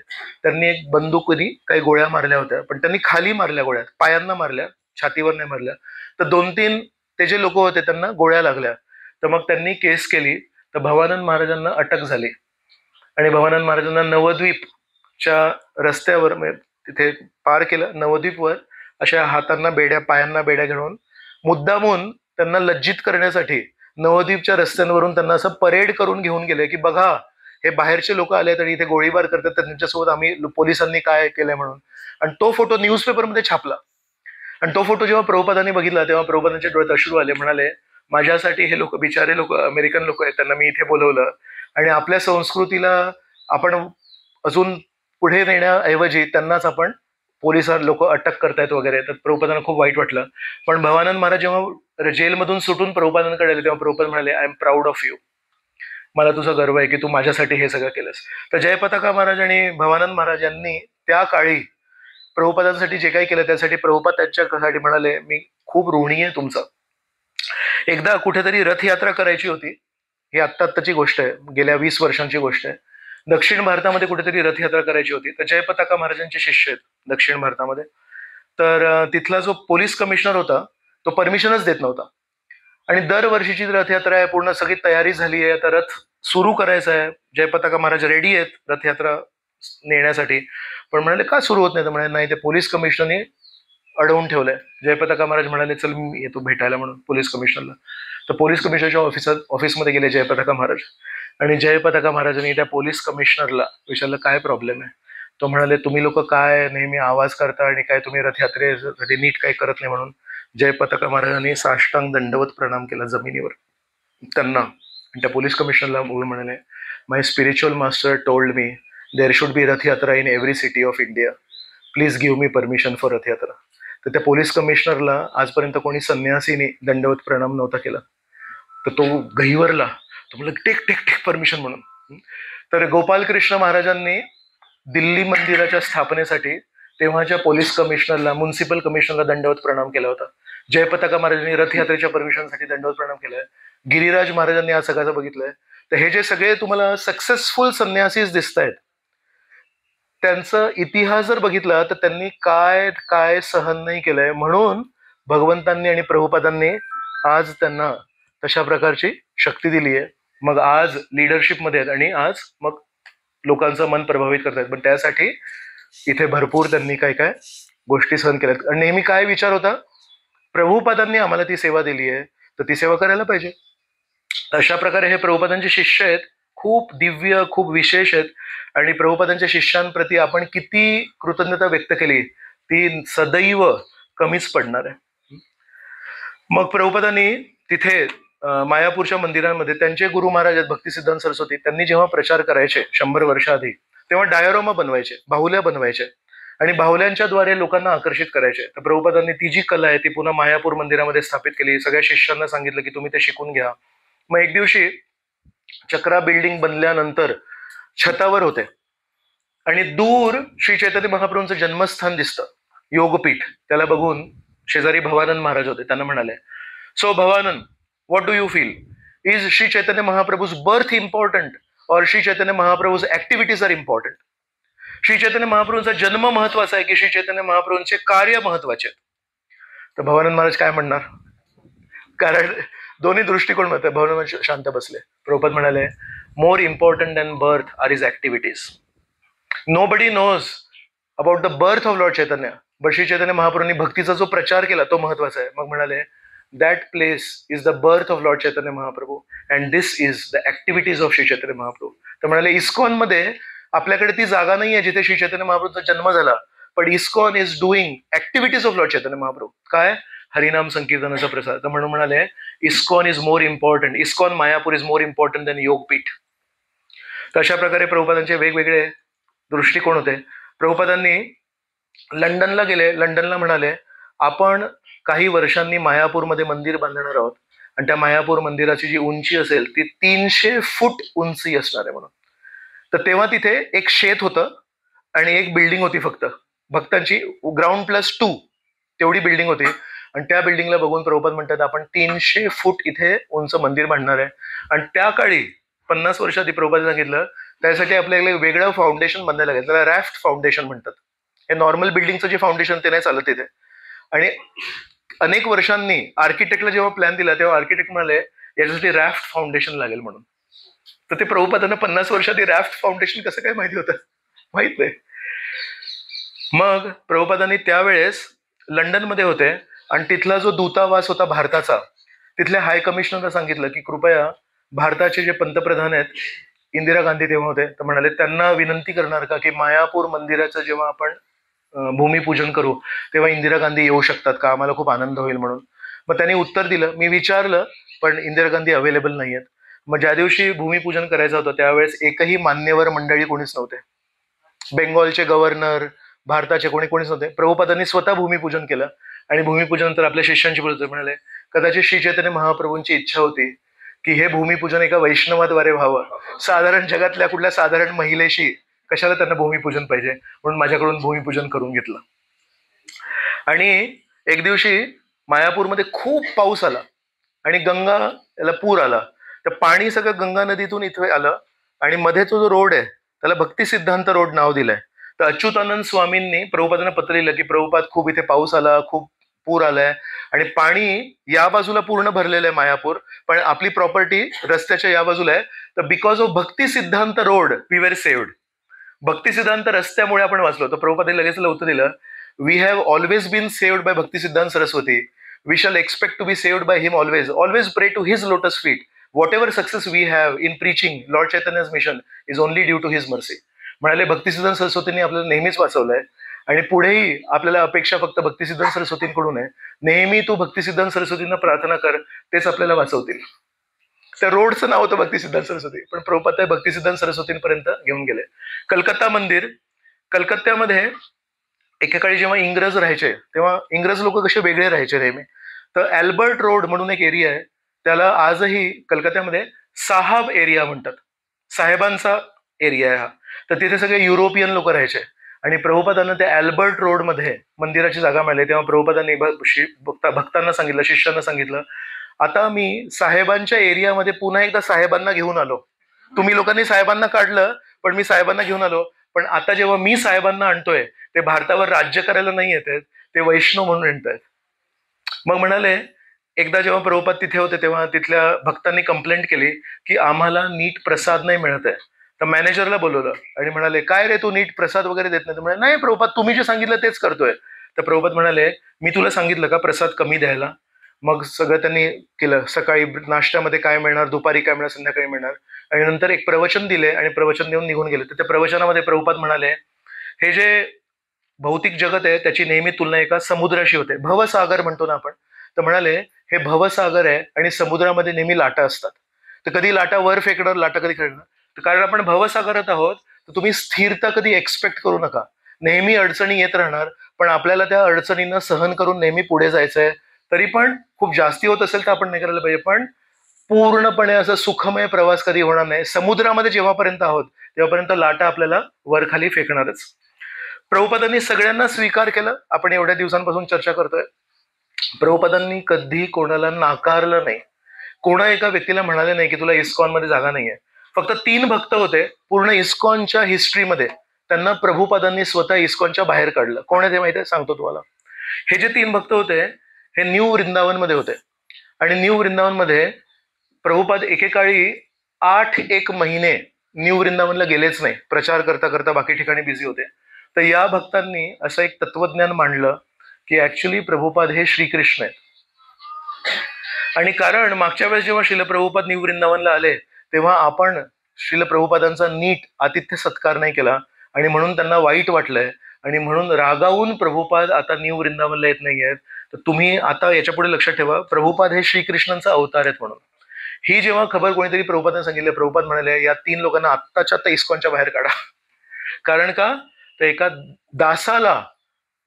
त्यांनी एक बंदुकीने काही गोळ्या मारल्या होत्या, पण त्यांनी खाली मारल्या गोळ्या, पायांना मारल्या, छातीवर नाही मारल्या. तर 2-3 ते जे लोक होते त्यांना गोळ्या लागल्या. तर मग त्यांनी केस केली. तर भवानंद महाराजांना अटक झाली आणि भवानंद महाराजांना नवद्वीपच्या रस्त्यावर तिथे पार केलं. नवद्वीपवर अशा हातांना बेड्या, पायांना बेड्या घालून मुद्दामून त्यांना लज्जित करण्यासाठी नवद्वीपच्या रस्त्यांवरून त्यांना असं परेड करून घेऊन गेले की बघा हे बाहेरचे लोक आले आणि इथे गोळीबार करतात, तर त्यांच्यासोबत आम्ही पोलिसांनी काय केलंय म्हणून. आणि तो फोटो न्यूजपेपरमध्ये छापला आणि तो फोटो जेव्हा प्रभुपादांनी बघितला तेव्हा प्रभुपादांच्या डोळ्यात अश्रू आले. म्हणाले, माझ्यासाठी हे लोक, बिचारे लोक, अमेरिकन लोक आहेत, त्यांना मी इथे बोलवलं आणि आपल्या संस्कृतीला आपण अजून पुढे नेण्याऐवजी त्यांनाच आपण पोलिस लोक अटक करतायत वगैरे. तर प्रभुपादांना खूप वाईट वाटलं. पण भवानंद महाराज जेव्हा जेलमधून सुटून प्रभुपादांकडे आले तेव्हा प्रभुपाद म्हणाले, I am proud of you. मला तुझा गर्व आहे की तू माझ्यासाठी हे सगळं केलंस. तर जयपताका महाराज आणि भवानंद महाराज यांनी त्या काळी प्रभुपादांसाठी जे काही केलं त्यासाठी प्रभुपाद त्यांच्यासाठी म्हणाले, मी खूप ऋणी आहे तुमचा. एकदा कुठेतरी रथयात्रा करायची होती. ही आत्ताची गोष्ट आहे, गेल्या 20 वर्षांची गोष्ट आहे. दक्षिण भारतामध्ये कुठेतरी रथयात्रा करायची होती. तर जयपताका महाराजांचे शिष्य आहेत दक्षिण भारतामध्ये. तर तिथला जो पोलीस कमिशनर होता तो परमिशनच देत नव्हता. आणि दरवर्षीची रथयात्रा आहे, पूर्ण सगळी तयारी झाली आहे, आता रथ सुरू करायचा आहे, जयपताका महाराज रेडी आहेत रथयात्रा नेण्यासाठी. पण म्हणाले का सुरू होत नाही? तर म्हणाले नाही, ते पोलीस कमिशनरने अडवून ठेवलंय. जयपताका महाराज म्हणाले, चल मी येतो भेटायला म्हणून पोलीस कमिशनरला. तर पोलीस कमिशनरच्या ऑफिसमध्ये गेले जयपताका महाराज आणि जयपताका महाराजांनी त्या पोलीस कमिशनरला विचारलं, काय प्रॉब्लेम आहे? तो म्हणाले, तुम्ही लोक काय नेहमी आवाज करता आणि काय तुम्ही रथयात्रेसाठी नीट काही करत नाही म्हणून. जयपताका महाराजांनी साष्टांग दंडवत प्रणाम केला जमिनीवर त्यांना. त्या पोलीस कमिशनरला म्हणाले, my spiritual master told me there should be Rathyatra in every city of India. Please give me permission for Rathyatra. तर त्या पोलीस कमिशनरला आजपर्यंत कोणी संन्यासीने दंडवत प्रणाम नव्हता केला. तर तो गहिवरला, तो म्हणलं टेक टेक टेक परमिशन म्हणून. तर गोपालकृष्ण महाराजांनी दिल्ली मंदिराच्या स्थापनेसाठी तेव्हाच्या पोलीस कमिशनरला, म्युन्सिपल कमिशनरला दंडवत प्रणाम केला होता. जयपताका महाराजांनी रथयात्रेच्या परमिशनसाठी दंडवत प्रणाम केलाय. गिरिराज महाराजांनी आज सगळ्याचं बघितलंय. तर हे जे सगळे तुम्हाला सक्सेसफुल संन्यासीज दिसत आहेत त्यांचा इतिहास जर बघितला तर त्यांनी काय काय सहन नाही केलंय, म्हणून भगवंतांनी आणि प्रभुपादांनी आज त्यांना तशा प्रकारची शक्ती दिली आहे. मग आज लिडरशिपमध्ये आहेत आणि आज मग लोकांचं मन प्रभावित करतायत. पण त्यासाठी इथे भरपूर त्यांनी काय काय गोष्टी सहन केल्यात. आणि नेहमी काय विचार होता, प्रभुपादांनी आम्हाला ती सेवा दिली आहे तर ती सेवा करायला पाहिजे. अशा प्रकारे हे प्रभुपादांचे शिष्य आहेत, खूप दिव्य, खूप विशेष आहेत. आणि प्रभुपादांच्या शिष्यांप्रती आपण किती कृतज्ञता व्यक्त केली ती सदैव कमीच पडणार आहे. मग प्रभुपादांनी तिथे मायापूरच्या मंदिरांमध्ये त्यांचे गुरु महाराज आहेत भक्तिसिद्धांत सरस्वती, त्यांनी जेव्हा प्रचार करायचे 100 वर्षाआधी, तेव्हा डायोरामा बनवायचे, बाहुल्या बनवायचे आणि बाहुल्यांच्या द्वारे लोकांना आकर्षित करायचे. तर प्रभुपादांनी ती जी कला आहे ती पुन्हा मायापूर मंदिरामध्ये स्थापित केली. सगळ्या शिष्यांना सांगितलं की तुम्ही ते शिकून घ्या. मग एक दिवशी चक्रा बिल्डिंग बनल्यानंतर छतावर होते आणि दूर श्री चैतन्य महाप्रभूंचं जन्मस्थान दिसतं, योगपीठ. त्याला बघून शेजारी भवानंद महाराज होते, त्यांना म्हणाले, so Bhavananda, what do you feel? Is Sri Chaitanya Mahaprabhu's birth important or Sri Chaitanya Mahaprabhu's activities are important? Shri Chaitanya महाप्रभूंचा जन्म महत्वाचा आहे की श्री चैतन्य महाप्रभूंचे कार्य महत्वाचे आहेत? तर भवानंद महाराज काय म्हणणार? कारण दोन्ही दृष्टिकोन मत आहे. भवानंद महाराज शांत बसले. प्रभुपाद म्हणाले, more important than birth are is activities. Nobody knows about the birth of Lord Chaitanya, but Shri Chaitanya महाप्रभूंनी भक्तीचा जो प्रचार केला तो महत्वाचा आहे. मग म्हणाले, that place is the birth of Lord Chaitanya Mahaprabhu and this is the activities of Sri Chaitanya Mahaprabhu. तर म्हणाले, इस्कॉन मध्ये आपल्याकडे ती जागा नाही आहे जिथे श्री चैतन्य महाप्रभूंचा जन्म झाला, पण ISKCON is doing activities of Lord Chaitanya Mahaprabhu. काय? हरिनाम संकीर्तनाचा प्रसार. तर म्हणून म्हणाले, ISKCON is more important, ISKCON Mayapur is more important than Yogapith. तर अशा प्रकारे प्रभुपादांचे वेगवेगळे दृष्टिकोन होते. प्रभुपादांनी लंडनला गेले. लंडनला म्हणाले, आपण काही वर्षांनी मायापूरमध्ये मंदिर बांधणार आहोत आणि त्या मायापूर मंदिराची जी उंची असेल ती 300 फूट उंची असणार आहे म्हणून. तर तेव्हा तिथे एक शेत होतं आणि एक बिल्डिंग होती, फक्त भक्तांची ग्राउंड +2 तेवढी बिल्डिंग होती. आणि त्या बिल्डिंगला बघून प्रभुपाद म्हणतात, आपण 300 फूट इथे उंच मंदिर बांधणार आहे. आणि त्या काळी 50 वर्ष आधी प्रभुपाद सांगितलं त्यासाठी आपल्याला वेगळं फाउंडेशन बांधायला लागेल, त्याला रॅफ्ट फाउंडेशन म्हणतात. हे नॉर्मल बिल्डिंगचं जे फाउंडेशन ते नाही चालत तिथे. आणि अनेक वर्षांनी आर्किटेक्टला जेव्हा प्लॅन दिला तेव्हा आर्किटेक्ट म्हणाले, याच्यासाठी रॅफ्ट फाउंडेशन लागेल म्हणून. तर ते प्रभुपादांना 50 वर्षात रॅफ्ट फाउंडेशन कसं काय माहिती होतं? माहित नाही. मग प्रभुपादांनी त्यावेळेस लंडनमध्ये होते आणि तिथला जो दूतावास होता भारताचा, तिथल्या हाय कमिशनरला सांगितलं की कृपया भारताचे जे पंतप्रधान आहेत, इंदिरा गांधी तेव्हा होते, तर म्हणाले त्यांना विनंती करणार का की मायापूर मंदिराचं जेव्हा आपण भूमिपूजन करू तेव्हा इंदिरा गांधी येऊ शकतात का, आम्हाला खूप आनंद होईल म्हणून. मग त्यांनी उत्तर दिलं, मी विचारलं पण इंदिरा गांधी अवेलेबल नाही आहेत. मग ज्या दिवशी भूमिपूजन करायचं होतं त्यावेळेस एकही मान्यवर मंडळी कोणीच नव्हते. बेंगॉलचे गव्हर्नर, भारताचे कोणीच नव्हते. प्रभुपादांनी स्वतः भूमिपूजन केलं आणि भूमिपूजनानंतर आपल्या शिष्यांशी बोलतो, म्हणाले कदाचित श्री चैतन्य महाप्रभूंची इच्छा होती की हे भूमिपूजन एका वैष्णवाद्वारे व्हावं, साधारण जगातल्या कुठल्या साधारण महिलेशी कशाला त्यांना भूमिपूजन पाहिजे, म्हणून माझ्याकडून भूमिपूजन करून घेतलं. आणि एक दिवशी मायापूरमध्ये खूप पाऊस आला आणि गंगा याला पूर आला. तर पाणी सगळं गंगा नदीतून इथे आलं आणि मध्ये तो जो रोड आहे त्याला भक्ती सिद्धांत रोड नाव दिलंय. तर अच्युतानंद स्वामींनी प्रभुपादांना पत्र लिहिलं की प्रभुपाद खूप इथे पाऊस आला, खूप पूर आलाय आणि पाणी या बाजूला पूर्ण भरलेलं आहे मायापूर, पण आपली प्रॉपर्टी रस्त्याच्या या बाजूला आहे. तर because of Bhakti Siddhanta road we were saved. Bhakti Siddhanta रस्त्यामुळे आपण वाचलो. तर प्रभुपादांनी लगेच उत्तर दिलं, we have always been saved by Bhakti Siddhanta Saraswati. We shall expect to be saved by him always. Always pray to his lotus feet. Whatever success we have in preaching Lord Chaitanya's mission is only due to his mercy. म्हणाले भक्तिसिद्धांत सरस्वतींनी आपल्याला नेहमीच वाचवलंय आणि पुढेही आपल्याला अपेक्षा फक्त भक्तिसिद्धांत सरस्वतींकडून आहे. नेहमी तू भक्तिसिद्धांत सरस्वतींना प्रार्थना कर, तेच आपल्याला वाचवतील. त्या रोडचं नाव होतं भक्तिसिद्धांत सरस्वती, पण प्रभुपाद ते भक्तिसिद्धांत सरस्वतींपर्यंत घेऊन गेले. कलकत्ता मंदिर, कलकत्त्यामध्ये एकेकाळी जेव्हा इंग्रज राहायचे तेव्हा इंग्रज लोक कसे वेगळे राहायचे नेहमी. तर अल्बर्ट रोड म्हणून एक एरिया आहे, त्याला आजही कलकत्त्यामध्ये साहब एरिया म्हणतात. साहेबांचा एरिया आहे हा. तर तिथे सगळे युरोपियन लोक राहायचे आणि प्रभुपादांना त्या अल्बर्ट रोडमध्ये मंदिराची जागा मिळाली. तेव्हा प्रभुपादांनी भक्तांना सांगितलं, शिष्यांना सांगितलं, आता मी साहेबांच्या एरियामध्ये पुन्हा एकदा साहेबांना घेऊन आलो. तुम्ही लोकांनी साहेबांना काढलं पण मी साहेबांना घेऊन आलो. पण आता जेव्हा मी साहेबांना आणतोय ते भारतावर राज्य करायला नाही येत आहेत, ते वैष्णव म्हणून आणत आहेत. मग म्हणाले एकदा जेव्हा प्रभुपाद तिथे होते तेव्हा तिथल्या भक्तांनी कंप्लेंट केली की आम्हाला नीट प्रसाद नाही मिळत आहे. तर मॅनेजरला बोलवलं आणि म्हणाले काय रे तू नीट प्रसाद वगैरे देत नाही. म्हणाले नाही प्रभुपाद, तुम्ही जे सांगितलं तेच करतोय. तर प्रभुपाद म्हणाले मी तुला सांगितलं का प्रसाद कमी द्यायला. मग सगळं त्यांनी केलं. सकाळी नाश्त्यामध्ये काय मिळणार, दुपारी काय मिळणार, संध्याकाळी मिळणार. आणि नंतर एक प्रवचन दिले आणि प्रवचन देऊन निघून गेले. तर त्या प्रवचनामध्ये प्रभुपाद म्हणाले हे जे भौतिक जगत आहे त्याची नेहमी तुलना एका समुद्राशी होते, भवसागर म्हणतो ना आपण. तर म्हणाले हे भवसागर आहे आणि समुद्रामध्ये नेहमी लाटा असतात. तर कधी लाटा वर फेकणार, लाटा कधी खेळणार. तर कारण आपण भवसागरात आहोत तर तुम्ही स्थिरता कधी एक्सपेक्ट करू नका. नेहमी अडचणी येत राहणार, पण आपल्याला त्या अडचणींना सहन करून नेहमी पुढे जायचंय. तरी पण खूप जास्ती होत असेल तर आपण नाही करायला पाहिजे, पण पूर्णपणे असं सुखमय प्रवास कधी होणार नाही. समुद्रामध्ये जेव्हापर्यंत आहोत तेव्हापर्यंत लाटा आपल्याला वरखाली फेकणारच. प्रभुपादांनी सगळ्यांना स्वीकार केलं. आपण एवढ्या दिवसांपासून चर्चा करतोय. प्रभुपादांनी कधी कोणाला नाकारलं नाही. कोणा एका व्यक्तीला म्हणाले नाही की तुला इस्कॉन मध्ये जागा नाहीये. फक्त 3 भक्त होते पूर्ण इस्कॉनच्या हिस्ट्रीमध्ये, त्यांना प्रभुपादांनी स्वतः इस्कॉनच्या बाहेर काढलं. कोण आहे ते माहिती आहे, सांगतो तुम्हाला. हे जे 3 भक्त होते हे न्यू वृंदावन मध्ये होते आणि न्यू वृंदावन मध्ये प्रभुपाद एकेकाळी 8 महिने न्यू वृंदावनला गेलेच नाही. प्रचार करता करता बाकी ठिकाणी बिझी होते. तर या भक्तांनी असं एक तत्वज्ञान मांडलं की ऍक्च्युली प्रभुपाद हे श्रीकृष्ण आहेत. आणि कारण मागच्या वेळेस जेव्हा श्रील प्रभुपाद न्यू वृंदावनला आले तेव्हा आपण श्रील प्रभुपादांचा नीट आतिथ्य सत्कार नाही केला आणि म्हणून त्यांना वाईट वाटलंय आणि म्हणून रागावून प्रभुपाद आता न्यू वृंदावनला येत नाहीयेत. तर तुम्ही आता याच्या पुढे लक्षात ठेवा, प्रभुपाद हे श्रीकृष्णांचा अवतार आहेत म्हणून. ही जेव्हा खबर कोणीतरी प्रभुपादांना सांगितलं, प्रभुपाद म्हणाले या 3 लोकांना आत्ताच्या आत्ता इस्कॉनच्या बाहेर काढा. कारण का, तर एका दासाला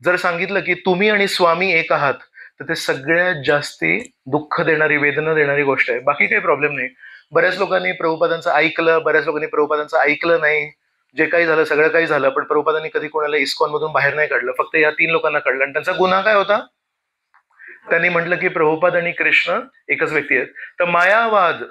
जर सांगितलं की तुम्ही आणि स्वामी एक आहात तर ते सगळ्यात जास्ती दुःख देणारी, वेदना देणारी गोष्ट आहे. बाकी काही प्रॉब्लेम नाही. बऱ्याच लोकांनी प्रभुपादांचं ऐकलं, बऱ्याच लोकांनी प्रभुपादांचं ऐकलं नाही. जे काही झालं सगळं काही झालं, पण प्रभुपादांनी कधी कोणाला इस्कॉन मधून बाहेर नाही काढलं. फक्त या 3 लोकांना काढलं. आणि त्यांचा गुन्हा काय होता, त्यांनी म्हटलं की प्रभुपाद आणि कृष्ण एकच व्यक्ती आहेत. तर मायावाद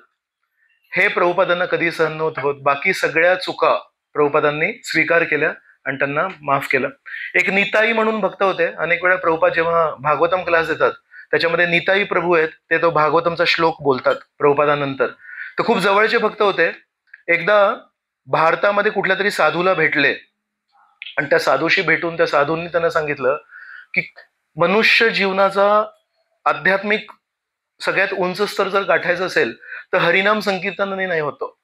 हे प्रभुपादांना कधी सहन नव्हत होत. बाकी सगळ्या चुका प्रभुपादांनी स्वीकार केल्या आणि त्यांना माफ केलं. एक निताई म्हणून भक्त होते. अनेक वेळा प्रभुपाद जेव्हा भागवतम क्लास देतात त्याच्यामध्ये निताई प्रभू आहेत, ते तो भागवतमचा श्लोक बोलतात प्रभुपादानंतर. तर खूप जवळचे भक्त होते. एकदा भारतामध्ये कुठल्या तरी साधूला भेटले आणि त्या साधूशी भेटून त्या साधूंनी त्यांना सांगितलं की मनुष्य जीवनाचा आध्यात्मिक सगळ्यात उंच स्तर जर गाठायचं असेल तर हरिनाम संकीर्तनाने नाही होतो,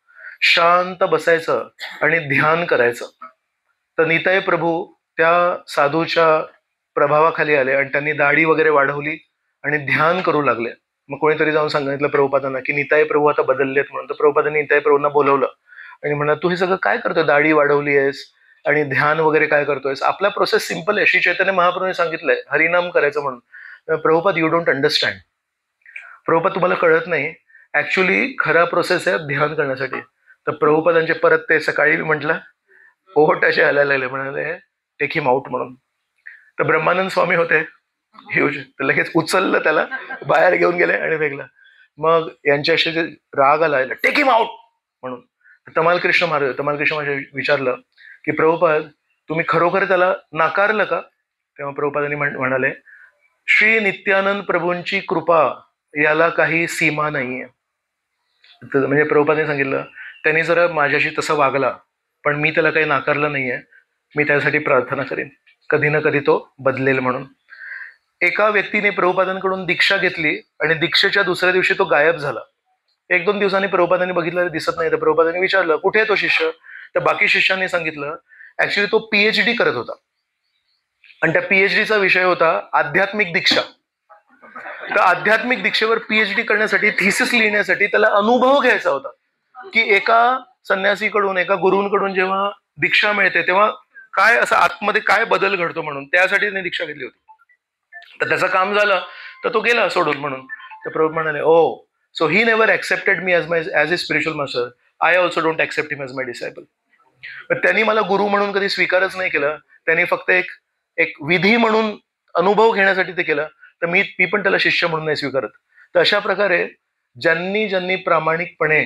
शांत बसायचं आणि ध्यान करायचं. तर निताई प्रभू त्या साधूच्या प्रभावाखाली आले आणि त्यांनी दाढी वगैरे वाढवली आणि ध्यान करू लागले. मग कोणीतरी जाऊन सांगितलं प्रभुपादांना की निताई प्रभू आता बदललेत म्हणून. तर प्रभुपादांनी निताई प्रभूंना बोलवलं आणि म्हणलं तू हे सगळं काय करतोय, दाढी वाढवली आहेस आणि ध्यान वगैरे काय करतोयस, आपला प्रोसेस सिम्पल आहे. श्री चैतन्य महाप्रभूंनी सांगितलंय हरिनाम करायचं म्हणून. Prabhupada you don't understand, Prabhupada तुम्हाला कळत नाही, ऍक्च्युली खरा प्रोसेस आहे ध्यान करण्यासाठी. तर प्रभुपादांचे परत ते सकाळी म्हटलं ओट असे हलायला लागले, म्हणाले टेक हिम आउट म्हणून. तर ब्रह्मानंद स्वामी होते ह्यूज, तर लगेच उचललं त्याला, बाहेर घेऊन गेले आणि फेकलं. मग यांच्याशी जे राग आला टेक हिम आउट म्हणून. तमाल कृष्ण माझ्या विचारलं की प्रभुपाद तुम्ही खरोखर त्याला नाकारलं का? तेव्हा प्रभुपादांनी म्हणाले श्री नित्यानंद प्रभूंची कृपा याला काही सीमा नाहीये. म्हणजे प्रभुपादांनी सांगितलं त्यांनी जरा माझ्याशी तसं वागला पण मी त्याला काही नाकारलं नाहीये, मी त्यासाठी प्रार्थना करेन कधी ना कधी तो बदलेल म्हणून. एका व्यक्तीने प्रभुपादांकडून दीक्षा घेतली आणि दीक्षेच्या दुसऱ्या दिवशी तो गायब झाला. 1-2 दिवसांनी प्रभुपादांनी बघितलं दिसत नाही. तर प्रभुपादांनी विचारलं कुठे आहे तो शिष्य? तर बाकी शिष्यांनी सांगितलं ऍक्च्युली तो PhD करत होता आणि त्या PhDचा विषय होता आध्यात्मिक दीक्षा. तर आध्यात्मिक दीक्षेवर PhD करण्यासाठी, थिसिस लिहिण्यासाठी त्याला अनुभव घ्यायचा होता की एका संन्यासीकडून, एका गुरूंकडून जेव्हा दीक्षा मिळते तेव्हा काय असं आतमध्ये काय बदल घडतो म्हणून, त्यासाठी त्याने दीक्षा घेतली होती. तर त्याचं काम झालं तर तो गेला सोडून म्हणून. तर प्रभू म्हणाले oh so he never accepted me as a spiritual master, I also don't accept him as my disciple. त्यांनी मला गुरु म्हणून कधी स्वीकारच नाही केलं, त्यांनी फक्त एक विधी म्हणून अनुभव घेण्यासाठी ते केलं. तर मी पण त्याला शिष्य म्हणून नाही स्वीकारत. तर अशा प्रकारे ज्यांनी प्रामाणिकपणे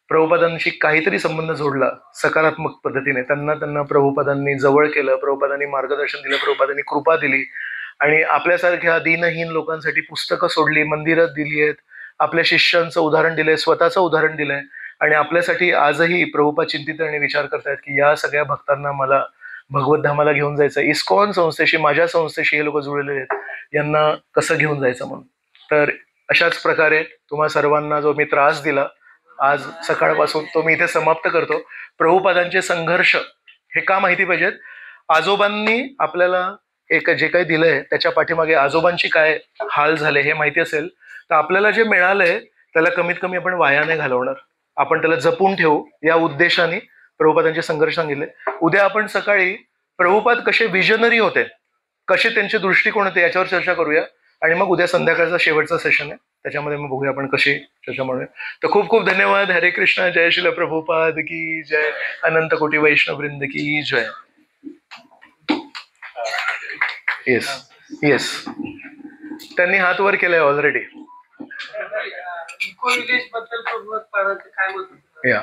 प्रभुपादांशी काहीतरी संबंध जोडला सकारात्मक पद्धतीने, त्यांना प्रभुपादांनी जवळ केलं, प्रभुपादांनी मार्गदर्शन दिलं, प्रभुपादांनी कृपा दिली आणि आपल्यासारख्या दीनहीन लोकांसाठी पुस्तकं सोडली, मंदिरं दिली आहेत, आपल्या शिष्यांचं उदाहरण दिलंय, स्वतःचं उदाहरण दिलंय आणि आपल्यासाठी आजही प्रभुपाद चिंतित आणि विचार करतायत की या सगळ्या भक्तांना मला भगवत धामाला घेऊन जायचं, इस्कॉन संस्थेशी, माझ्या संस्थेशी हे लोक जुळलेले आहेत, यांना कसं घेऊन जायचं म्हणून. तर अशाच प्रकारे तुम्हा सर्वांना जो मी त्रास दिला आज सकाळपासून तो मी इथे समाप्त करतो. प्रभुपादांचे संघर्ष हे का माहिती पाहिजेत? आजोबांनी आपल्याला एक जे काही दिलंय त्याच्या पाठीमागे आजोबांची काय हाल झाले हे माहिती असेल तर आपल्याला जे मिळालंय त्याला कमीत कमी आपण वाया नाही घालवणार, आपण त्याला जपून ठेवू या उद्देशाने प्रभुपादांचे संघर्ष सांगितले. उद्या आपण सकाळी प्रभुपाद कसे विजनरी होते, कसे त्यांचे दृष्टिकोन होते याच्यावर चर्चा करूया आणि मग उद्या संध्याकाळचा शेवटचा सेशन आहे त्याच्यामध्ये मग बघूया आपण कशी चर्चा म्हणूया. तर खूप खूप धन्यवाद. हरे कृष्ण. जय श्रील प्रभुपाद की जय. अनंत कोटी वैष्णववृंद की जय. येस त्यांनी हात वर केलाय ऑलरेडी. या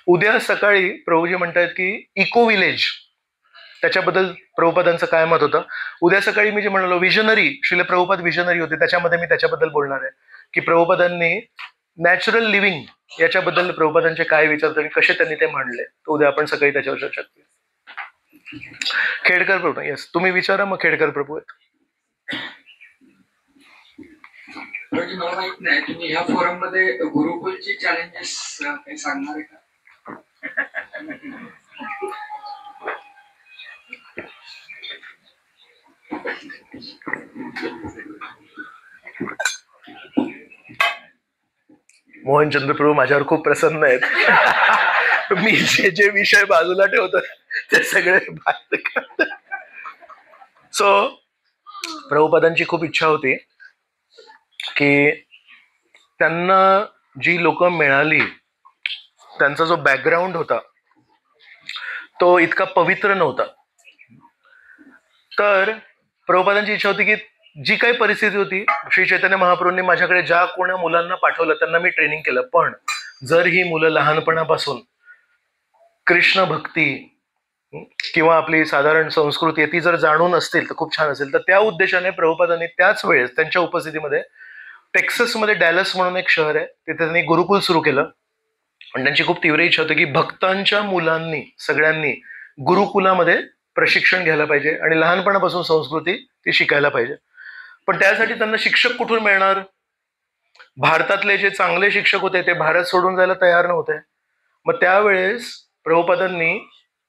उद्या सकाळी प्रभूजी म्हणतायत की इको विलेज त्याच्याबद्दल प्रभुपादांचं काय मत होतं. उद्या सकाळी मी जे म्हणालो विजनरी, श्रील प्रभुपाद विजनरी होते, त्याच्यामध्ये मी त्याच्याबद्दल बोलणार आहे की प्रभुपादांनी नॅचरल लिव्हिंग याच्याबद्दल प्रभुपादांचे काय विचार आणि कसे त्यांनी ते मांडले. तर उद्या आपण सकाळी त्याच्यावर चर्चा करूया. खेडकर प्रभू. येस तुम्ही विचारा मग. खेडकर प्रभू आहेत. मला माहित नाही तुम्ही ह्या फोरम मध्ये गुरुकुलची चॅलेंजेस काही सांगणार आहे का? मोहन चंद्र प्रभू माझ्यावर खूप प्रसन्न आहेत. मी जे विषय बाजूला ठेवतो ते सगळे सो प्रभुपादांची खूप इच्छा होती की त्यांना जी लोक मिळाली त्यांचा जो बॅकग्राऊंड होता तो इतका पवित्र नव्हता. तर प्रभुपादांची इच्छा होती की जी काही परिस्थिती होती, श्री चैतन्य महाप्रभूंनी माझ्याकडे ज्या कोणा मुलांना पाठवलं त्यांना मी ट्रेनिंग केलं, पण जर ही मुलं लहानपणापासून कृष्ण भक्ती किंवा आपली साधारण संस्कृती ती जर जाणून असतील तर खूप छान असेल. तर त्या उद्देशाने प्रभुपादांनी त्याच वेळेस त्यांच्या उपस्थितीमध्ये टेक्सासमध्ये डॅलस म्हणून एक शहर आहे तिथे त्यांनी गुरुकुल सुरू केलं आणि त्यांची खूप तीव्र इच्छा होती की भक्तांच्या मुलांनी सगळ्यांनी गुरुकुलामध्ये प्रशिक्षण घ्यायला पाहिजे आणि लहानपणापासून संस्कृती ती शिकायला पाहिजे. पण त्यासाठी त्यांना शिक्षक कुठून मिळणार? भारतातले जे चांगले शिक्षक होते ते भारत सोडून जायला तयार नव्हते. मग त्यावेळेस प्रभुपादांनी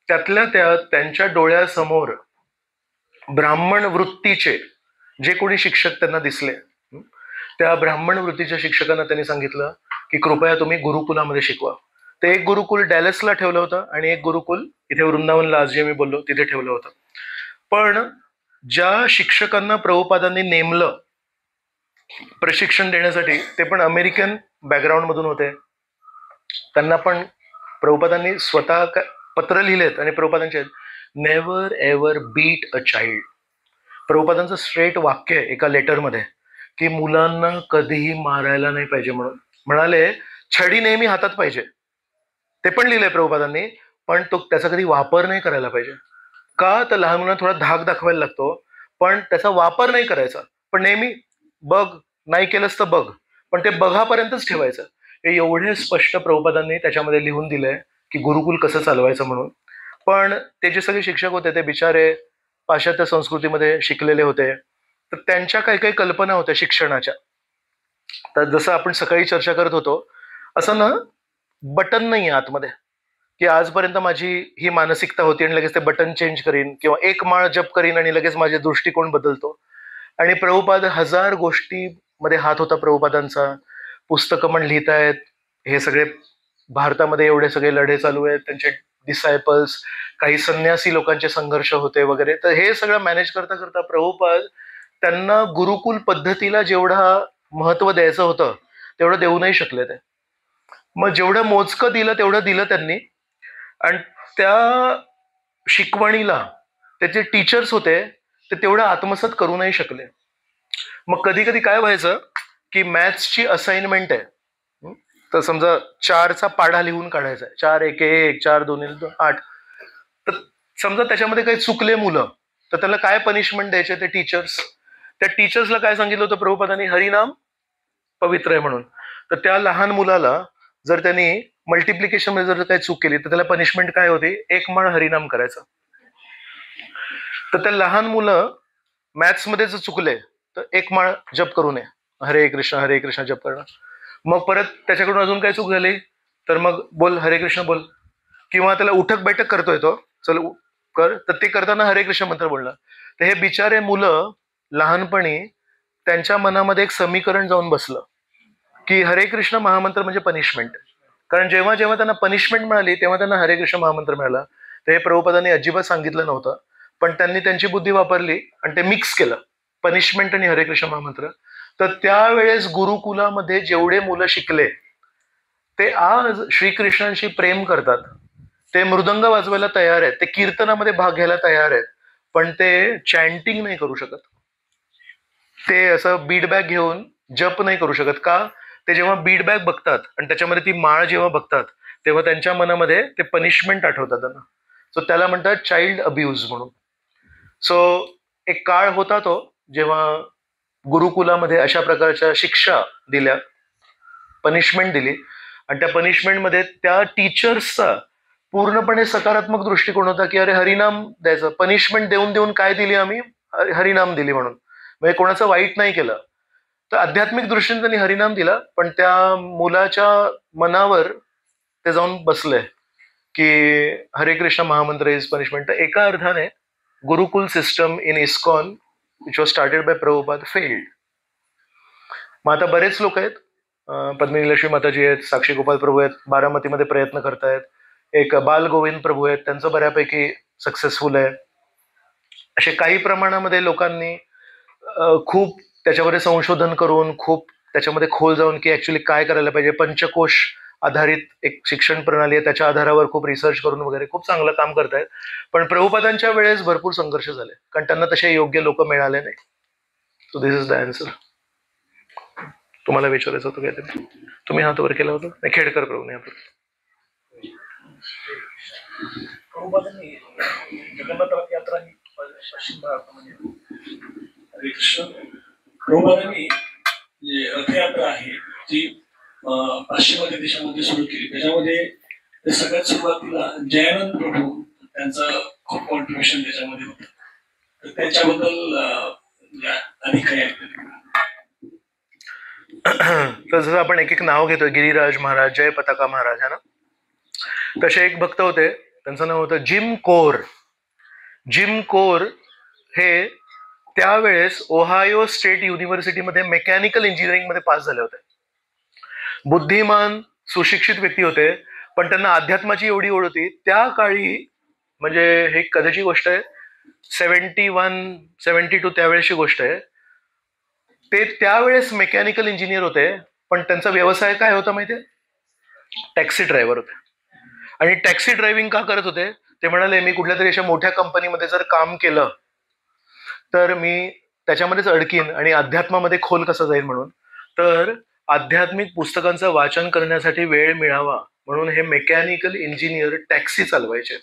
त्यातल्या त्यात त्यांच्या डोळ्यासमोर ब्राह्मण वृत्तीचे जे कोणी शिक्षक त्यांना दिसले, त्या ब्राह्मण वृत्तीच्या शिक्षकांना त्यांनी सांगितलं की कृपया तुम्ही गुरुकुलामध्ये शिकवा. ते एक गुरुकुल डॅलसला ठेवलं होतं आणि एक गुरुकुल इथे वृंदावनला, आज जे मी बोललो तिथे ठेवलं होतं. पण ज्या शिक्षकांना प्रभुपादांनी नेमलं प्रशिक्षण देण्यासाठी, ते पण अमेरिकन बॅकग्राऊंड मधून होते. त्यांना पण प्रभुपादांनी स्वतः पत्र लिहिलेत आणि प्रभुपादांचे never ever beat a child. प्रभुपादांचं स्ट्रेट वाक्य आहे एका लेटरमध्ये की मुलांना कधीही मारायला नाही पाहिजे. म्हणून म्हणाले छडी नेहमी हातात पाहिजे, ते पण लिहिलंय प्रभुपादांनी, पण तो त्याचा कधी वापर नाही करायला पाहिजे. का तर लहान मुलांना थोडा धाक दाखवायला लागतो, पण त्याचा वापर नाही करायचा. पण नेहमी बघ, नाही केलंस तर बघ, पण ते बघापर्यंतच ठेवायचं. हे एवढे स्पष्ट प्रभुपादांनी त्याच्यामध्ये लिहून दिलंय की गुरुकुल कसं चालवायचं म्हणून. पण ते जे सगळे शिक्षक होते ते बिचारे पाश्चात्य संस्कृतीमध्ये शिकलेले होते, तर त्यांच्या काही काही कल्पना होत्या शिक्षणाच्या. तर जसं आपण सकाळी चर्चा करत होतो, असं ना बटन नाही आहे आतमध्ये की आजपर्यंत माझी ही मानसिकता होती आणि लगेच ते बटन चेंज करीन, किंवा एक माळ जप करीन आणि लगेच माझे दृष्टिकोन बदलतो. आणि प्रभुपाद 1000 गोष्टीमध्ये हात होता प्रभुपादांचा. पुस्तकं पण लिहितायत, हे सगळे भारतामध्ये एवढे सगळे लढे चालू आहेत, त्यांचे डिसायपल्स, काही संन्यासी लोकांचे संघर्ष होते वगैरे. तर हे सगळं मॅनेज करता करता प्रभुपाद त्यांना गुरुकुल पद्धतीला जेवढा महत्व द्यायचं होतं तेवढं देऊ नाही शकले ते. मग जेवढं मोजकं दिलं तेवढं दिलं त्यांनी. आणि त्या शिकवणीला त्याचे टीचर्स होते ते तेवढं आत्मसात करू नाही शकले. मग कधी कधी काय व्हायचं की मॅथ्सची असाइनमेंट आहे, तर समजा 4चा पाढा लिहून काढायचा आहे, 4 1 1 4 2 8. तर समजा त्याच्यामध्ये काही चुकले मुलं, तर त्याला काय पनिशमेंट द्यायचे ते टीचर्स. त्या टीचर्सला काय सांगितलं होतं प्रभुपादांनी, हरिनाम पवित्र आहे म्हणून. तर त्या लहान मुलाला जर त्यांनी मल्टिप्लिकेशन मध्ये जर काही चूक केली तर त्याला पनिशमेंट काय होती, 1 माळ हरिनाम करायचं. तर त्या लहान मुलं मॅथ्स मध्ये जर चुकले तर 1 माळ जप करू नये, हरे कृष्ण जप करणं. मग परत त्याच्याकडून अजून काय चूक झाली तर मग बोल हरे कृष्ण बोल, किंवा त्याला उठक बैठक करतोय तो, चल कर, तर ते करताना हरे कृष्ण मंत्र बोलणं. तर हे बिचारे मुलं लहानपणी त्यांच्या मनामध्ये एक समीकरण जाऊन बसलं की हरे कृष्ण महामंत्र म्हणजे पनिशमेंट. कारण जेव्हा जेव्हा त्यांना पनिशमेंट मिळाली तेव्हा त्यांना हरे कृष्ण महामंत्र मिळाला. तर हे प्रभुपादांनी अजिबात सांगितलं नव्हतं, पण त्यांनी त्यांची बुद्धी वापरली आणि ते मिक्स केलं, पनिशमेंट आणि हरे कृष्ण महामंत्र. तर त्यावेळेस गुरुकुलामध्ये जेवढे मुलं शिकले ते आज श्रीकृष्णांशी प्रेम करतात, ते मृदंग वाजवायला तयार आहेत, ते कीर्तनामध्ये भाग घ्यायला तयार आहेत, पण ते चॅन्टिंग नाही करू शकत, ते असं बीडबॅग घेऊन जप नाही करू शकत. का? ते जेव्हा बीडबॅग बघतात आणि त्याच्यामध्ये ती माळ जेव्हा बघतात तेव्हा त्यांच्या मनामध्ये ते पनिशमेंट आठवतात त्यांना. सो त्याला म्हणतात चाइल्ड अब्यूज म्हणून. सो एक काळ होता तो जेव्हा गुरुकुलामध्ये अशा प्रकारच्या शिक्षा दिल्या, पनिशमेंट दिली, आणि त्या पनिशमेंटमध्ये त्या टीचर्सचा पूर्णपणे सकारात्मक दृष्टिकोन होता की अरे हरिनाम द्यायचं. पनिशमेंट देऊन देऊन काय दिली आम्ही, हरिनाम दिली म्हणून, म्हणजे कोणाचं वाईट नाही केलं. तर आध्यात्मिक दृष्टीने त्यांनी हरिनाम दिला, पण त्या मुलाच्या मनावर ते जाऊन बसलंय की हरे कृष्ण महामंत्र इज पनिशमेंट. तर एका अर्थाने gurukul system in ISKCON which was started by Prabhupada failed. मग आता बरेच लोक आहेत, पद्मिनी लक्ष्मी माताजी आहेत, साक्षी गोपाल प्रभू आहेत, बारामतीमध्ये प्रयत्न करतायत, एक बाल गोविंद प्रभू आहेत, त्यांचं बऱ्यापैकी सक्सेसफुल आहे. असे काही प्रमाणामध्ये लोकांनी खूप त्याच्यामध्ये संशोधन करून, खूप त्याच्यामध्ये खोल जाऊन की ऍक्च्युली काय करायला पाहिजे, पंचकोश आधारित एक शिक्षण प्रणाली आहे त्याच्या आधारावर खूप रिसर्च करून वगैरे खूप चांगलं काम करतायत. पण प्रभुपादांच्या वेळेस भरपूर संघर्ष झाले कारण त्यांना तसे योग्य लोक मिळाले नाही. So this is the answer. तुम्हाला विचारायचं होतं काहीतरी, तुम्ही हात वर केला होता. नाही, खेडकर प्रभूने हात वर. प्रभुपादांनी जगन्नाथ यात्रा ही पश्चिम भारतामध्ये, हरे कृष्ण, प्रभुपादांनी जी रथयात्रा आहे ती पाश्चिमात्य देशामध्ये सुरू केली. त्याच्यामध्ये सगळ्यात सुरुवातीला जयानंद प्रभू त्यांचं खूप कॉन्ट्रीब्युशन त्याच्यामध्ये होतं. तर त्याच्याबद्दल अधिक काही ऐकलं. तर जसं आपण एक एक नाव घेतोय, गिरिराज महाराज, जय पताका महाराज है ना, तसे एक भक्त होते, त्यांचं नाव होतं जिम कोर. जिम कोर हे त्यावेळेस ओहायो स्टेट युनिव्हर्सिटीमध्ये मेकॅनिकल इंजिनिअरिंगमध्ये पास झाले होते. बुद्धिमान सुशिक्षित व्यक्ती होते, पण त्यांना अध्यात्माची एवढी ओढ होती. त्या काळी म्हणजे हे कधीची गोष्ट आहे, 71-72 त्यावेळेसची गोष्ट आहे. ते त्यावेळेस मेकॅनिकल इंजिनियर होते, पण त्यांचा व्यवसाय काय होता माहितीये? टॅक्सी ड्रायव्हर होते. आणि टॅक्सी ड्रायव्हिंग का करत होते? ते म्हणाले मी कुठल्या तरी अशा मोठ्या कंपनीमध्ये जर काम केलं तर मी त्याच्यामध्येच अडकीन आणि अध्यात्मामध्ये खोल कसं जाईल म्हणून. तर आध्यात्मिक पुस्तकांचं वाचन करण्यासाठी वेळ मिळावा म्हणून हे मेकॅनिकल इंजिनियर टॅक्सी चालवायचे.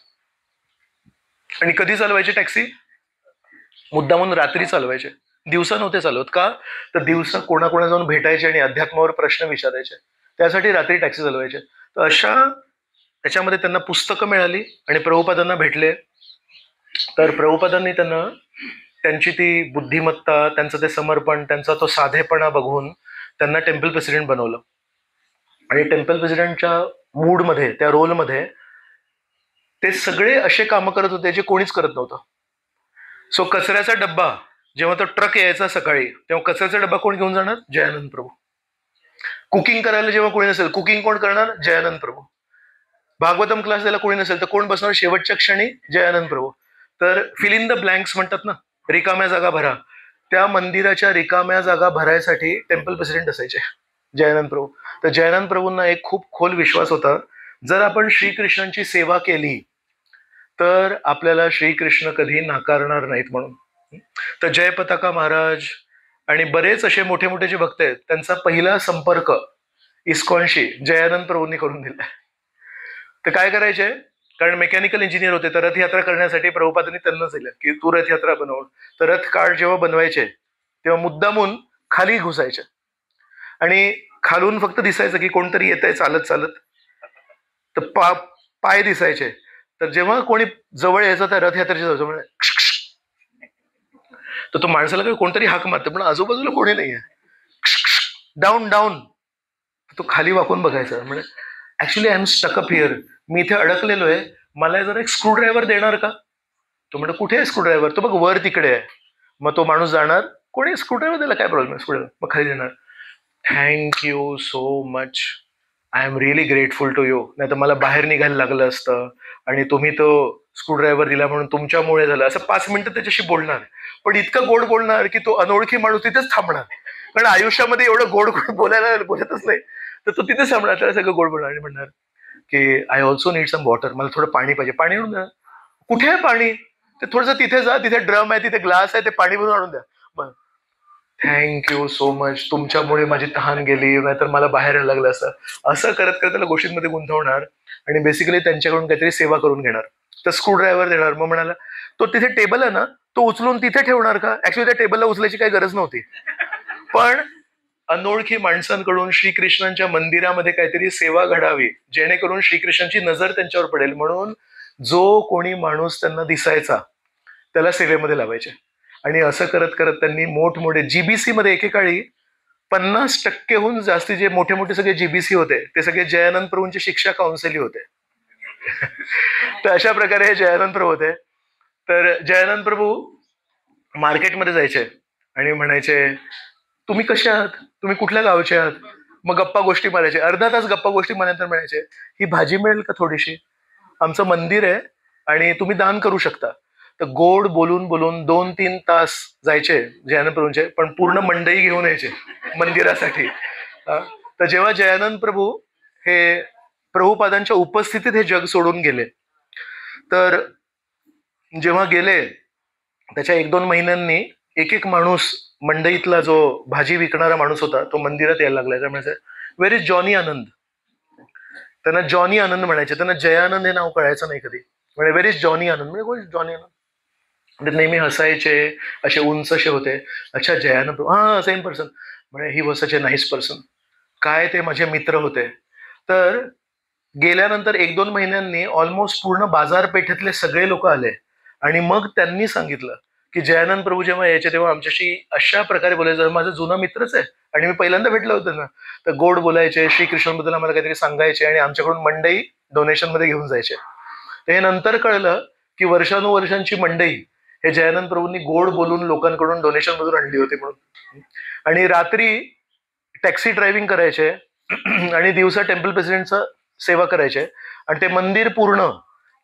आणि कधी चालवायचे टॅक्सी? मुद्दामून रात्री चालवायचे, दिवसा नव्हते चालवत. का? तर दिवसा कोणाकोणा जाऊन भेटायचे आणि अध्यात्मावर प्रश्न विचारायचे, त्यासाठी रात्री टॅक्सी चालवायचे. तर अशा त्याच्यामध्ये त्यांना पुस्तकं मिळाली आणि प्रभुपादांना भेटले. तर प्रभुपादांनी त्यांना त्यांची ती बुद्धिमत्ता, त्यांचं ते समर्पण, त्यांचा तो साधेपणा बघून त्यांना टेम्पल प्रेसिडेंट बनवलं. आणि टेम्पल प्रेसिडेंटच्या मूडमध्ये, त्या रोलमध्ये ते सगळे असे कामं करत होते जे कोणीच करत नव्हतं. सो कचऱ्याचा डब्बा, जेव्हा तो ट्रक यायचा सकाळी, तेव्हा कचऱ्याचा डब्बा कोण घेऊन जाणार? जयानंद प्रभू. कुकिंग करायला जेव्हा कोणी नसेल, कुकिंग कोण करणार? जयानंद प्रभू. भागवतम क्लास द्यायला कोणी नसेल तर कोण बसणार शेवटच्या क्षणी? जयानंद प्रभू. तर फिल इन द ब्लँक्स म्हणतात ना, रिकाम्या जागा भरा. त्या मंदिराच्या रिकाम्या जागा भरायसाठी टेम्पल प्रेसिडेंट असायचे जयानंद प्रभू. तर जयानंद प्रभूंना एक खूप खोल विश्वास होता, जर आपण श्रीकृष्णांची सेवा केली तर आपल्याला श्रीकृष्ण कधी नाकारणार नाहीत म्हणून. तर जय पताका महाराज आणि बरेच असे मोठे मोठे जे भक्त आहेत, त्यांचा पहिला संपर्क इस्कॉनशी जयानंद प्रभूंनी करून दिला. तर काय करायचे? कारण मेकॅनिकल इंजिनियर होते, तर रथयात्रा करण्यासाठी प्रभुपादांनी त्यांना दिलं की तू रथयात्रा बनव. तर रथ कार्ड जेव्हा बनवायचे तेव्हा मुद्दामून खाली घुसायचे आणि खालून फक्त दिसायचं की कोणतरी येत आहे चालत चालत, तर पाय दिसायचे. तर जेव्हा कोणी जवळ यायचं त्या रथयात्रेच्या जवळ, तर तो माणसाला काही कोणतरी हाक मारतो, पण आजूबाजूला कोणी नाहीये. Down down. तो खाली वाकून बघायचा, म्हणजे actually I am stuck up here, मी इथे अडकलेलो आहे, मला जरा एक स्क्रू ड्रायव्हर देणार का? तो म्हणतो कुठे आहे स्क्रू ड्रायव्हर? तो बघ वर तिकडे आहे. मग तो माणूस जाणार, कोणी स्क्रू ड्रायव्हर द्यायला काय प्रॉब्लेम आहे, स्क्रू ड्रायव्हर. मग खाली देणार, thank you so much, I am really grateful to you. नाही तर मला बाहेर निघायला लागलं असतं आणि तुम्ही तो स्क्रू ड्रायव्हर दिला म्हणून तुमच्यामुळे झालं. असं 5 मिनिटं त्याच्याशी बोलणार, पण इतकं गोड बोलणार की तो अनोळखी माणूस तिथेच थांबणार. कारण आयुष्यामध्ये एवढं गोड गोड बोलतच नाही, तर तो तिथेच थांबणार. त्याला सगळं गोड बोलणार आणि म्हणणार की I also need some water, मला थोडं पाणी पाहिजे. पाणी आणून द्या. कुठे आहे पाणी? ते थोडंसं तिथे जा, तिथे ड्रम आहे, तिथे ग्लास आहे, ते पाणी भरून आणून द्या. मग थँक्यू सो मच, तुमच्यामुळे माझी तहान गेली, नाहीतर मला बाहेर यायला लागलं असं. असं करत करत त्याला गोष्टींमध्ये गुंतवणार आणि बेसिकली त्यांच्याकडून काहीतरी सेवा करून घेणार. तर स्क्रू ड्रायव्हर देणार. मग म्हणाला तो तिथे टेबल आहे ना, तो उचलून तिथे ठेवणार का? ऍक्च्युली त्या टेबलला उचलायची काही गरज नव्हती, पण अनोळखी माणसांकडून श्रीकृष्णांच्या मंदिरामध्ये काहीतरी सेवा घडावी जेणेकरून श्रीकृष्णांची नजर त्यांच्यावर पडेल म्हणून जो कोणी माणूस त्यांना दिसायचा त्याला सेवेमध्ये लावायचे. आणि असं करत करत त्यांनी मोठमोठे जीबीसी मध्ये एकेकाळी 50% जास्ती जे मोठे मोठे सगळे जीबीसी होते ते सगळे जयानंद प्रभूंचे शिक्षा काउन्सिली होते. तर अशा प्रकारे हे जयानंद प्रभू होते. तर जयानंद प्रभू मार्केटमध्ये जायचे आणि म्हणायचे तुम्ही कसे आहात, तुम्ही कुठल्या गावचे आहात. मग गप्पा गोष्टी मारायचे, अर्धा तास गप्पा गोष्टी मारल्यानंतर म्हणायचे ही भाजी मिळेल का थोडीशी, आमचं मंदिर आहे आणि तुम्ही दान करू शकता. तर गोड बोलून बोलून 2-3 तास जायचे जयानंद प्रभूंचे, पण पूर्ण मंडई घेऊन यायचे मंदिरासाठी. तर जेव्हा जयानंद प्रभू हे प्रभुपादांच्या उपस्थितीत हे जग सोडून गेले, तर जेव्हा गेले त्याच्या 1-2 महिन्यांनी एक माणूस मंडईतला जो भाजी विकणारा माणूस होता तो मंदिरात यायला लागला. त्यामुळे वेर इज जॉनी आनंद, त्यांना जॉनी आनंद म्हणायचे, त्यांना जयानंद हे नाव कळायचं नाही कधी. म्हणजे वेर इज जॉनी आनंद, म्हणजे कोण जॉनी आनंद. म्हणजे नेहमी हसायचे, असे उंच असे होते. अच्छा जयानंद, हा सेम पर्सन. म्हणजे he was such A nice person. काय ते माझे मित्र होते. तर गेल्यानंतर 1-2 महिन्यांनी ऑलमोस्ट पूर्ण बाजारपेठेतले सगळे लोक आले आणि मग त्यांनी सांगितलं की जयानंद प्रभू जेव्हा यायचे तेव्हा आमच्याशी अशा प्रकारे बोलायचं, माझा जुना मित्रच आहे आणि मी पहिल्यांदा भेटलो होतो ना. तर गोड बोलायचे, श्रीकृष्णांबद्दल आम्हाला काहीतरी सांगायचे आणि आमच्याकडून मंडई डोनेशन मध्ये घेऊन जायचे. ते नंतर कळलं की वर्षानुवर्षांची मंडई हे जयानंद प्रभूंनी गोड बोलून लोकांकडून डोनेशन मधून आणली होती म्हणून. आणि रात्री टॅक्सी ड्रायव्हिंग करायचे आणि दिवसा टेम्पल प्रेसिडेंटचं सेवा करायचे आणि ते मंदिर पूर्ण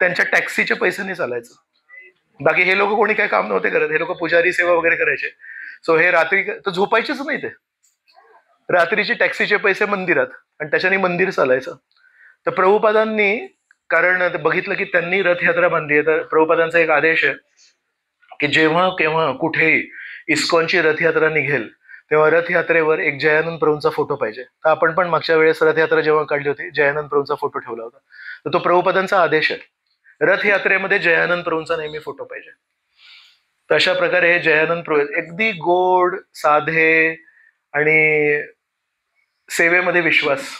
त्यांच्या टॅक्सीच्या पैशाने चालायचं. बाकी हे लोक कोणी काय काम नव्हते करत, हे लोक पुजारी सेवा वगैरे करायचे. सो हे रात्री तर झोपायचेच नाही, ते रात्रीचे टॅक्सीचे पैसे मंदिरात आणि त्याच्याने मंदिर चालायचं. तर प्रभुपादांनी कारण बघितलं की त्यांनी रथयात्रा बांधली आहे, तर प्रभुपादांचा एक आदेश आहे की जेव्हा केव्हा कुठेही इस्कॉनची रथयात्रा निघेल तेव्हा रथयात्रेवर एक जयानंद प्रभूंचा फोटो पाहिजे. तर आपण पण मागच्या वेळेस रथयात्रा जेव्हा काढली होती जयानंद प्रभूंचा फोटो ठेवला होता. तर तो प्रभुपादांचा आदेश आहे, रथयात्रेमध्ये जयानंद प्रभूंचा नेहमी फोटो पाहिजे. तर अशा प्रकारे हे जयानंद प्रभू अगदी गोड, साधे आणि सेवेमध्ये विश्वास,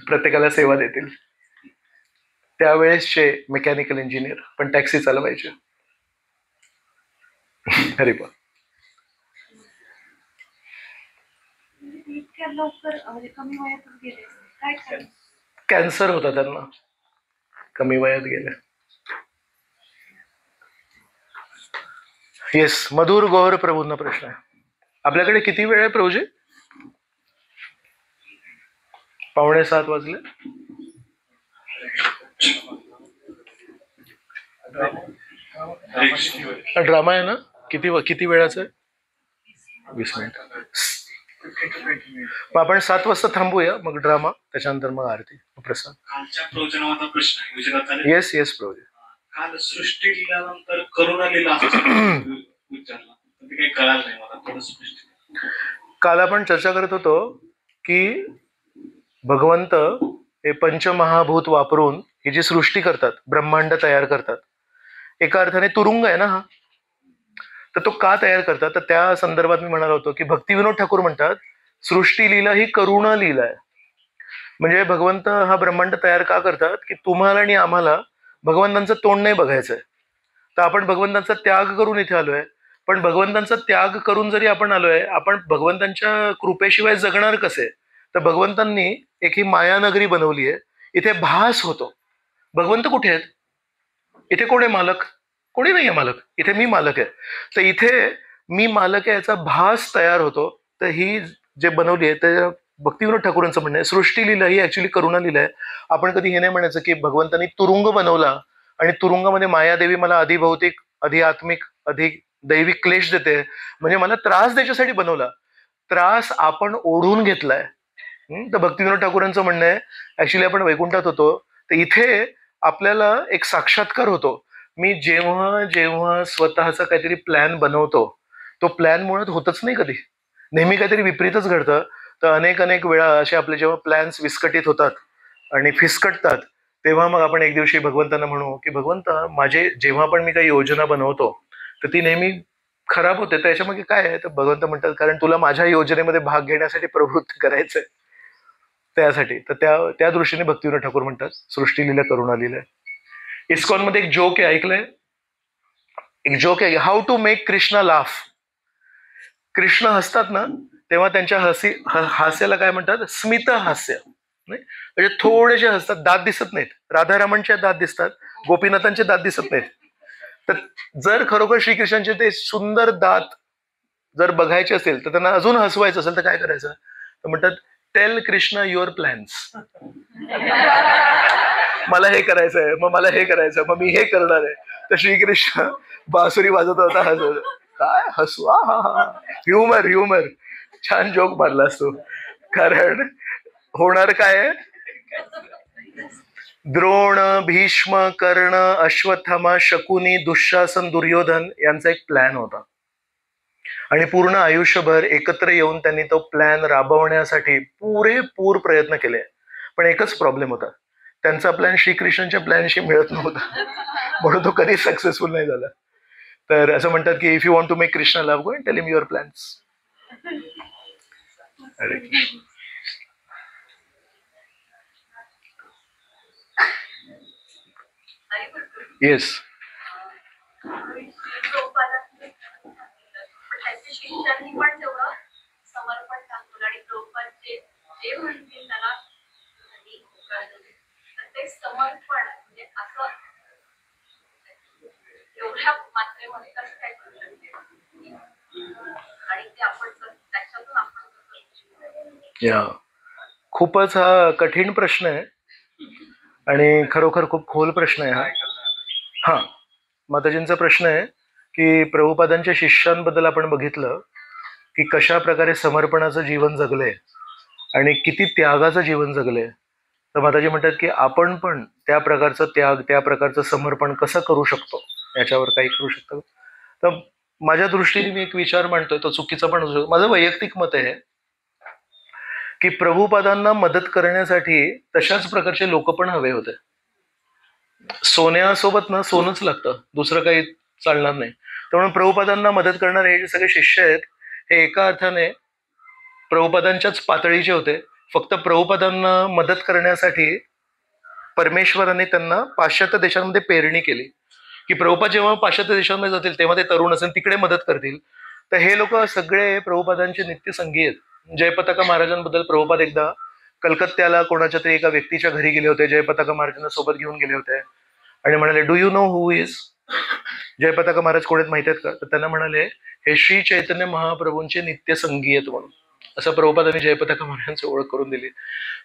प्रत्येकाला सेवा देतील. त्यावेळेसचे मेकॅनिकल इंजिनियर पण टॅक्सी चालवायचे. अरे बा, इतक्या लवकर म्हणजे कमी वयातच गेले काय कारण? कॅन्सर होता त्यांना, कमी वयात गेले. येस, मधुर गौर प्रभूंना प्रश्न आहे. आपल्याकडे किती वेळ आहे प्रभूजी? 6:45 वाजले. ड्रामा आहे ना, किती वेळाचा आहे? 20 मिनिट. मग आपण 7 वाजता थांबूया, मग ड्रामा, त्याच्यानंतर मग आरती प्रसाद. कालच्या प्रवचनाचा प्रश्न आहे विचारत. Yes yes Prabhuji. काल सृष्टी लिहिल्यानंतर करुणा लिहिला विचारला, ते काही कळालं नाही मला, थोडं स्पष्ट. काल आपण चर्चा करत होतो की भगवंत हे पंचमहाभूत वापरून ही जी सृष्टी करतात, ब्रह्मांड तयार करतात, एका अर्थाने तुरुंग आहे ना हा. तर तो का तयार करतात, तर त्या संदर्भात मी म्हणालो होतो की भक्तिविनोद ठाकूर म्हणतात सृष्टी लीला ही करुणा लीला आहे. म्हणजे भगवंत हा ब्रह्मांड तयार का करतात की तुम्हाला आणि आम्हाला भगवंतांचं तोंड नाही बघायचंय. तर आपण भगवंतांचा त्याग करून इथे आलोय, पण भगवंतांचा त्याग करून जरी आपण आलोय, आपण भगवंतांच्या कृपेशिवाय जगणार कसे? तर भगवंतांनी एक ही मायानगरी बनवली आहे, इथे भास होतो. भगवंत कुठे आहेत? इथे कोण आहे मालक? कोणी नाही आहे मालक, इथे मी मालक आहे. तर इथे मी मालक आहे याचा भास तयार होतो. तर ही जे बनवली आहे ते भक्तिविनोद ठाकूरांचं म्हणणं आहे सृष्टी लीला ही ऍक्च्युली करुणा लीला आहे. आपण कधी हे नाही म्हणायचं की भगवंतांनी तुरुंग बनवला आणि तुरुंगामध्ये मायादेवी मला अधिभौतिक, अधिआत्मिक, अधिक दैविक क्लेश देते, म्हणजे मला त्रास द्यायच्यासाठी बनवला. त्रास आपण ओढून घेतलाय. तर भक्तिविनोद ठाकूरांचं म्हणणं आहे ऍक्च्युली आपण वैकुंठात होतो, तर इथे आपल्याला एक साक्षात्कार होतो. मी जेव्हा जेव्हा स्वतःचा काहीतरी प्लॅन बनवतो, तो प्लॅन मुळात होतच नाही कधी, नेहमी काहीतरी विपरीतच घडतं. तर अनेक वेळा असे आपले जेव्हा प्लॅन्स विस्कटीत होतात आणि फिसकटतात, तेव्हा मग आपण एक दिवशी भगवंतांना म्हणू की भगवंता, माझे जेव्हा पण मी काही योजना बनवतो तर ती नेहमी खराब होते, तर याच्यामध्ये काय आहे? तर भगवंत म्हणतात कारण तुला माझ्या योजनेमध्ये भाग घेण्यासाठी प्रवृत्त करायचंय, त्यासाठी. तर त्या दृष्टीने भक्तिविनोद ठाकूर म्हणतात सृष्टी लीला करुणा लीला. इस्कॉन मध्ये एक जोक आहे, ऐकलंय? एक जोक आहे, how to make Krishna laugh. Krishna हसतात ना तेव्हा त्यांच्या हास्याला काय म्हणतात? स्मित हास्य. म्हणजे थोडेसे हसतात, दात दिसत नाहीत. राधारामांचे दात दिसतात, गोपीनाथांचे दात दिसत नाहीत. तर जर खरोखर श्रीकृष्णांचे ते सुंदर दात जर बघायचे असेल तर त्यांना अजून हसवायचं असेल तर काय करायचं? तर म्हणतात टेल कृष्णा युअर प्लॅन्स. मला हे करायचंय, मग मला हे करायचं, मग मी हे करणार आहे. तर श्रीकृष्ण बासुरी वाजत होता, हसवत काय हसवा, हा ह्युमर. छान जोक मारलास तू. कारण होणार काय आहे? द्रोण, भीष्म, कर्ण, अश्वत्थामा, शकुनी, दुःशासन, दुर्योधन यांचा एक प्लॅन होता आणि पूर्ण आयुष्यभर एकत्र येऊन त्यांनी तो प्लॅन राबवण्यासाठी पुरेपूर प्रयत्न केले. पण एकच प्रॉब्लेम होता, त्यांचा प्लॅन श्रीकृष्णांच्या प्लॅनशी मिळत नव्हता, म्हणून तो कधी सक्सेसफुल नाही झाला. तर असं म्हणतात की if you want to make Krishna love, go and tell him your plans. Hare Krishna. Yes. त्यांच्या शिष्यांनी पण तेवढं समर्पण दाखवलं आणि प्रभुपाद जे म्हणतील त्याला ते समर्पण म्हणजे असं एवढ्या मात्रेमध्ये कसं काय करू शकते आणि ते आपण त्याच्यातून आपण या खूपच हा कठीण प्रश्न आहे आणि खरोखर खूप खोल प्रश्न आहे हा. माताजींचा प्रश्न आहे की प्रभुपादांच्या शिष्यांबद्दल आपण बघितलं की कशा प्रकारे समर्पणाचं जीवन जगले आणि किती त्यागाचं जीवन जगले. तर माताजी म्हणतात की आपण पण त्या प्रकारचं त्याग, त्या प्रकारचं समर्पण कसं करू शकतो, याच्यावर काही करू शकतो. तर माझ्या दृष्टीने मी एक विचार मांडतोय, तो चुकीचा पण असू शकतो. माझं वैयक्तिक मत आहे की प्रभुपादांना मदत करण्यासाठी तशाच प्रकारचे लोक पण हवे होते. सोन्यासोबत ना सोनंच लागतं, दुसरं काही चालणार नाही. त्यामुळे प्रभुपादांना मदत करणारे हे जे सगळे शिष्य आहेत हे एका अर्थाने प्रभुपादांच्याच पातळीचे होते. फक्त प्रभुपादांना मदत करण्यासाठी परमेश्वराने त्यांना पाश्चात्य देशांमध्ये पेरणी केली की प्रभुपाद जेव्हा पाश्चात्य देशांमध्ये जातील तेव्हा ते तरुण असेल, तिकडे मदत करतील. तर हे लोक सगळे प्रभुपादांचे नित्यसंगी आहेत. जयपताका महाराजांबद्दल प्रभुपाद एकदा कलकत्त्याला कोणाच्या तरी एका व्यक्तीच्या घरी गेले होते, जयपताका महाराजांना सोबत घेऊन गेले होते आणि म्हणाले, do you know who is? Jayapataka Maharaj कोण आहेत माहित आहेत का? तर त्यांना म्हणाले, हे श्री चैतन्य महाप्रभूंचे नित्यसंगी आहेत म्हणून. असं प्रभुपादांनी जयपताका महाराजांची ओळख करून दिली.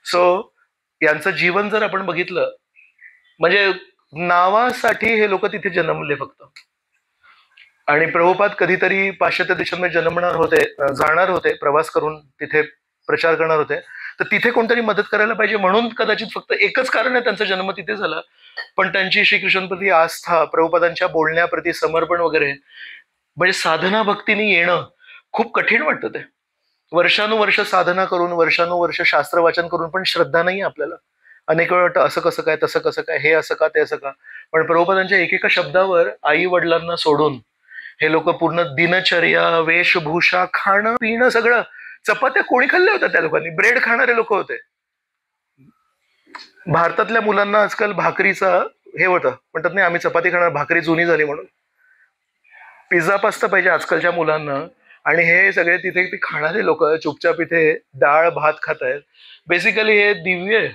सो यांचं जीवन जर आपण बघितलं, म्हणजे नावासाठी हे लोक तिथे जन्मले फक्त. आणि प्रभुपाद कधीतरी पाश्चात्य देशांमध्ये जाणार होते, प्रवास करून तिथे प्रचार करणार होते. तर तिथे कोणतरी मदत करायला पाहिजे म्हणून कदाचित फक्त एकच कारण आहे त्यांचा जन्म तिथे झाला. पण त्यांची श्रीकृष्णांप्रती आस्था, प्रभुपादांच्या बोलण्याप्रती समर्पण वगैरे, म्हणजे साधना भक्तीने येणं खूप कठीण वाटतं. ते वर्षानुवर्ष साधना करून, वर्षानुवर्ष शास्त्र वाचन करून पण श्रद्धा नाही आपल्याला. अनेक वेळ वाटतं असं कसं काय, तसं कसं काय, हे असं का, ते असं का. पण प्रभुपादांच्या एकेका शब्दावर आई वडिलांना सोडून हे लोक पूर्ण दिनचर्या, वेशभूषा, खाणं पिणं सगळं. चपात्या कोणी खाल्ल्या होत्या त्या लोकांनी? ब्रेड खाणारे लोक होते. भारतातल्या मुलांना आजकाल भाकरीचा हे होतं, म्हणतात नाही आम्ही चपाती खाणार, भाकरी जुनी झाली म्हणून. पिझ्झा पास्ता पाहिजे आजकालच्या मुलांना. आणि हे सगळे तिथे ते खाणारे लोक चुपचाप इथे डाळ भात खात आहेत. बेसिकली हे दिव्य आहे.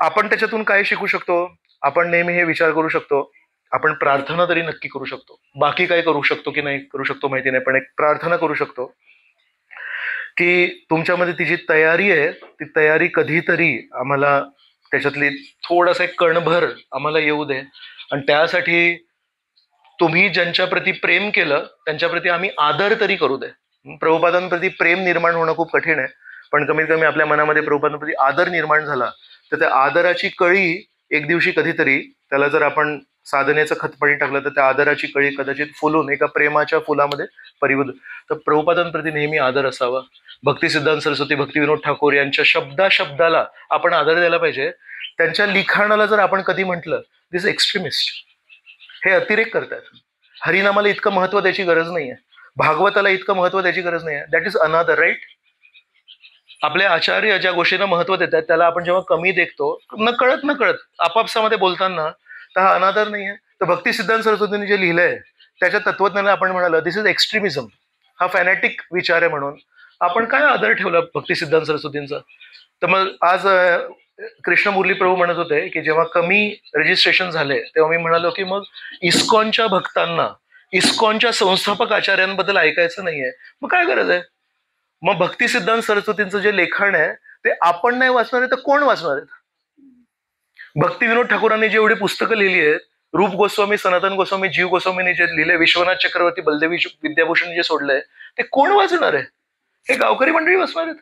आपण त्याच्यातून काय शिकू शकतो? आपण नेहमी हे विचार करू शकतो, आपण प्रार्थना तरी नक्की करू शकतो. बाकी काय करू शकतो की नाही करू शकतो माहिती नाही, पण एक प्रार्थना करू शकतो की तुमच्यामध्ये ती जी तयारी आहे, ती तयारी कधीतरी आम्हाला त्याच्यातली थोडासा एक कणभर आम्हाला येऊ दे. आणि त्यासाठी तुम्ही ज्यांच्याप्रती प्रेम केलं त्यांच्याप्रती आम्ही आदर तरी करू दे. प्रभुपादांप्रती प्रेम निर्माण होणं खूप कठीण आहे, पण कमीत कमी आपल्या मनामध्ये प्रभुपादांप्रती आदर निर्माण झाला तर त्या आदराची कळी एक दिवशी कधीतरी, त्याला जर आपण साधनेचं खतपाणी टाकलं तर त्या आदराची कळी कदाचित फुलून एका प्रेमाच्या फुलामध्ये परिवर्तन. तर प्रभुपादांप्रती नेहमी आदर असावा. भक्तिसिद्धांत सरस्वती, भक्तिविनोद ठाकूर यांच्या शब्दाला आपण आदर द्यायला पाहिजे. त्यांच्या लिखाणाला जर आपण कधी म्हटलं दिस एक्स्ट्रीमिस्ट, हे अतिरेक करतात. हरिनामाला इतकं महत्व द्यायची गरज नाहीये, भागवताला इतकं महत्व द्यायची गरज नाहीये. दॅट इज अनादर, राईट? आपले आचार्य ज्या गोष्टींना महत्व देतात त्याला आपण जेव्हा कमी देखतो, नकळत आपापसामध्ये बोलताना, तर हा अनादर नाहीये. तर भक्तिसिद्धांत सरस्वतींनी जे लिहिलंय त्याच्या तत्वज्ञानाला आपण म्हणालं दिस इज एक्स्ट्रीमिझम, हा फॅनॅटिक विचार आहे. म्हणून आपण काय आदर ठेवला भक्तिसिद्धांत सरस्वतींचा? तर मग आज कृष्णमुरली प्रभू म्हणत होते की जेव्हा कमी रजिस्ट्रेशन झाले तेव्हा मी म्हणालो की मग इस्कॉनच्या भक्तांना, इस्कॉनच्या संस्थापक आचार्यांबद्दल ऐकायचं नाहीये, मग काय गरज आहे? मग भक्तिसिद्धांत सरस्वतींचं जे लेखन आहे ते आपण नाही वाचणार आहे तर कोण वाचणार आहेत? भक्तिविनोद ठाकूरांनी जेवढी पुस्तकं लिहिली आहेत, रूप गोस्वामी, सनातन गोस्वामी, जीव गोस्वामीने जे लिहिले, विश्वनाथ चक्रवर्ती, बलदेवी विद्याभूषण जे सोडलंय ते कोण वाचणार आहे? हे गावकरी मंडळी वाचणार आहेत.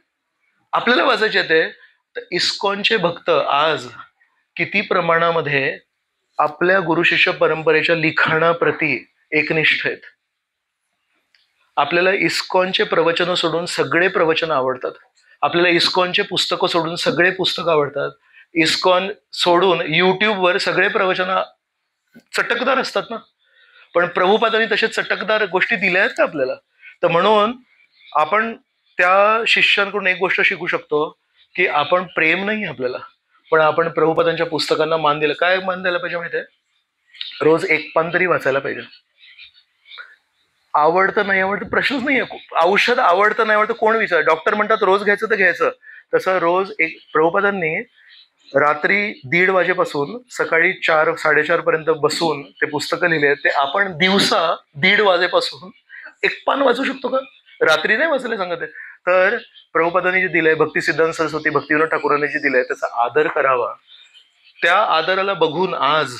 आपल्याला वाचायचे ते. तर इस्कॉनचे भक्त आज किती प्रमाणामध्ये आपल्या गुरुशिष्य परंपरेच्या लिखाणाप्रती एकनिष्ठ आहेत? आपल्याला इस्कॉनचे प्रवचन सोडून सगळे प्रवचन आवडतात. आपल्याला इस्कॉनचे पुस्तकं सोडून सगळे पुस्तकं आवडतात. इस्कॉन सोडून युट्यूबवर सगळे प्रवचन चटकदार असतात ना. पण प्रभुपादांनी तसे चटकदार गोष्टी दिल्या आहेत का आपल्याला? तर म्हणून आपण त्या शिष्यांकडून एक गोष्ट शिकू शकतो की आपण प्रेम नाही आपल्याला, पण आपण प्रभुपादांच्या पुस्तकांना मान दिला. काय मान द्यायला पाहिजे माहिती आहे? रोज एक पान तरी वाचायला पाहिजे. आवडतं नाही आवडतं प्रश्नच नाहीये. औषध आवडतं नाही आवडतं कोण विचार? डॉक्टर म्हणतात रोज घ्यायचं तर घ्यायचं. तसं रोज एक, प्रभुपादांनी रात्री 1:30 वाजेपासून सकाळी 4-4:30 पर्यंत बसून ते पुस्तकं लिहिले ते आपण दिवसा 1:30 वाजेपासून एक पान वाचू शकतो का? रात्री नाही वाचले सांगत आहे. तर प्रभुपादांनी जे दिलंय, भक्ती सिद्धांत सरस्वती भक्तिविनोद ठाकूरांनी जे दिलंय त्याचा आदर करावा. त्या आदराला बघून आज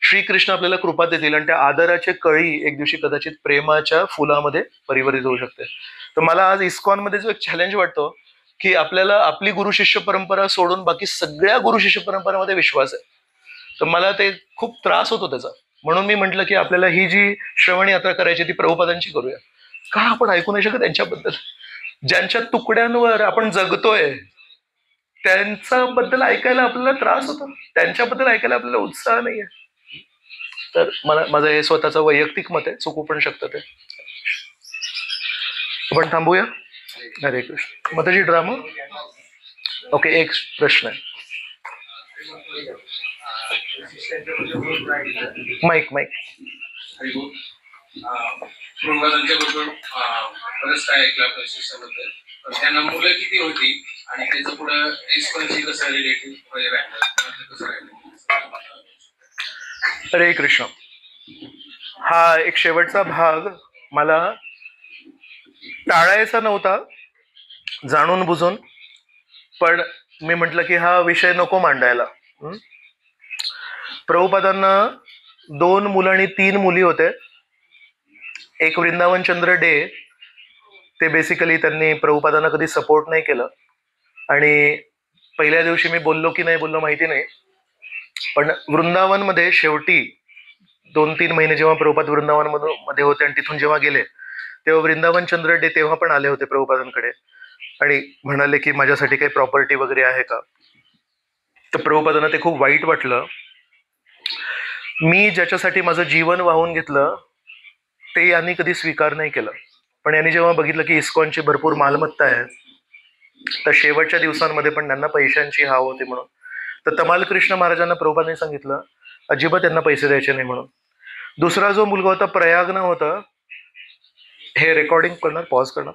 श्रीकृष्ण आपल्याला कृपा देतील आणि त्या आदराचे कळी एक दिवशी कदाचित प्रेमाच्या फुलामध्ये परिवर्तित होऊ शकते. तर मला आज इस्कॉनमध्ये जो एक चॅलेंज वाटतो की आपल्याला आपली गुरु शिष्य परंपरा सोडून बाकी सगळ्या गुरु शिष्य परंपरामध्ये विश्वास आहे. तर मला ते खूप त्रास होतो त्याचा. म्हणून मी म्हटलं की आपल्याला ही जी श्रवण यात्रा करायची ती प्रभुपादांची करूया. का आपण ऐकू नाही शकत त्यांच्याबद्दल? ज्यांच्या तुकड्यांवर आपण जगतोय त्यांच्याबद्दल ऐकायला आपल्याला त्रास होतो, त्यांच्याबद्दल ऐकायला आपल्याला उत्साह नाहीये. तर मला माझं हे स्वतःचं वैयक्तिक मत आहे, चुकू पण शकतं ते. आपण थांबूया. हरे कृष्ण. माताजी ड्रामा. ओके, एक प्रश्न आहे. माईक प्रभुपादांच्या बरोबर बरंच काय ऐकलं आपण शिष्याबद्दल. पण त्यांना मुलं किती होती आणि त्याचं पुढं इस्कॉनशी कसं रिलेटिव्ह राहिलं, कसं राहिलं? हरे कृष्ण. हा एक शेवटचा भाग मला टाळायचा नव्हता जाणून बुजून, पण मी म्हटलं की हा विषय नको मांडायला. प्रभुपादांना 2 मुलं आणि 3 मुली होते. एक वृंदावन चंद्र डे, ते बेसिकली त्यांनी प्रभुपादांना कधी सपोर्ट नाही केलं आणि पहिल्या दिवशी मी बोललो की नाही बोललो माहिती नाही, पण वृंदावनमध्ये शेवटी 2-3 महिने जेव्हा प्रभुपाद वृंदावन मध्ये होते आणि तिथून जेव्हा गेले तेव्हा वृंदावन चंद्र डे तेव्हा पण आले होते प्रभुपादांकडे आणि म्हणाले की माझ्यासाठी काही प्रॉपर्टी वगैरे आहे का. तर प्रभुपादांना ते खूप वाईट वाटलं. मी ज्याच्यासाठी माझं जीवन वाहून घेतलं ते यांनी कधी स्वीकार नाही केलं, पण यांनी जेव्हा बघितलं की इस्कॉनची भरपूर मालमत्ता आहे तर शेवटच्या दिवसांमध्ये पण त्यांना पैशांची हाव होती म्हणून तर तमाल कृष्ण महाराजांना प्रभुपादांनी सांगितलं अजिबात त्यांना पैसे द्यायचे नाही म्हणून. दुसरा जो मुलगा होता प्रयागनं होता. हे रेकॉर्डिंग करणार, पॉज करणार.